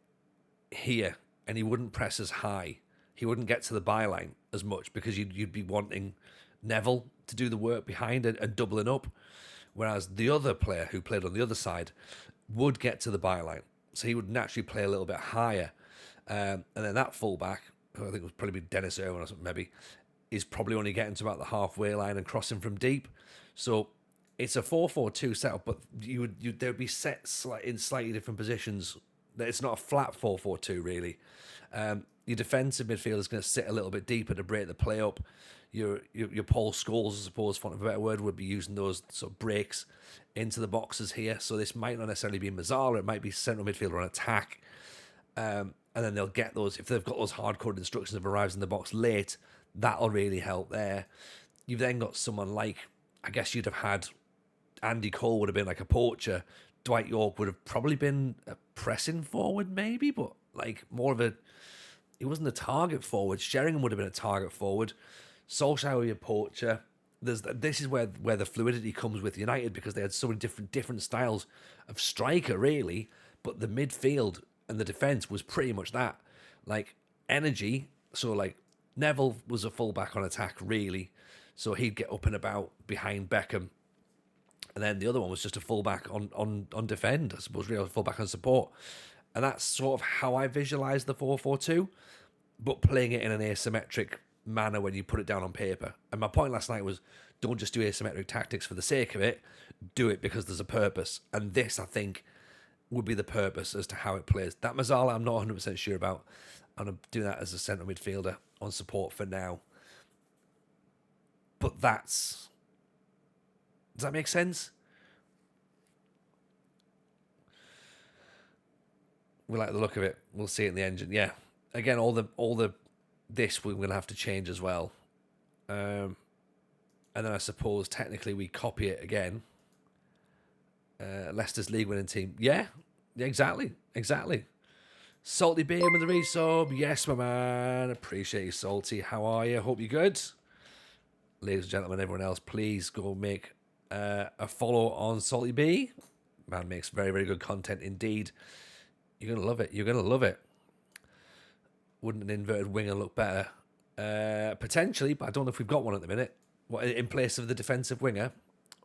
here and he wouldn't press as high. He wouldn't get to the byline as much, because you'd be wanting Neville to do the work behind it and doubling up. Whereas the other player who played on the other side would get to the byline. So he would naturally play a little bit higher. And then that fullback, who I think would probably be Dennis Irwin or something maybe, is probably only getting to about the halfway line and crossing from deep. So it's a 4-4-2 setup, but they'd be set in slightly different positions. It's not a flat 4-4-2 really. Your defensive midfielder is going to sit a little bit deeper to break the play up. Your Paul Scholes, I suppose, for want of a better word, would be using those sort of breaks into the boxes here. So this might not necessarily be Mazzala. It might be central midfielder on attack. And then they'll get those, if they've got those hard-coded instructions of arrives in the box late, that'll really help there. You've then got someone like, I guess you'd have had, Andy Cole would have been like a poacher. Dwight York would have probably been a pressing forward maybe, but like more of he wasn't a target forward. Sheringham would have been a target forward. Solskjaer would be a poacher. This is where the fluidity comes with United, because they had so many different styles of striker really, but the midfield and the defence was pretty much that. Like energy, so like Neville was a fullback on attack really, so he'd get up and about behind Beckham. And then the other one was just a fullback on defend, I suppose, really, a fullback on support. And that's sort of how I visualise the 4-4-2, but playing it in an asymmetric manner when you put it down on paper. And my point last night was, don't just do asymmetric tactics for the sake of it, do it because there's a purpose. And this, I think, would be the purpose as to how it plays. That Mazzala, I'm not 100% sure about. I'm going to do that as a central midfielder on support for now. But does that make sense? We like the look of it. We'll see it in the engine. Yeah. Again, all the this we're going to have to change as well. And then I suppose technically we copy it again. Leicester's league winning team. Yeah, exactly. Salty Beam with the resub. Yes, my man. Appreciate you, Salty. How are you? Hope you're good. Ladies and gentlemen, everyone else, please go make a follow on Salty B. Man makes very, very good content indeed. You're going to love it. You're going to love it. Wouldn't an inverted winger look better? Potentially, but I don't know if we've got one at the minute. What, in place of the defensive winger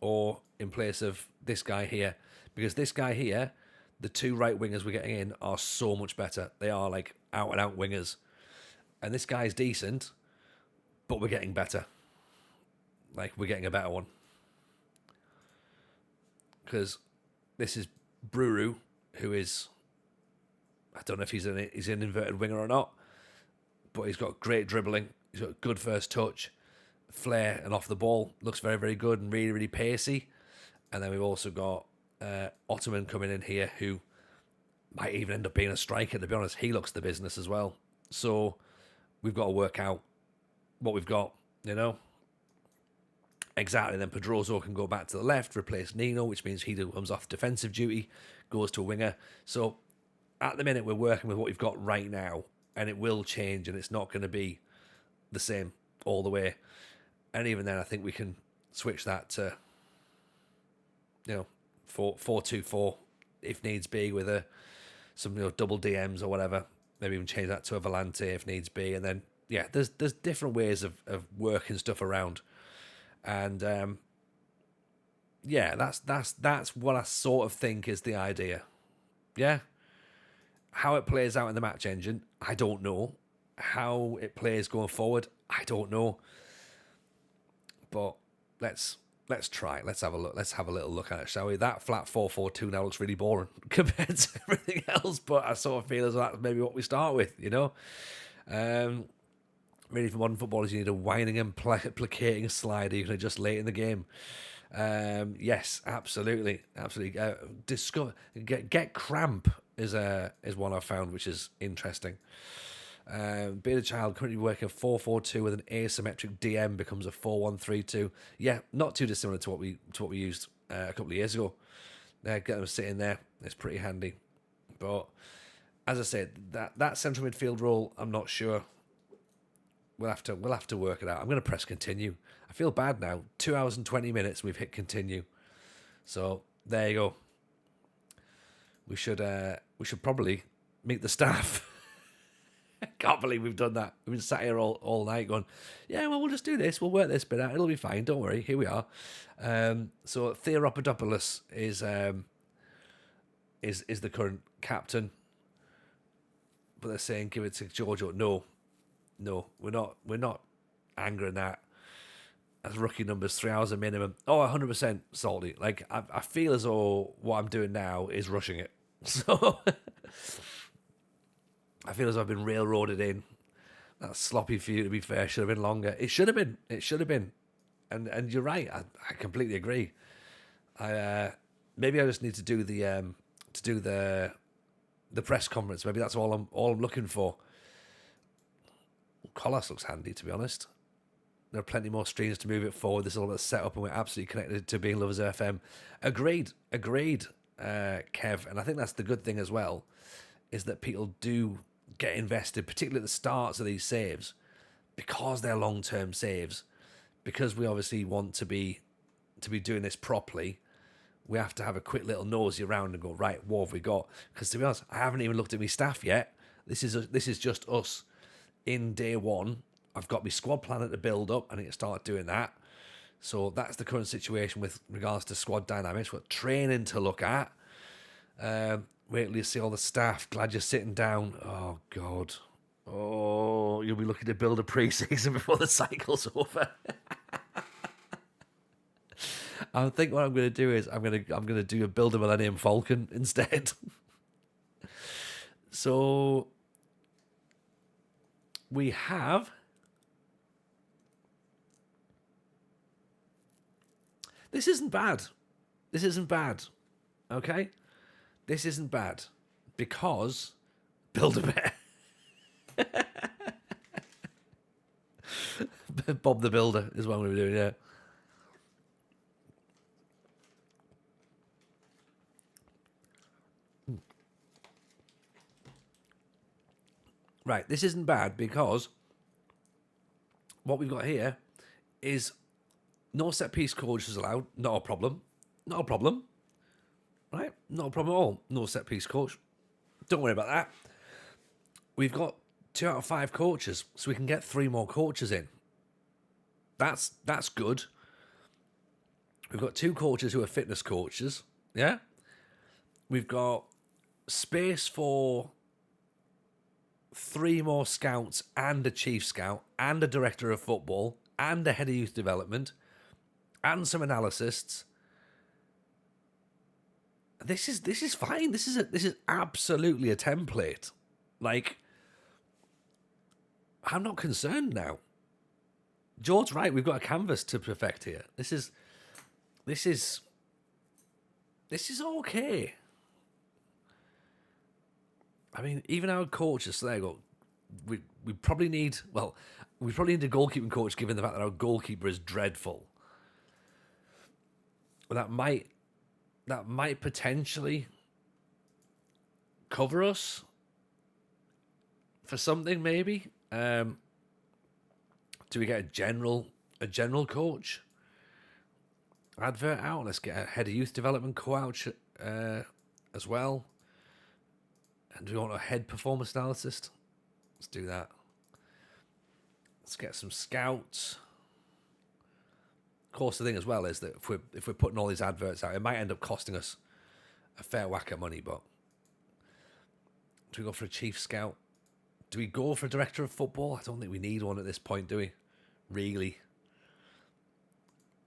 or in place of this guy here? Because this guy here, the two right wingers we're getting in are so much better. They are like out-and-out wingers. And this guy's decent, but we're getting better. Like, we're getting a better one. Because this is Bruru, who is I don't know if he's an inverted winger or not, but he's got great dribbling. He's got good first touch, flair, and off the ball looks very, very good and really, really pacey. And then we've also got Ottoman coming in here, who might even end up being a striker. To be honest, he looks the business as well. So we've got to work out what we've got, you know. Exactly. Then Pedroso can go back to the left, replace Nino, which means he comes off defensive duty, goes to a winger. So at the minute, we're working with what we've got right now, and it will change, and it's not going to be the same all the way. And even then, I think we can switch that to, 4-2-4 if needs be, with some double DMs or whatever. Maybe even change that to a volante if needs be. And then there's different ways of working stuff around. And that's what I sort of think is the idea. Yeah. How it plays out in the match engine, I don't know. How it plays going forward, I don't know. But let's try. Let's have a look. Let's have a little look at it, shall we? That flat 4-4-2 now looks really boring compared to everything else. But I sort of feel as though that's maybe what we start with, Really, for modern footballers, you need a whining and placating slider you can adjust late in the game. Yes, absolutely. Get cramp is one I've found, which is interesting. Beta Child currently working a 4-4-2 with an asymmetric DM becomes a 4-1-3-2. Yeah, not too dissimilar to what we used a couple of years ago. Get them sitting there. It's pretty handy. But as I said, that central midfield role, I'm not sure. We'll have to work it out. I'm going to press continue. I feel bad now. 2 hours and 20 minutes. We've hit continue. So there you go. We should probably meet the staff. I can't believe we've done that. We've been sat here all night going, yeah, well, we'll just do this. We'll work this bit out. It'll be fine. Don't worry. Here we are. So Theoropodopoulos is the current captain. But they're saying give it to Giorgio. No, we're not angering that. As rookie numbers, 3 hours a minimum. Oh, 100% salty. Like, I feel as though what I'm doing now is rushing it. So I feel as though I've been railroaded in. That's sloppy for you, to be fair. Should have been longer. It should have been. And you're right. I completely agree. Maybe I just need to do the press conference. Maybe that's all I'm looking for. Collas looks handy, to be honest. There are plenty more streams to move it forward. This is all about setup, and we're absolutely connected to being Lovers FM. Agreed, Kev. And I think that's the good thing as well, is that people do get invested, particularly at the starts of these saves, because they're long-term saves. Because we obviously want to be doing this properly, we have to have a quick little nosy around and go, right, what have we got? Because to be honest, I haven't even looked at my staff yet. This is just us. In day one, I've got my squad planner to build up. I need to start doing that. So that's the current situation with regards to squad dynamics. We've got training to look at. Wait till you see all the staff. Glad you're sitting down. Oh, God. Oh, you'll be looking to build a pre-season before the cycle's over. I think what I'm going to do is I'm going to do a Build a Millennium Falcon instead. So we have this isn't bad. Okay? This isn't bad because Build-A-Bear. Bob the Builder is what I'm going to be doing, yeah. Right, this isn't bad because what we've got here is no set-piece coaches allowed. Not a problem. Right? Not a problem at all. No set-piece coach. Don't worry about that. We've got 2 out of 5 coaches, so we can get 3 more coaches in. That's good. We've got 2 coaches who are fitness coaches. Yeah? We've got space for 3 more scouts and a chief scout and a director of football and a head of youth development and some analysts This is fine. This is absolutely a template. Like, I'm not concerned now. George's right. We've got a canvas to perfect here. This is okay. I mean, even our coaches, so there you go. We probably need a goalkeeping coach given the fact that our goalkeeper is dreadful. But that might potentially cover us for something, maybe. Do we get a general coach advert out? Let's get a head of youth development coach as well. And do we want a head performance analyst? Let's do that. Let's get some scouts. Of course, the thing as well is that if we're putting all these adverts out, it might end up costing us a fair whack of money. But do we go for a chief scout? Do we go for a director of football? I don't think we need one at this point, do we? Really?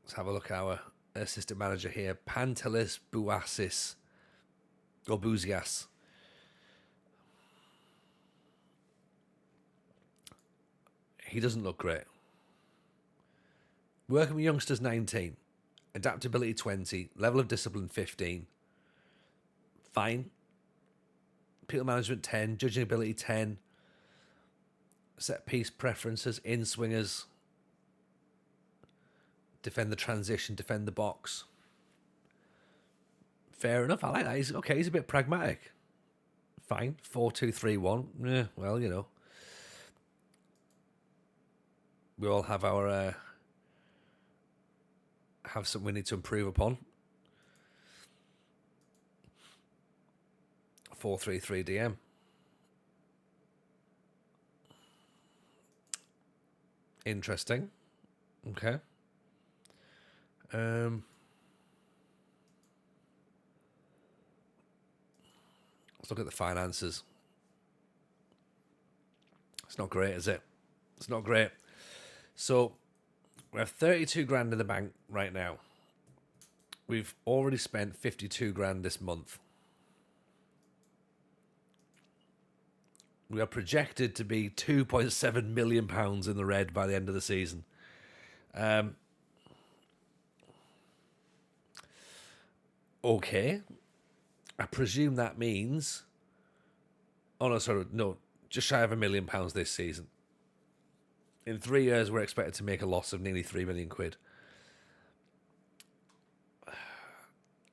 Let's have a look at our assistant manager here, Pantelis Bouassis or Bouzias. He doesn't look great. Working with youngsters 19, adaptability 20, level of discipline 15. Fine. People management 10, judging ability 10, set piece preferences, in swingers, defend the transition, defend the box. Fair enough. I like that. He's a bit pragmatic. Fine. 4-2-3-1. Yeah, well, you know. We all have our have something we need to improve upon. 4-3-3 DM. Interesting. Okay. Let's look at the finances. It's not great, is it? It's not great. So we have 32 grand in the bank right now. We've already spent 52 grand this month. We are projected to be £2.7 million in the red by the end of the season. Okay. I presume that means... Oh, no, sorry. No, just shy of £1 million this season. In 3 years, we're expected to make a loss of nearly £3 million.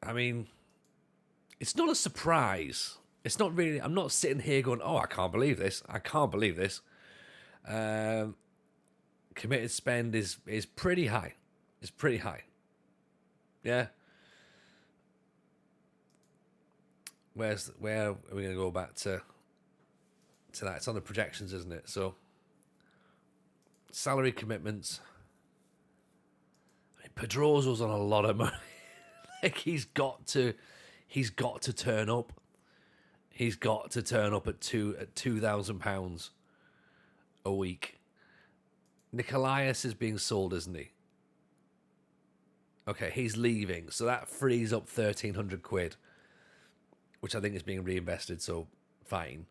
I mean, it's not a surprise. It's not really... I'm not sitting here going, oh, I can't believe this. I can't believe this. Committed spend is pretty high. It's pretty high. Yeah. Where are we going to go back to that? It's on the projections, isn't it? So, salary commitments. I mean, Pedroso's on a lot of money. Like he's got to turn up. He's got to turn up at £2,000 a week. Nikolaias is being sold, isn't he? Okay, he's leaving, so that frees up £1,300, which I think is being reinvested. So fine.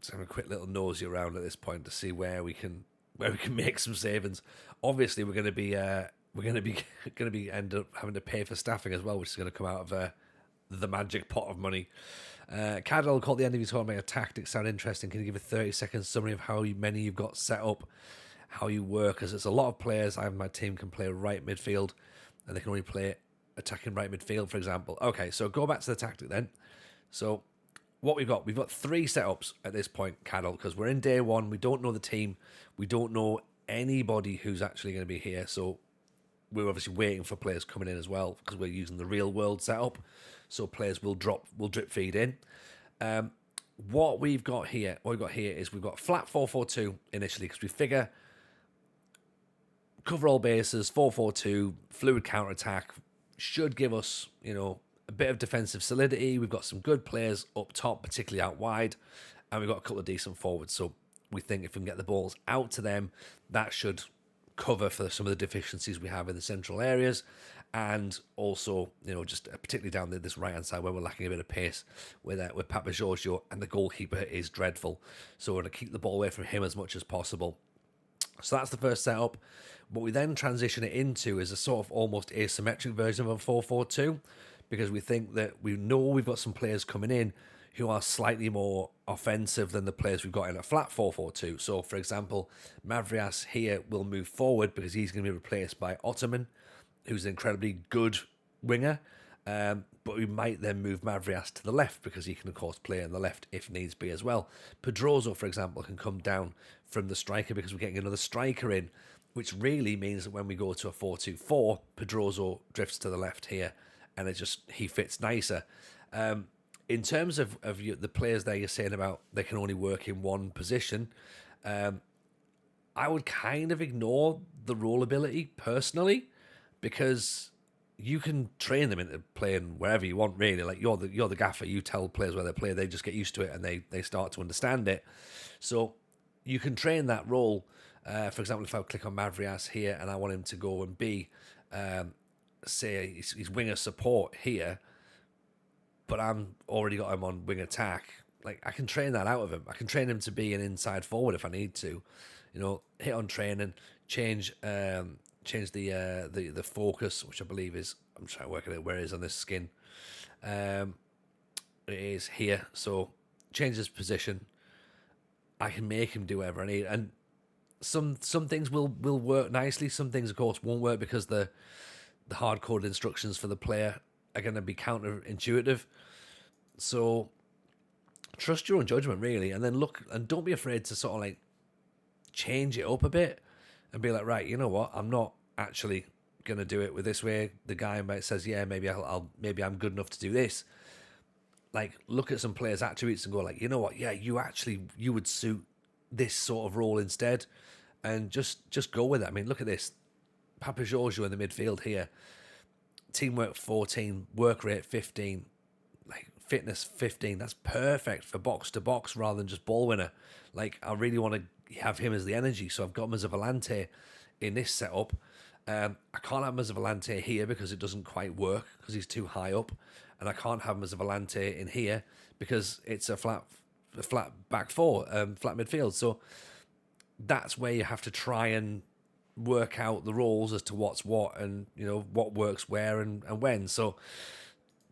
Just having a quick little nosy around at this point to see where we can make some savings. Obviously, we're going to be end up having to pay for staffing as well, which is going to come out of the magic pot of money. Cadwell caught the end of your tournament. Your tactics sound interesting. Can you give a 30-second summary of how many you've got set up, how you work? As it's a lot of players. I have my team can play right midfield, and they can only play attacking right midfield, for example. Okay, so go back to the tactic then. So what we've got 3 setups at this point, Cadwell, because we're in day one. We don't know the team. We don't know anybody who's actually going to be here. So we're obviously waiting for players coming in as well because we're using the real world setup. So players will drip feed in. What we've got here is we've got flat 4-4-2 initially because we figure cover all bases, 4-4-2, fluid counter attack should give us, a bit of defensive solidity. We've got some good players up top, particularly out wide, and we've got a couple of decent forwards. So we think if we can get the balls out to them, that should cover for some of the deficiencies we have in the central areas, and also, just particularly down this right hand side where we're lacking a bit of pace with Papa Giorgio, and the goalkeeper is dreadful. So we're going to keep the ball away from him as much as possible. So that's the first setup. What we then transition it into is a sort of almost asymmetric version of a 4-4-2, because we think that we know we've got some players coming in who are slightly more offensive than the players we've got in a flat 4-4-2. So, for example, Mavrias here will move forward because he's going to be replaced by Ottoman, who's an incredibly good winger. But we might then move Mavrias to the left because he can, of course, play on the left if needs be as well. Pedroso, for example, can come down from the striker because we're getting another striker in, which really means that when we go to a 4-2-4, Pedroso drifts to the left here, and he fits nicer. In terms of the players there, you're saying about they can only work in one position, I would kind of ignore the role ability personally, because you can train them into playing wherever you want, really. Like, you're the gaffer. You tell players where they play, they just get used to it and they start to understand it. So you can train that role. For example, if I click on Mavrias here and I want him to go and be, say, he's winger support here, but I'm already got him on wing attack. Like, I can train that out of him. I can train him to be an inside forward if I need to. Hit on training, change the focus, which I believe is, I'm trying to work it out where it is on this skin. It is here. So change his position. I can make him do whatever I need, and some things will work nicely. Some things, of course, won't work because the hard-coded instructions for the player are going to be counterintuitive. So trust your own judgment, really, and then look, and don't be afraid to sort of like change it up a bit and be like, right, you know what, I'm not actually going to do it with this way. The guy might says, yeah, maybe I'm good enough to do this. Like, look at some players' attributes and go like, you know what, yeah, you would suit this sort of role instead, and just go with it. I mean, look at this. Papa Giorgio in the midfield here. Teamwork 14, work rate 15, like fitness 15. That's perfect for box to box rather than just ball winner. Like, I really want to have him as the energy, so I've got him as a volante in this setup. I can't have him as a volante here because it doesn't quite work because he's too high up, and I can't have him as a volante in here because it's a flat back four, flat midfield. So that's where you have to try and work out the roles as to what's what, and what works where and when. So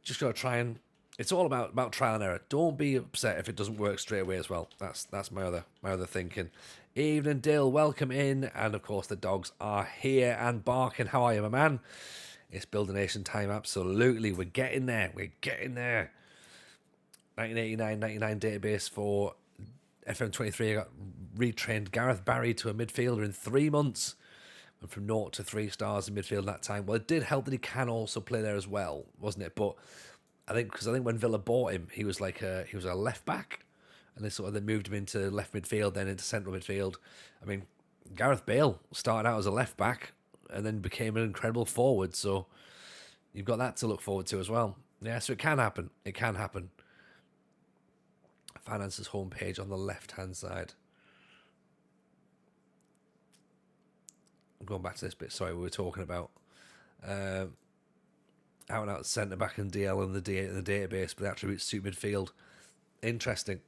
just gotta try, and it's all about trial and error. Don't be upset if it doesn't work straight away as well. That's my other thinking. Evening, Dill, welcome in, and of course the dogs are here and barking. How are you, my man? It's Builder Nation time, absolutely. We're getting there. 1989 database for FM23. I got retrained Gareth Barry to a midfielder in 3 months. And from 0 to 3 stars in midfield that time. Well, it did help that he can also play there as well, wasn't it? But I think when Villa bought him, he was he was a left back, and they moved him into left midfield, then into central midfield. I mean, Gareth Bale started out as a left back and then became an incredible forward. So you've got that to look forward to as well. Yeah, so it can happen. It can happen. Finances homepage on the left hand side. Going back to this bit, sorry, we were talking about out and out centre back and DL in the database, but the attributes suit midfield. Interesting.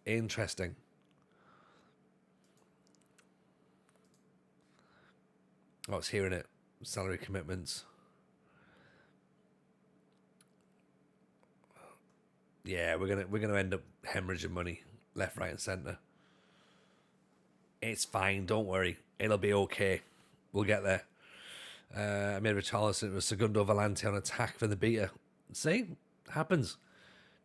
Oh, it's here in it. Salary commitments. Yeah, we're gonna end up hemorrhaging money left, right, and centre. It's fine. Don't worry. It'll be okay. We'll get there. I made Richarlison with Segundo Volante on attack for the beta. See? Happens.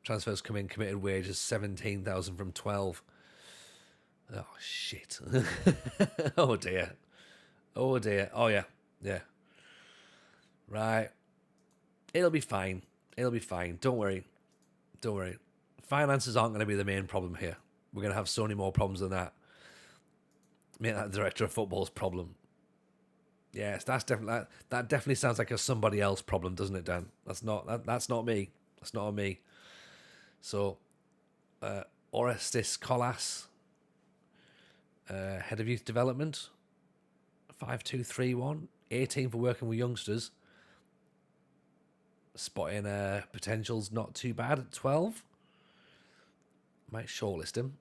Transfers come in, committed wages 17,000 from 12. Oh, shit. Oh, dear. Oh, yeah. Right. It'll be fine. Don't worry. Finances aren't going to be the main problem here. We're going to have so many more problems than that. Make that director of football's problem. Yes, that definitely sounds like a somebody else problem, doesn't it, Dan? That's not me. That's not on me. So, Orestes Colas, Head of Youth Development, 5231, 18 for working with youngsters. Spotting potential's not too bad at 12. Might shortlist him.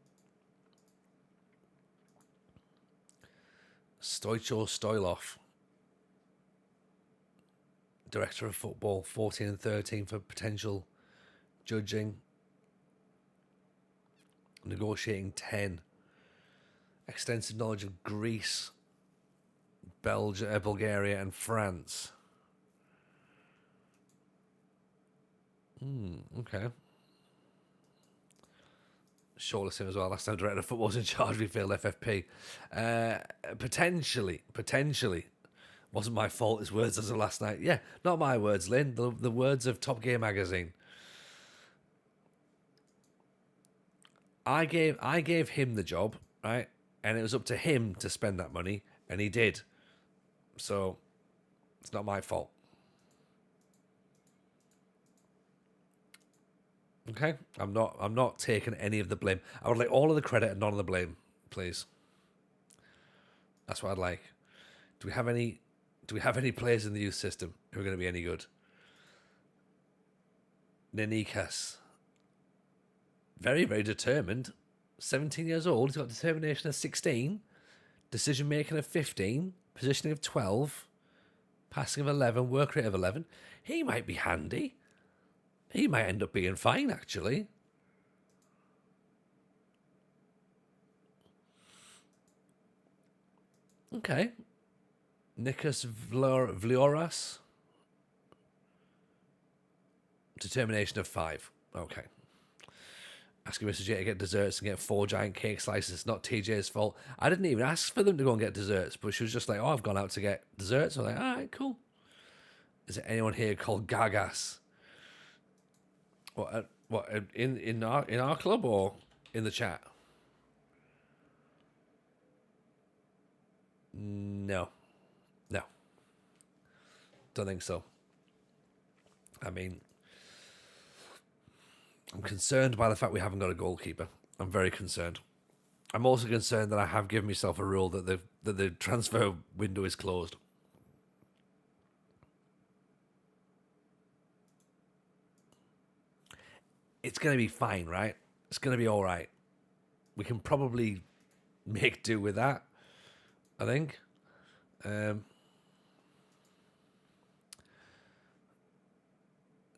Stoicho Stoilov, Director of Football, 14 and 13 for potential judging. Negotiating 10. Extensive knowledge of Greece, Bulgaria, and France. Okay. Shortlist him as well. Last time Director of Football was in charge, we failed FFP. Potentially. Wasn't my fault, his words as of last night. Yeah, not my words, Lynn. The words of Top Gear magazine. I gave him the job, right? And it was up to him to spend that money, and he did. So it's not my fault. Okay? I'm not taking any of the blame. I would like all of the credit and none of the blame, please. That's what I'd like. Do we have any players in the youth system who are going to be any good? Nenikas. Very, very determined. 17 years old. He's got determination of 16. Decision making of 15. Positioning of 12. Passing of 11. Work rate of 11. He might be handy. He might end up being fine, actually. Okay. Nikos Vlioras. Determination of 5. Okay. Asking Mr. J to get desserts and get 4 giant cake slices. It's not TJ's fault. I didn't even ask for them to go and get desserts, but she was just like, oh, I've gone out to get desserts. I was like, all right, cool. Is there anyone here called Gagas? What in our club or in the chat? No. Don't think so. I mean, I'm concerned by the fact we haven't got a goalkeeper. I'm very concerned. I'm also concerned that I have given myself a rule that the transfer window is closed. It's going to be fine, right? It's going to be all right. We can probably make do with that, I think.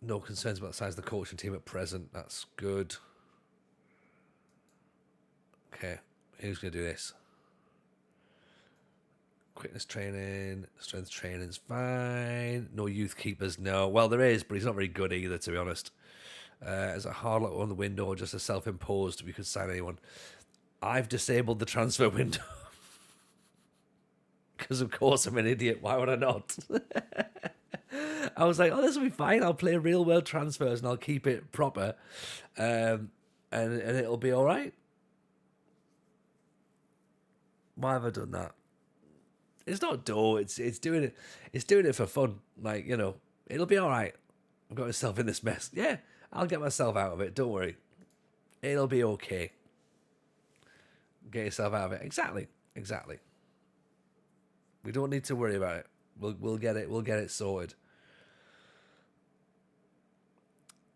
No concerns about the size of the coaching team at present. That's good. Okay, who's going to do this? Quickness training, strength training's fine. No youth keepers, no. Well, there is, but he's not very good either, to be honest. As a hard lock on the window or just a self-imposed, we could sign anyone. I've disabled the transfer window. Because, of course, I'm an idiot. Why would I not? I was like, oh, this will be fine. I'll play real world transfers and I'll keep it proper. And it'll be all right. Why have I done that? It's not dull. It's doing it. It's doing it for fun. Like, you know, it'll be all right. I've got myself in this mess. Yeah, I'll get myself out of it. Don't worry. It'll be okay. Get yourself out of it. Exactly. We don't need to worry about it. We'll get it. We'll get it sorted.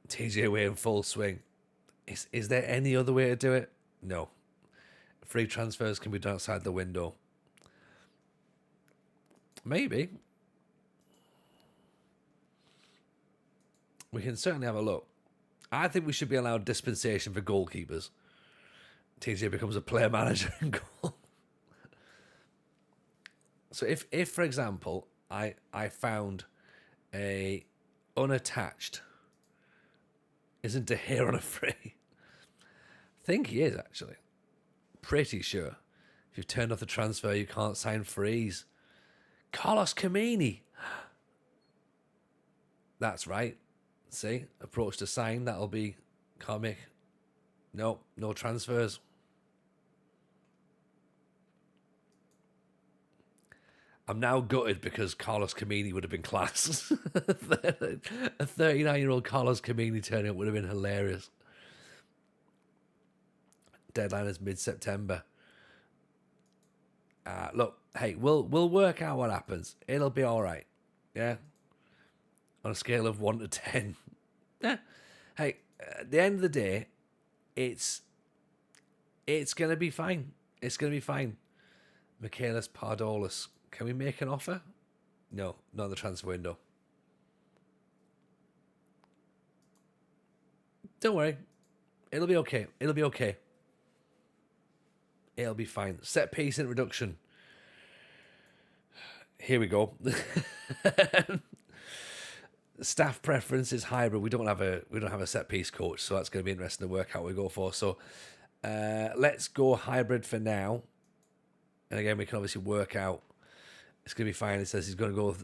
TJ way in full swing. Is there any other way to do it? No. Free transfers can be done outside the window. Maybe. We can certainly have a look. I think we should be allowed dispensation for goalkeepers. TJ becomes a player manager in goal. So if for example, I found a unattached, isn't De Gea on a free? I think he is, actually. Pretty sure. If you've turned off the transfer, you can't sign frees. Carlos Kameni. That's right. See? Approach to sign. That'll be comic. No transfers. I'm now gutted because Carlos Camini would have been class. A 39-year-old Carlos Camini turning up would have been hilarious. Deadline is mid-September. Look, hey, we'll work out what happens. It'll be all right. Yeah. On a scale of 1 to 10. Yeah. Hey, at the end of the day, it's gonna be fine. It's gonna be fine. Michaelis Pardolis. Can we make an offer? No, not the transfer window. Don't worry. It'll be okay. It'll be okay. It'll be fine. Set piece introduction. Here we go. Staff preference is hybrid. We don't have a set piece coach, so that's going to be interesting to work out what we go for. So let's go hybrid for now. And again, we can obviously work out. It's going to be fine. It says he's going to go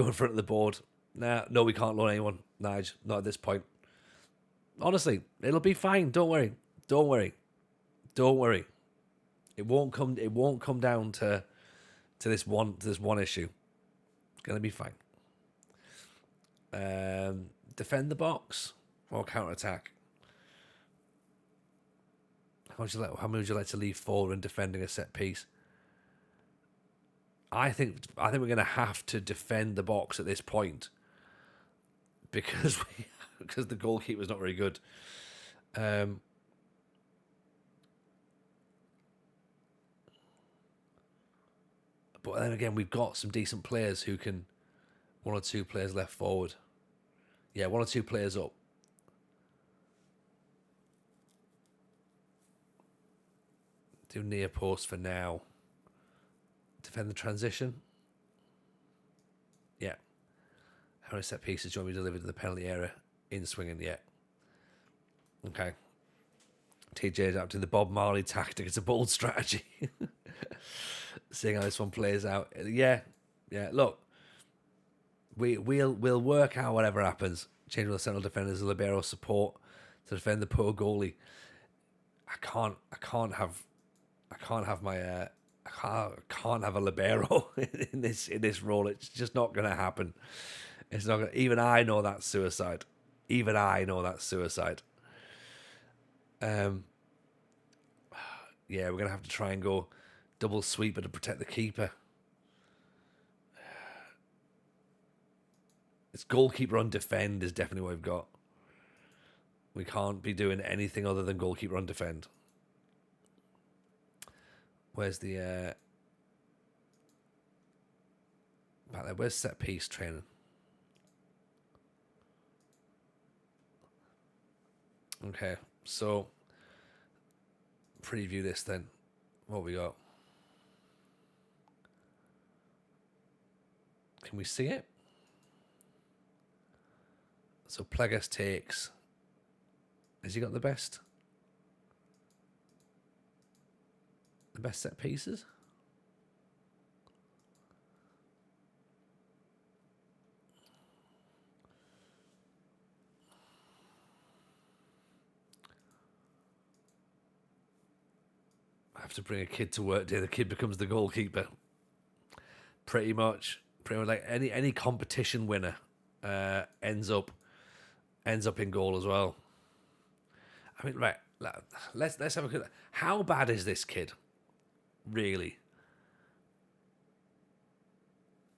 in front of the board. No, we can't loan anyone, Nige. Not at this point. Honestly, it'll be fine. Don't worry. Don't worry. Don't worry. It won't come down to this one issue. It's going to be fine. Defend the box or counter attack. How many would you like to leave forward when defending a set piece? I think we're going to have to defend the box at this point because the goalkeeper's not very good. But then again, we've got some decent players who can. 1 or 2 players left forward. Yeah, 1 or 2 players up. Do near post for now. Defend the transition. Yeah. How many set pieces do you want me to deliver to the penalty area in swinging? Yeah. Okay. TJ adapting the Bob Marley tactic. It's a bold strategy. Seeing how this one plays out. Yeah. Look. We'll work out whatever happens. Change all the central defenders, the libero support to defend the poor goalie. I can't have a libero in this role. It's just not going to happen. It's not gonna, even I know that's suicide. Even I know that's suicide. Yeah, we're gonna have to try and go double sweeper to protect the keeper. It's goalkeeper on defend is definitely what we've got. We can't be doing anything other than goalkeeper on defend. Where's the back there? Where's set piece training? Okay, so preview this then. What we got? Can we see it? So Plegas takes. Has he got the best? The best set pieces? I have to bring a kid to work day. The kid becomes the goalkeeper. Pretty much like any competition winner ends up in goal as well. I mean, right? Let's have a look. How bad is this kid? Really?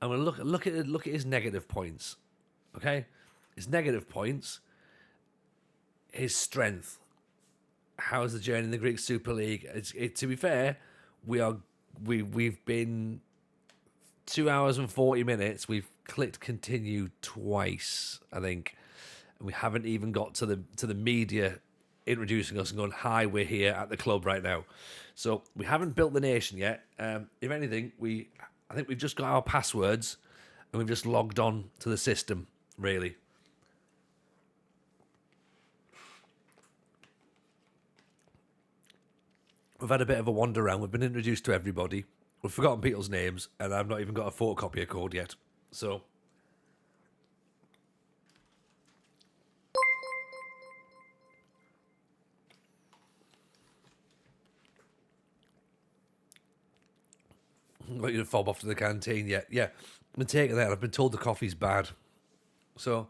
I'm gonna look at his negative points. Okay, his negative points. His strength. How's the journey in the Greek Super League? To be fair, we've been 2 hours and 40 minutes. We've clicked continue twice, I think. We haven't even got to the media introducing us and going, hi, we're here at the club right now. So we haven't built the nation yet. If anything, I think we've just got our passwords and we've just logged on to the system, really. We've had a bit of a wander around. We've been introduced to everybody. We've forgotten people's names and I've not even got a photocopier code yet. So... Got you to fob off to the canteen. Yeah, yeah. I've been taking that. I've been told the coffee's bad. So,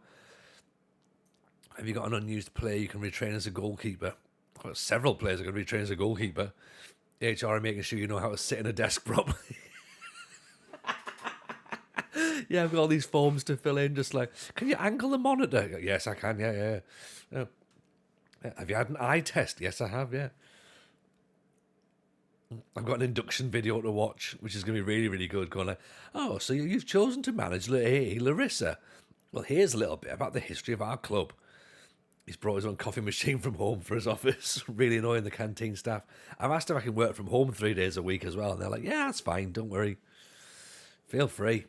have you got an unused player you can retrain as a goalkeeper? I've got several players I can retrain as a goalkeeper. HR are making sure you know how to sit in a desk properly. Yeah, I've got all these forms to fill in. Just like, can you angle the monitor? Yes, I can. Yeah. Have you had an eye test? Yes, I have. Yeah. I've got an induction video to watch, which is going to be really, really good. Going like, oh, so you've chosen to manage Larisa. Well, here's a little bit about the history of our club. He's brought his own coffee machine from home for his office. Really annoying the canteen staff. I've asked if I can work from home 3 days a week as well. And they're like, yeah, that's fine. Don't worry. Feel free.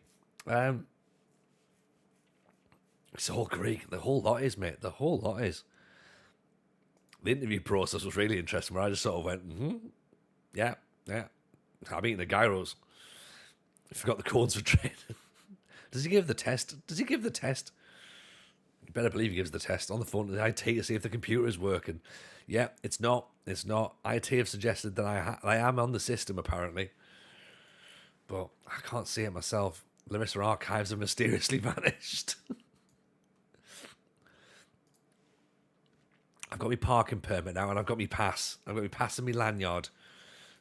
It's all Greek. The whole lot is, mate. The whole lot is. The interview process was really interesting where I just sort of went, yeah. I'm eating the gyros. I forgot the codes for training. Does he give the test? You better believe he gives the test on the phone to the IT to see if the computer is working. Yeah, it's not. IT have suggested that I am on the system, apparently. But I can't see it myself. Larisa archives have mysteriously vanished. I've got my parking permit now and I've got my pass. I've got my pass and my lanyard.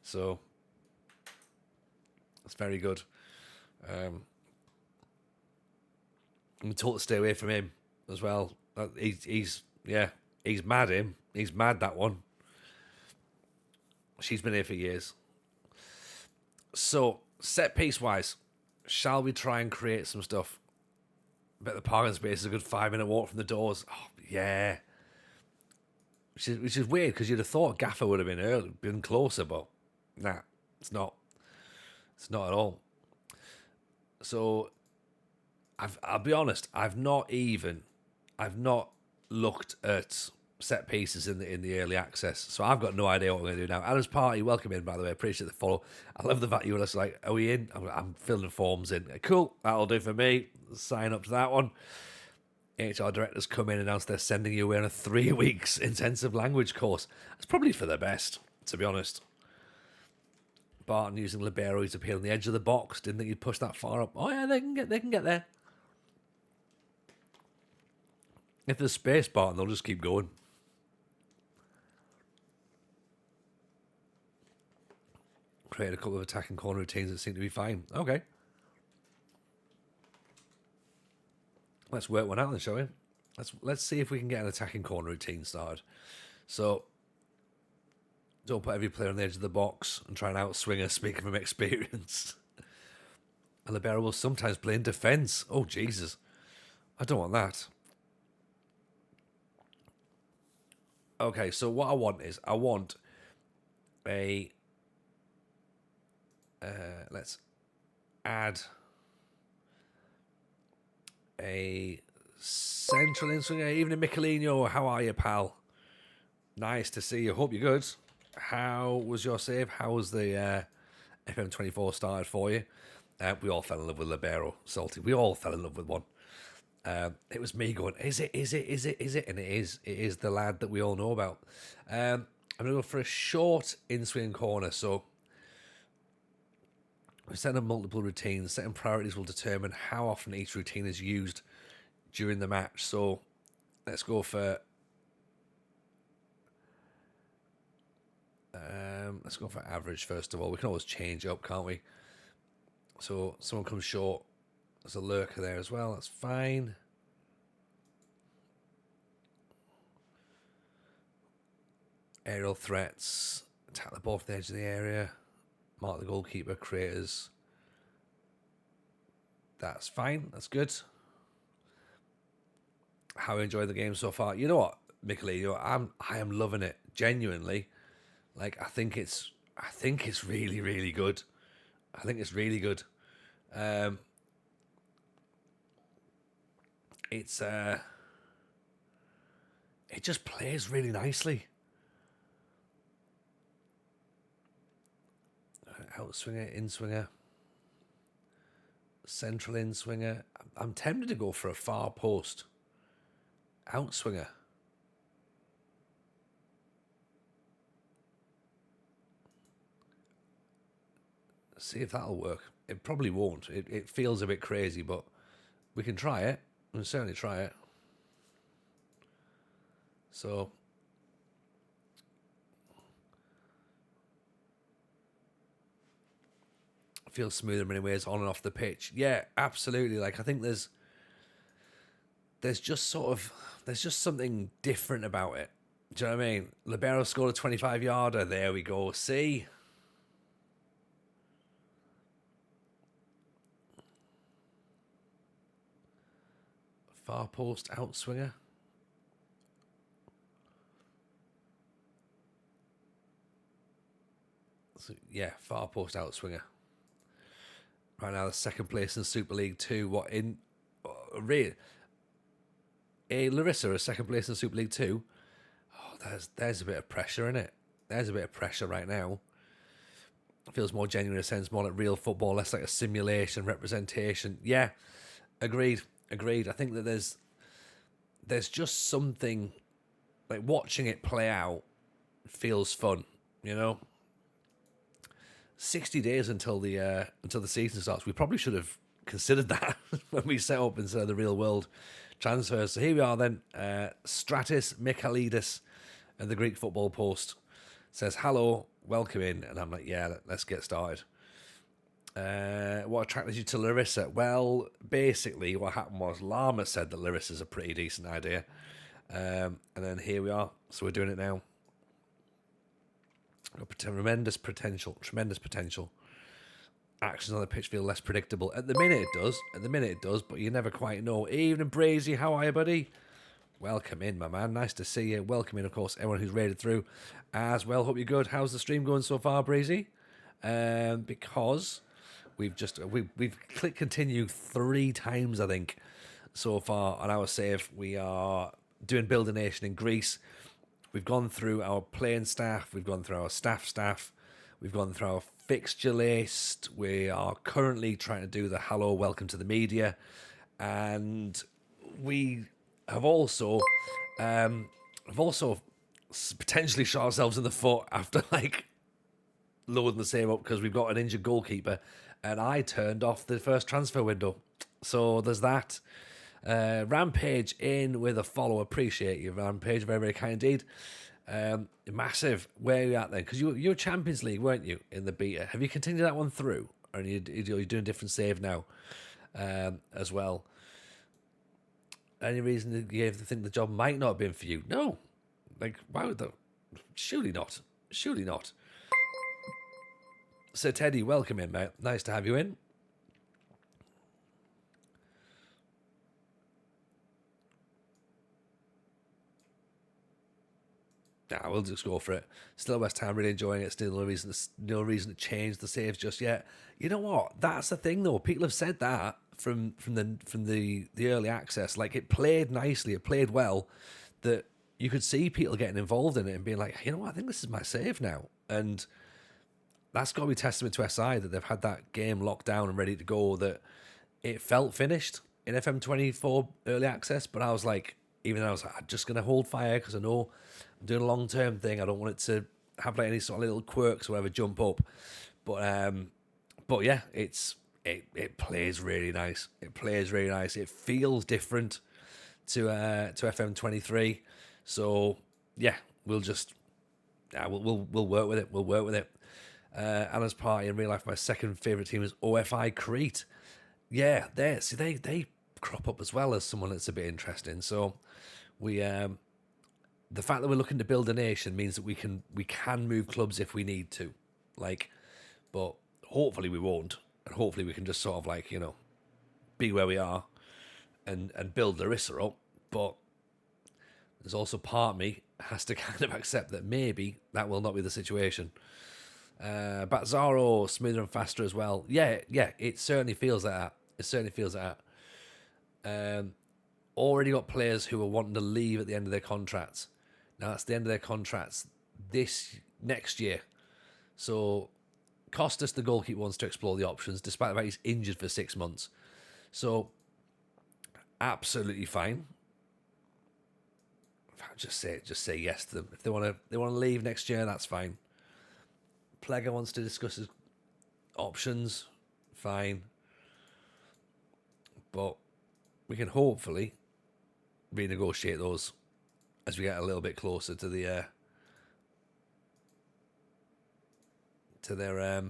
So, that's very good. I'm told to stay away from him as well. He's mad, him. He's mad, that one. She's been here for years. So, set piece wise, shall we try and create some stuff? I bet the parking space is a good 5-minute walk from the doors. Oh, yeah. Which is weird because you'd have thought Gaffer would have been closer, but nah, it's not. It's not at all. So, I'll be honest. I've not looked at set pieces in the early access, so I've got no idea what we're going to do now. Adam's Party, welcome in, by the way. Appreciate the follow. I love the fact you were just like, are we in? I'm filling forms in. Cool, that'll do for me. Sign up to that one. HR directors come in and announce they're sending you away on a 3 weeks intensive language course. It's probably for the best, to be honest. Barton using libero, he's appeared on the edge of the box. Didn't think he'd push that far up. Oh yeah, they can get there. If there's space, Barton, they'll just keep going. Create a couple of attacking corner routines that seem to be fine. Okay. Let's work one out then, shall we? Let's see if we can get an attacking corner routine started. So, don't put every player on the edge of the box and try and outswing her, speaking from experience. A libero will sometimes play in defence. Oh, Jesus. I don't want that. Okay, so what I want is, let's add a central in-swinger. Evening, Michelino. How are you, pal? Nice to see you. Hope you're good. How was your save? How was the FM24 started for you? We all fell in love with libero, Salty. We all fell in love with one. It was me going, is it? And it is. It is the lad that we all know about. I'm going to go for a short in-swing corner. So we set up multiple routines. Setting priorities will determine how often each routine is used during the match. So let's go for average first of all. We can always change up, can't we? So someone comes short. There's a lurker there as well. That's fine. Aerial threats. Attack the ball from the edge of the area. Mark the goalkeeper. Creators. That's fine. That's good. How I enjoyed the game so far. You know what, Michelino? I am loving it. Genuinely. Like, I think it's really, really good. I think it's really good. It just plays really nicely. Outswinger, in-swinger, central in-swinger. I'm tempted to go for a far post. Outswinger. See if that'll work. It probably won't. It feels a bit crazy, but we can try it. We can certainly try it. So feels smoother in many ways on and off the pitch. Yeah, absolutely. Like I think there's just something different about it. Do you know what I mean? Libero scored a 25-yarder. There we go. See? Far post outswinger. So, yeah, far post outswinger. Right now, the second place in Super League 2. What in... Really? Larisa is second place in Super League 2. Oh, there's a bit of pressure in it. There's a bit of pressure right now. It feels more genuine in a sense, more like real football, less like a simulation, representation. Yeah, agreed. I think that there's just something, like watching it play out feels fun, you know? 60 days until the season starts. We probably should have considered that when we set up instead of the real world transfers. So here we are then. Stratis Michailidis and the Greek Football Post says, hello, welcome in. And I'm like, yeah, let's get started. What attracted you to Larisa? Well, basically what happened was Lama said that Larissa's a pretty decent idea. And then here we are. So we're doing it now. Tremendous potential. Actions on the pitch feel less predictable. At the minute it does, but you never quite know. Evening, Brazy. How are you, buddy? Welcome in, my man. Nice to see you. Welcome in, of course, everyone who's raided through as well. Hope you're good. How's the stream going so far, Brazy? Because we've clicked continue 3 times, I think, so far on our save. We are doing Build a Nation in Greece. We've gone through our playing staff. We've gone through our staff. We've gone through our fixture list. We are currently trying to do the hello, welcome to the media. And we have also potentially shot ourselves in the foot after loading the same up because we've got an injured goalkeeper. And I turned off the first transfer window. So there's that. Rampage in with a follow. Appreciate you, Rampage. Very, very kind indeed. Massive. Where are you at then? Because you were Champions League, weren't you, in the beta? Have you continued that one through? Or are you doing a different save now as well? Any reason that you think the job might not have been for you? No. Why would that? Surely not. So, Teddy, welcome in, mate. Nice to have you in. Nah, we'll just go for it. Still West Ham, really enjoying it. Still no reason to change the saves just yet. You know what? That's the thing, though. People have said that from the early access. Like, it played nicely, it played well. That you could see people getting involved in it and being like, you know what? I think this is my save now. And that's got to be testament to SI that they've had that game locked down and ready to go. That it felt finished in FM24 early access, but I was like, even though I was like, I'm just going to hold fire because I know I'm doing a long-term thing. I don't want it to have any sort of little quirks or whatever jump up. But yeah, it plays really nice. It feels different to FM23. So yeah, we'll work with it. We'll work with it. Anna's party in real life. My second favorite team is OFI Crete. Yeah, they crop up as well as someone that's a bit interesting. So we the fact that we're looking to build a nation means that we can move clubs if we need to, but hopefully we won't, and hopefully we can just sort of be where we are and build Larisa up. But there's also part of me has to kind of accept that maybe that will not be the situation. Batzaro, smoother and faster as well. Yeah, it certainly feels like that. Already got players who are wanting to leave at the end of their contracts. Now that's the end of their contracts next year. So Costas, the goalkeeper, wants to explore the options, despite the fact he's injured for 6 months. So absolutely fine. Just say yes to them. If they want to leave next year, that's fine. Plega wants to discuss his... options, fine. But we can hopefully renegotiate those as we get a little bit closer to the to their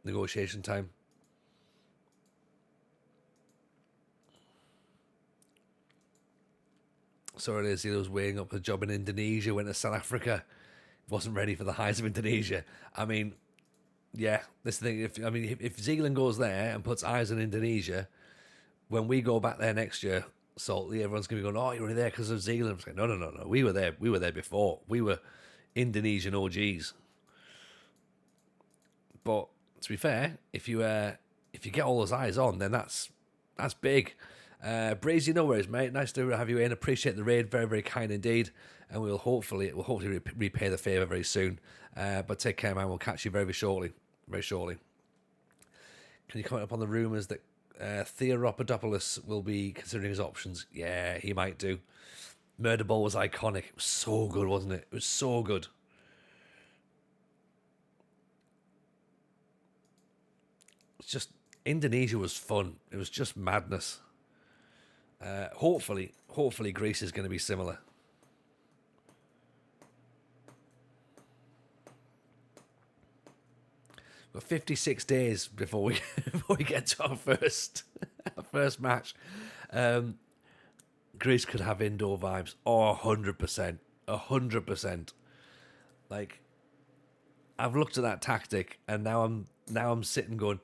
negotiation time. So it is. He was weighing up a job in Indonesia, went to South Africa, wasn't ready for the highs of Indonesia. I mean, yeah, this thing. If Zealand goes there and puts eyes on Indonesia, when we go back there next year, Salty, everyone's gonna be going, "Oh, you're only there because of Zealand." I'm like, no. We were there. We were there before. We were Indonesian OGs. But to be fair, if you get all those eyes on, then that's big. Breezy, no worries, mate. Nice to have you in. Appreciate the raid. Very, very kind indeed. And we'll hopefully repay the favour very soon. But take care, man. We'll catch you very shortly. Very shortly. Can you comment upon the rumours that Theoropodopoulos will be considering his options? Yeah, he might do. Murder Ball was iconic. It was so good, wasn't it? It was so good. It's just, Indonesia was fun. It was just madness. Hopefully Greece is going to be similar. We've got 56 days before we get to our first match. Greece could have indoor vibes. Oh, 100%. 100%. Like, I've looked at that tactic and now I'm sitting going,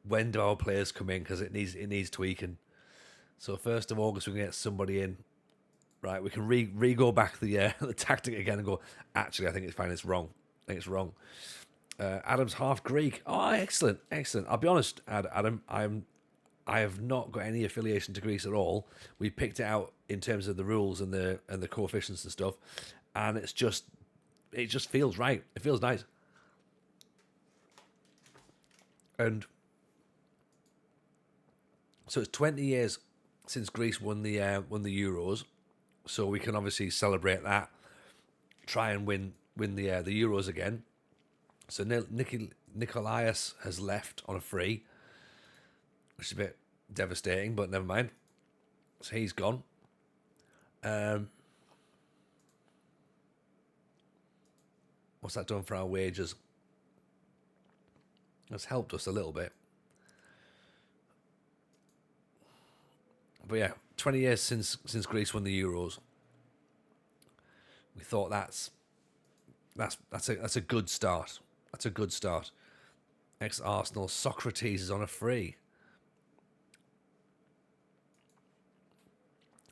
when do our players come in? Because it needs tweaking. So 1st of August we can get somebody in. Right, we can re-go back the tactic again and go, actually, I think it's fine, it's wrong. I think it's wrong. Adam's half Greek. Oh, excellent. I'll be honest, Adam, I have not got any affiliation to Greece at all. We picked it out in terms of the rules and the coefficients and stuff, and it just feels right. It feels nice. And so it's 20 years since Greece won the Euros, so we can obviously celebrate that. Try and win the Euros again. So Nikolaos has left on a free, which is a bit devastating, but never mind. So he's gone. What's that done for our wages? That's helped us a little bit. But yeah, 20 years since Greece won the Euros. We thought that's a good start. That's a good start. Ex-Arsenal Socrates is on a free.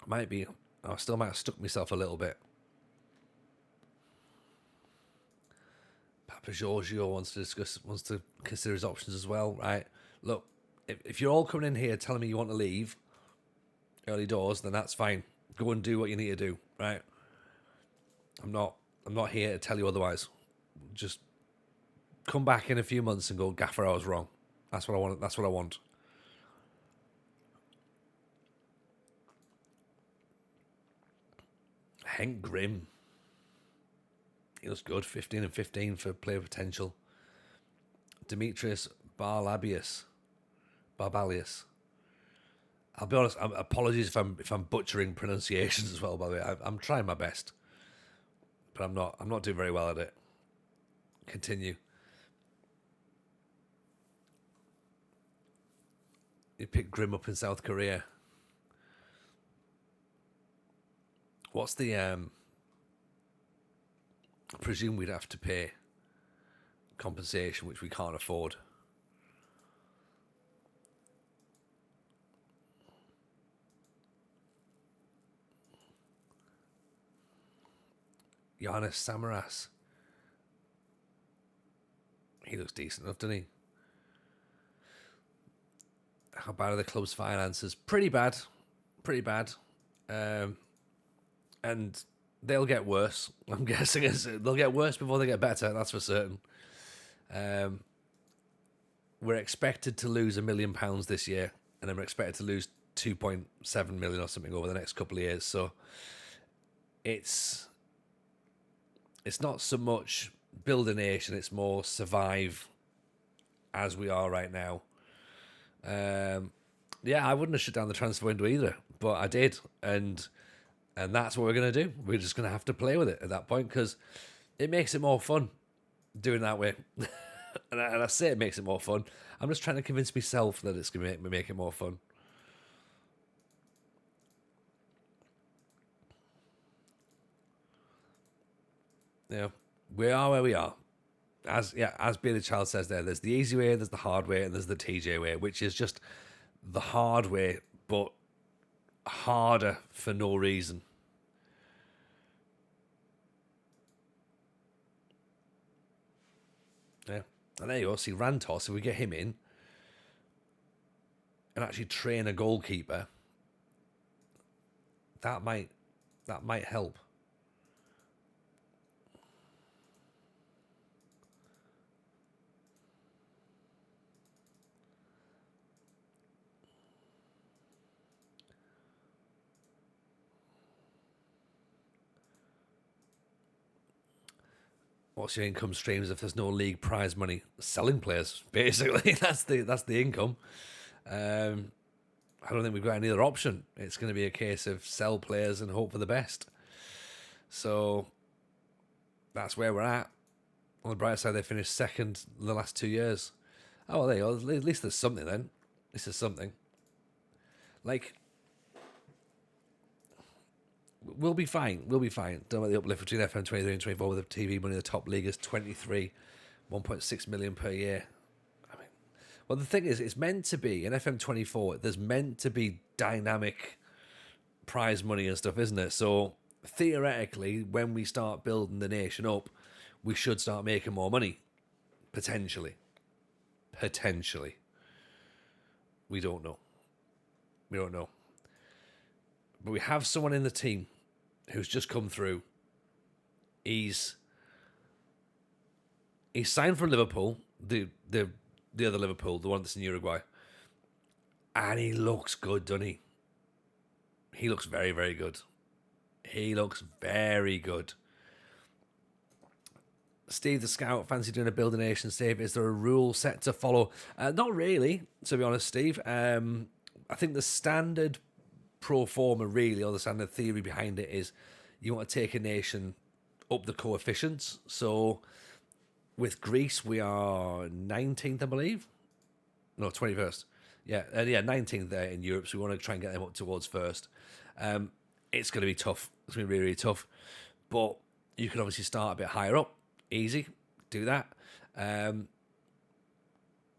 Might be. I still might have stuck myself a little bit. Papa Giorgio wants to consider his options as well. Right. Look, if you're all coming in here telling me you want to leave early doors, then that's fine. Go and do what you need to do. Right. I'm not here to tell you otherwise. Just come back in a few months and go, Gaffer, I was wrong. That's what I want. That's what I want. Henk Grimm. He looks good. 15 and 15 for player potential. Demetrius Barbalius. I'll be honest. Apologies if I'm butchering pronunciations as well. By the way, I'm trying my best, but I'm not doing very well at it. Continue. You picked Grimm up in South Korea. What's the I presume we'd have to pay compensation, which we can't afford. Giannis Samaras. He looks decent enough, doesn't he? How bad are the club's finances? Pretty bad. And they'll get worse. I'm guessing they'll get worse before they get better. That's for certain. We're expected to lose £1 million this year, and then we're expected to lose 2.7 million or something over the next couple of years. So it's not so much build a nation; it's more survive as we are right now. Yeah, I wouldn't have shut down the transfer window either, but I did, and that's what we're gonna do. We're just gonna have to play with it at that point because it makes it more fun doing that way. And I say it makes it more fun. I'm just trying to convince myself that it's gonna make it more fun. Yeah, we are where we are. As Billy Child says there's the easy way, there's the hard way, and there's the TJ way, which is just the hard way, but harder for no reason. Yeah. And there you go. See, Rantos, if we get him in and actually train a goalkeeper, that might help. What's your income streams if there's no league prize money? Selling players, basically. that's the income. I don't think we've got any other option. It's going to be a case of sell players and hope for the best. So that's where we're at. On the bright side, they finished second the last 2 years. Oh, well, there you go. At least there's something then. At least there's something. Like, we'll be fine. We'll be fine. Don't let the uplift between FM23 and 24 with the TV money. The top league is 23, 1.6 million per year. I mean, well, the thing is, it's meant to be in FM24. There's meant to be dynamic prize money and stuff, isn't it? So theoretically, when we start building the nation up, we should start making more money. Potentially. We don't know. But we have someone in the team who's just come through. He's signed for Liverpool, the other Liverpool, the one that's in Uruguay. And he looks good, doesn't he? He looks very, very good. Steve the Scout, fancy doing a Build a Nation save? Is there a rule set to follow? Not really, to be honest, Steve. I think the standard pro forma, really, or the standard theory behind it is you want to take a nation up the coefficients. So with Greece, we are 19th, I believe. No, 21st. Yeah, 19th there in Europe. So we want to try and get them up towards first. It's going to be tough. It's going to be really, really tough. But you can obviously start a bit higher up. Easy. Do that.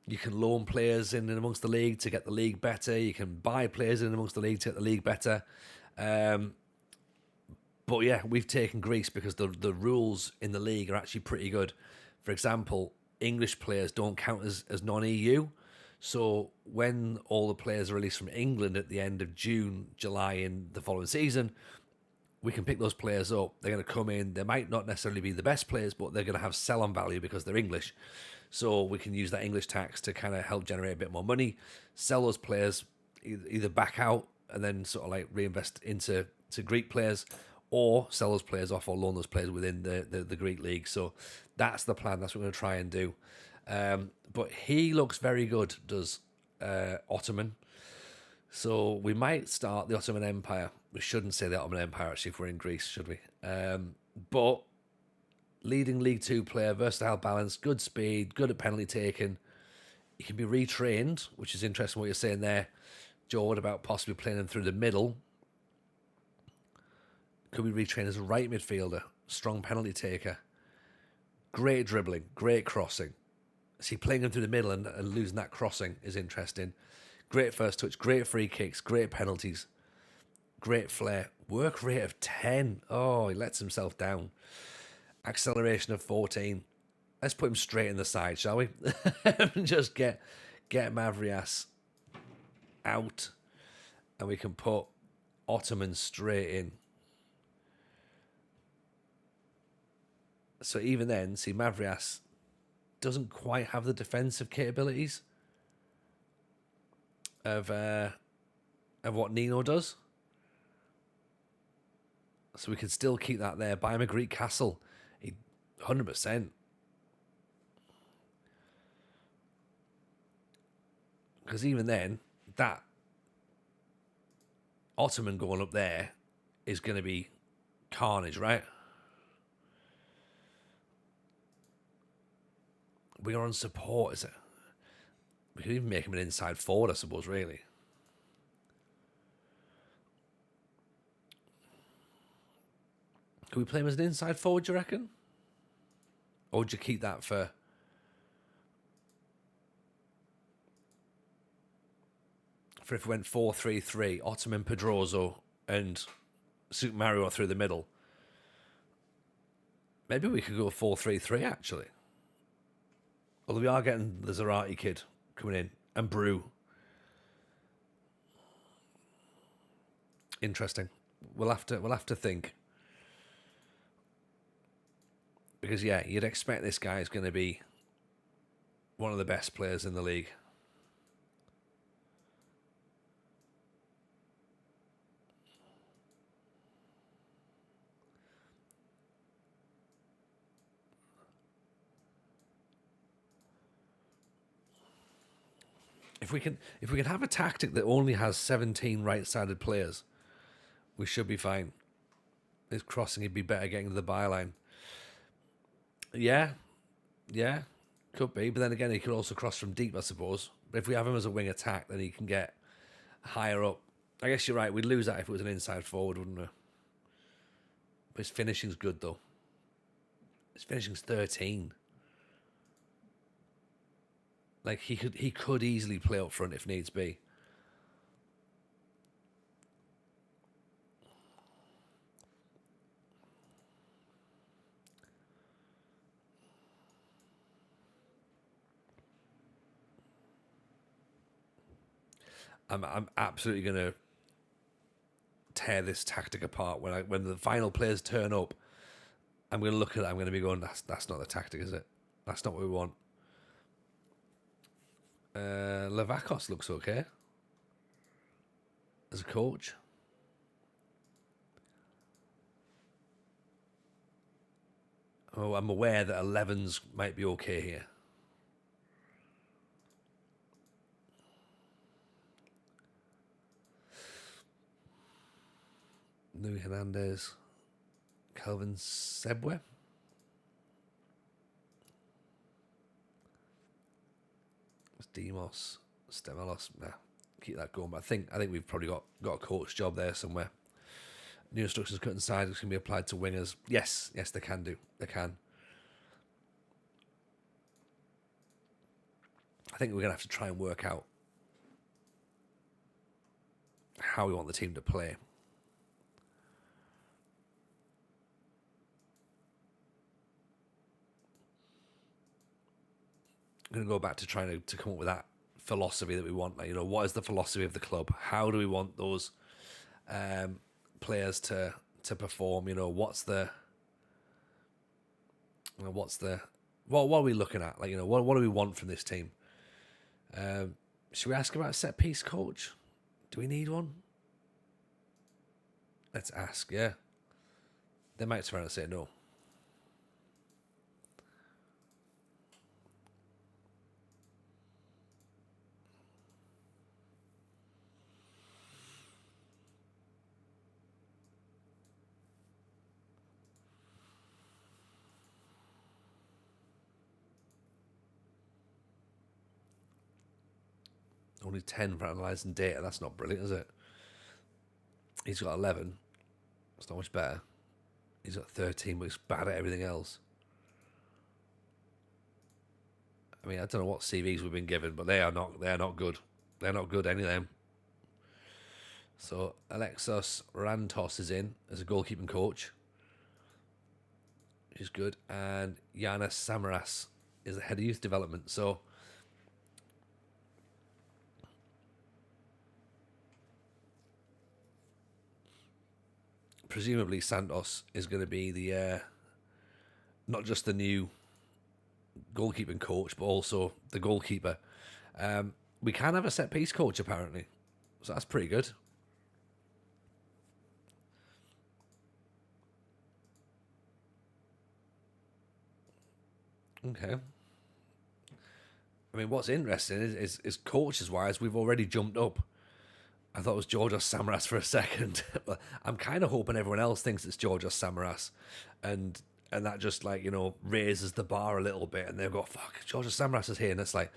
You can loan players in and amongst the league to get the league better. You can buy players in and amongst the league to get the league better. But yeah, we've taken Greece because the rules in the league are actually pretty good. For example, English players don't count as non-EU. So when all the players are released from England at the end of June, July in the following season, we can pick those players up. They're going to come in. They might not necessarily be the best players, but they're going to have sell-on value because they're English. So we can use that English tax to kind of help generate a bit more money, sell those players, either back out and then sort of like reinvest into Greek players, or sell those players off or loan those players within the Greek league. So that's the plan. That's what we're going to try and do. But he looks very good, does Ottoman. So we might start the Ottoman Empire. We shouldn't say the Ottoman Empire, actually, if we're in Greece, should we? But leading League Two player, versatile balance, good speed, good at penalty taking. He can be retrained, which is interesting what you're saying there, Joe. What about possibly playing him through the middle? Could be retrained as a right midfielder, strong penalty taker, great dribbling, great crossing. See, playing him through the middle and losing that crossing is interesting. Great first touch, great free kicks, great penalties, great flair. Work rate of 10. Oh, he lets himself down. Acceleration of 14. Let's put him straight in the side, shall we? Just get Mavrias out, and we can put Ottoman straight in. So even then, see, Mavrias doesn't quite have the defensive capabilities of what Nino does. So we can still keep that there. Buy him a Greek castle. 100%. Because even then, that Ottoman going up there is going to be carnage, right? We are on support, is it? We could even make him an inside forward, I suppose, really. Could we play him as an inside forward, do you reckon? Or would you keep that for... For if we went 4-3-3, Ottoman, Pedroso, and Super Mario through the middle. Maybe we could go 4-3-3, actually. Although we are getting the Zarate kid coming in. And Brew. Interesting. We'll have to think. Because, yeah, you'd expect this guy is going to be one of the best players in the league. If we can have a tactic that only has 17 right-sided players, we should be fine. His crossing, he'd be better getting to the byline. Yeah, could be. But then again, he could also cross from deep, I suppose. But if we have him as a wing attack, then he can get higher up. I guess you're right. We'd lose that if it was an inside forward, wouldn't we? But his finishing's good, though. His finishing's 13. Like, he could easily play up front if needs be. I'm absolutely going to tear this tactic apart when the final players turn up. I'm going to look at it. I'm going to be going, that's not the tactic, is it? That's not what we want. Lavakos looks okay as a coach. Oh, I'm aware that 11s might be okay here. Louis Hernandez, Calvin Sebwe. Demos, Stemelos. Nah, keep that going. But I think we've probably got a coach job there somewhere. New instructions cut inside. It's going to be applied to wingers. Yes, they can do. They can. I think we're going to have to try and work out how we want the team to play. I'm going to go back to trying to come up with that philosophy that we want. Like, what is the philosophy of the club? How do we want those players to perform? What are we looking at? Like, what do we want from this team? Should we ask about a set piece coach? Do we need one? Let's ask. Yeah, they might turn around and say no. Only 10 for analysing data. That's not brilliant, is it? He's got 11. It's not much better. He's got 13, but he's bad at everything else. I mean, I don't know what CVs we've been given, but they are not good. They're not good, any of them. So Alexos Rantos is in as a goalkeeping coach. He's good. And Yanis Samaras is the head of youth development. So presumably Santos is going to be the not just the new goalkeeping coach, but also the goalkeeper. We can have a set piece coach apparently, so that's pretty good. Okay. I mean, what's interesting is coaches wise, we've already jumped up. I thought it was Georgios Samaras for a second. But I'm kind of hoping everyone else thinks it's Georgios Samaras, and that just like raises the bar a little bit, and they've got fuck Georgios Samaras is here, and it's like,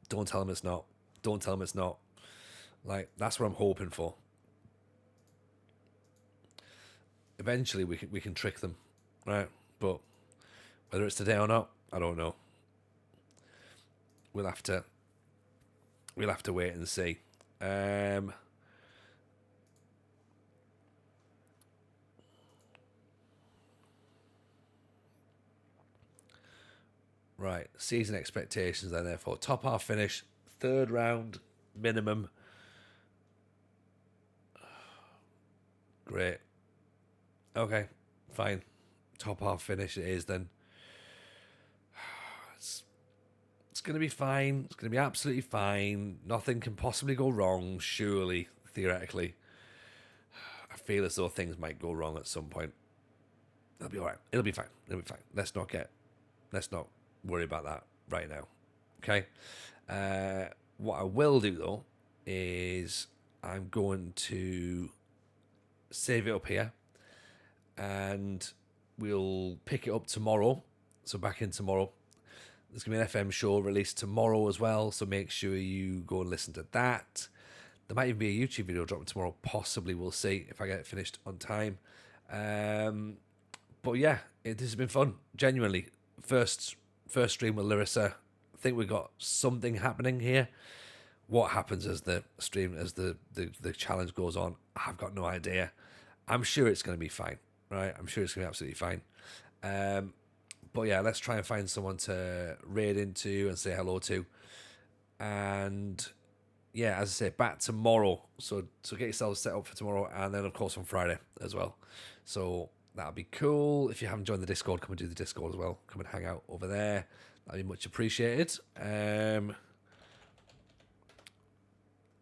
don't tell them it's not. Don't tell them it's not. Like that's what I'm hoping for. Eventually, we can trick them, right? But whether it's today or not, I don't know. We'll have to wait and see. Right, season expectations then, therefore. Top half finish, third round minimum. Great. Okay, fine. Top half finish it is then. It's going to be fine. It's going to be absolutely fine. Nothing can possibly go wrong, surely, theoretically. I feel as though things might go wrong at some point. It'll be all right. It'll be fine. It'll be fine. Let's not worry about that right now. Okay? What I will do, though, is I'm going to save it up here, and we'll pick it up tomorrow. So back in tomorrow. There's going to be an FM show released tomorrow as well, so make sure you go and listen to that. There might even be a YouTube video dropping tomorrow, possibly. We'll see if I get it finished on time. But yeah, this has been fun, genuinely. First stream with Larisa. I think we've got something happening here. What happens as the stream, as the challenge goes on, I've got no idea. I'm sure it's going to be fine, right? I'm sure it's going to be absolutely fine. But yeah, let's try and find someone to raid into and say hello to. And yeah, as I say, back tomorrow. So get yourselves set up for tomorrow, and then of course on Friday as well. So that'll be cool. If you haven't joined the Discord, come and do the Discord as well. Come and hang out over there. That'd be much appreciated.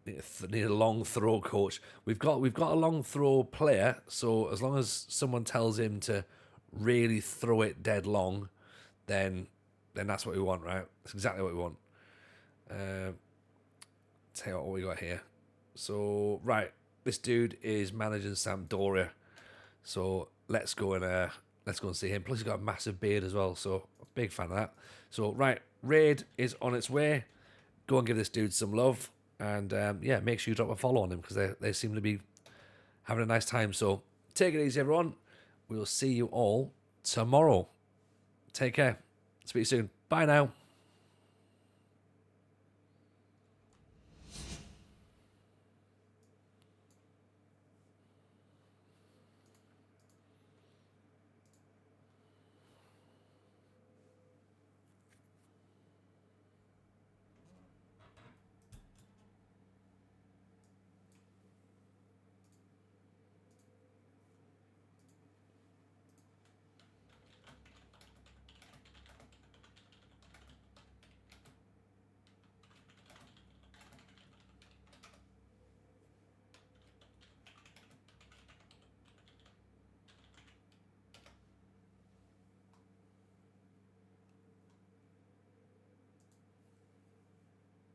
Need a long throw coach. We've got a long throw player. So as long as someone tells him to really throw it dead long, then that's what we want, right? That's exactly what we want. Tell you what we got here. So right, this dude is managing Sampdoria, so let's go and see him. Plus he's got a massive beard as well, so big fan of that. So right, raid is on its way. Go and give this dude some love, and yeah, make sure you drop a follow on him because they seem to be having a nice time. So take it easy, everyone. We'll see you all tomorrow. Take care. Speak soon. Bye now.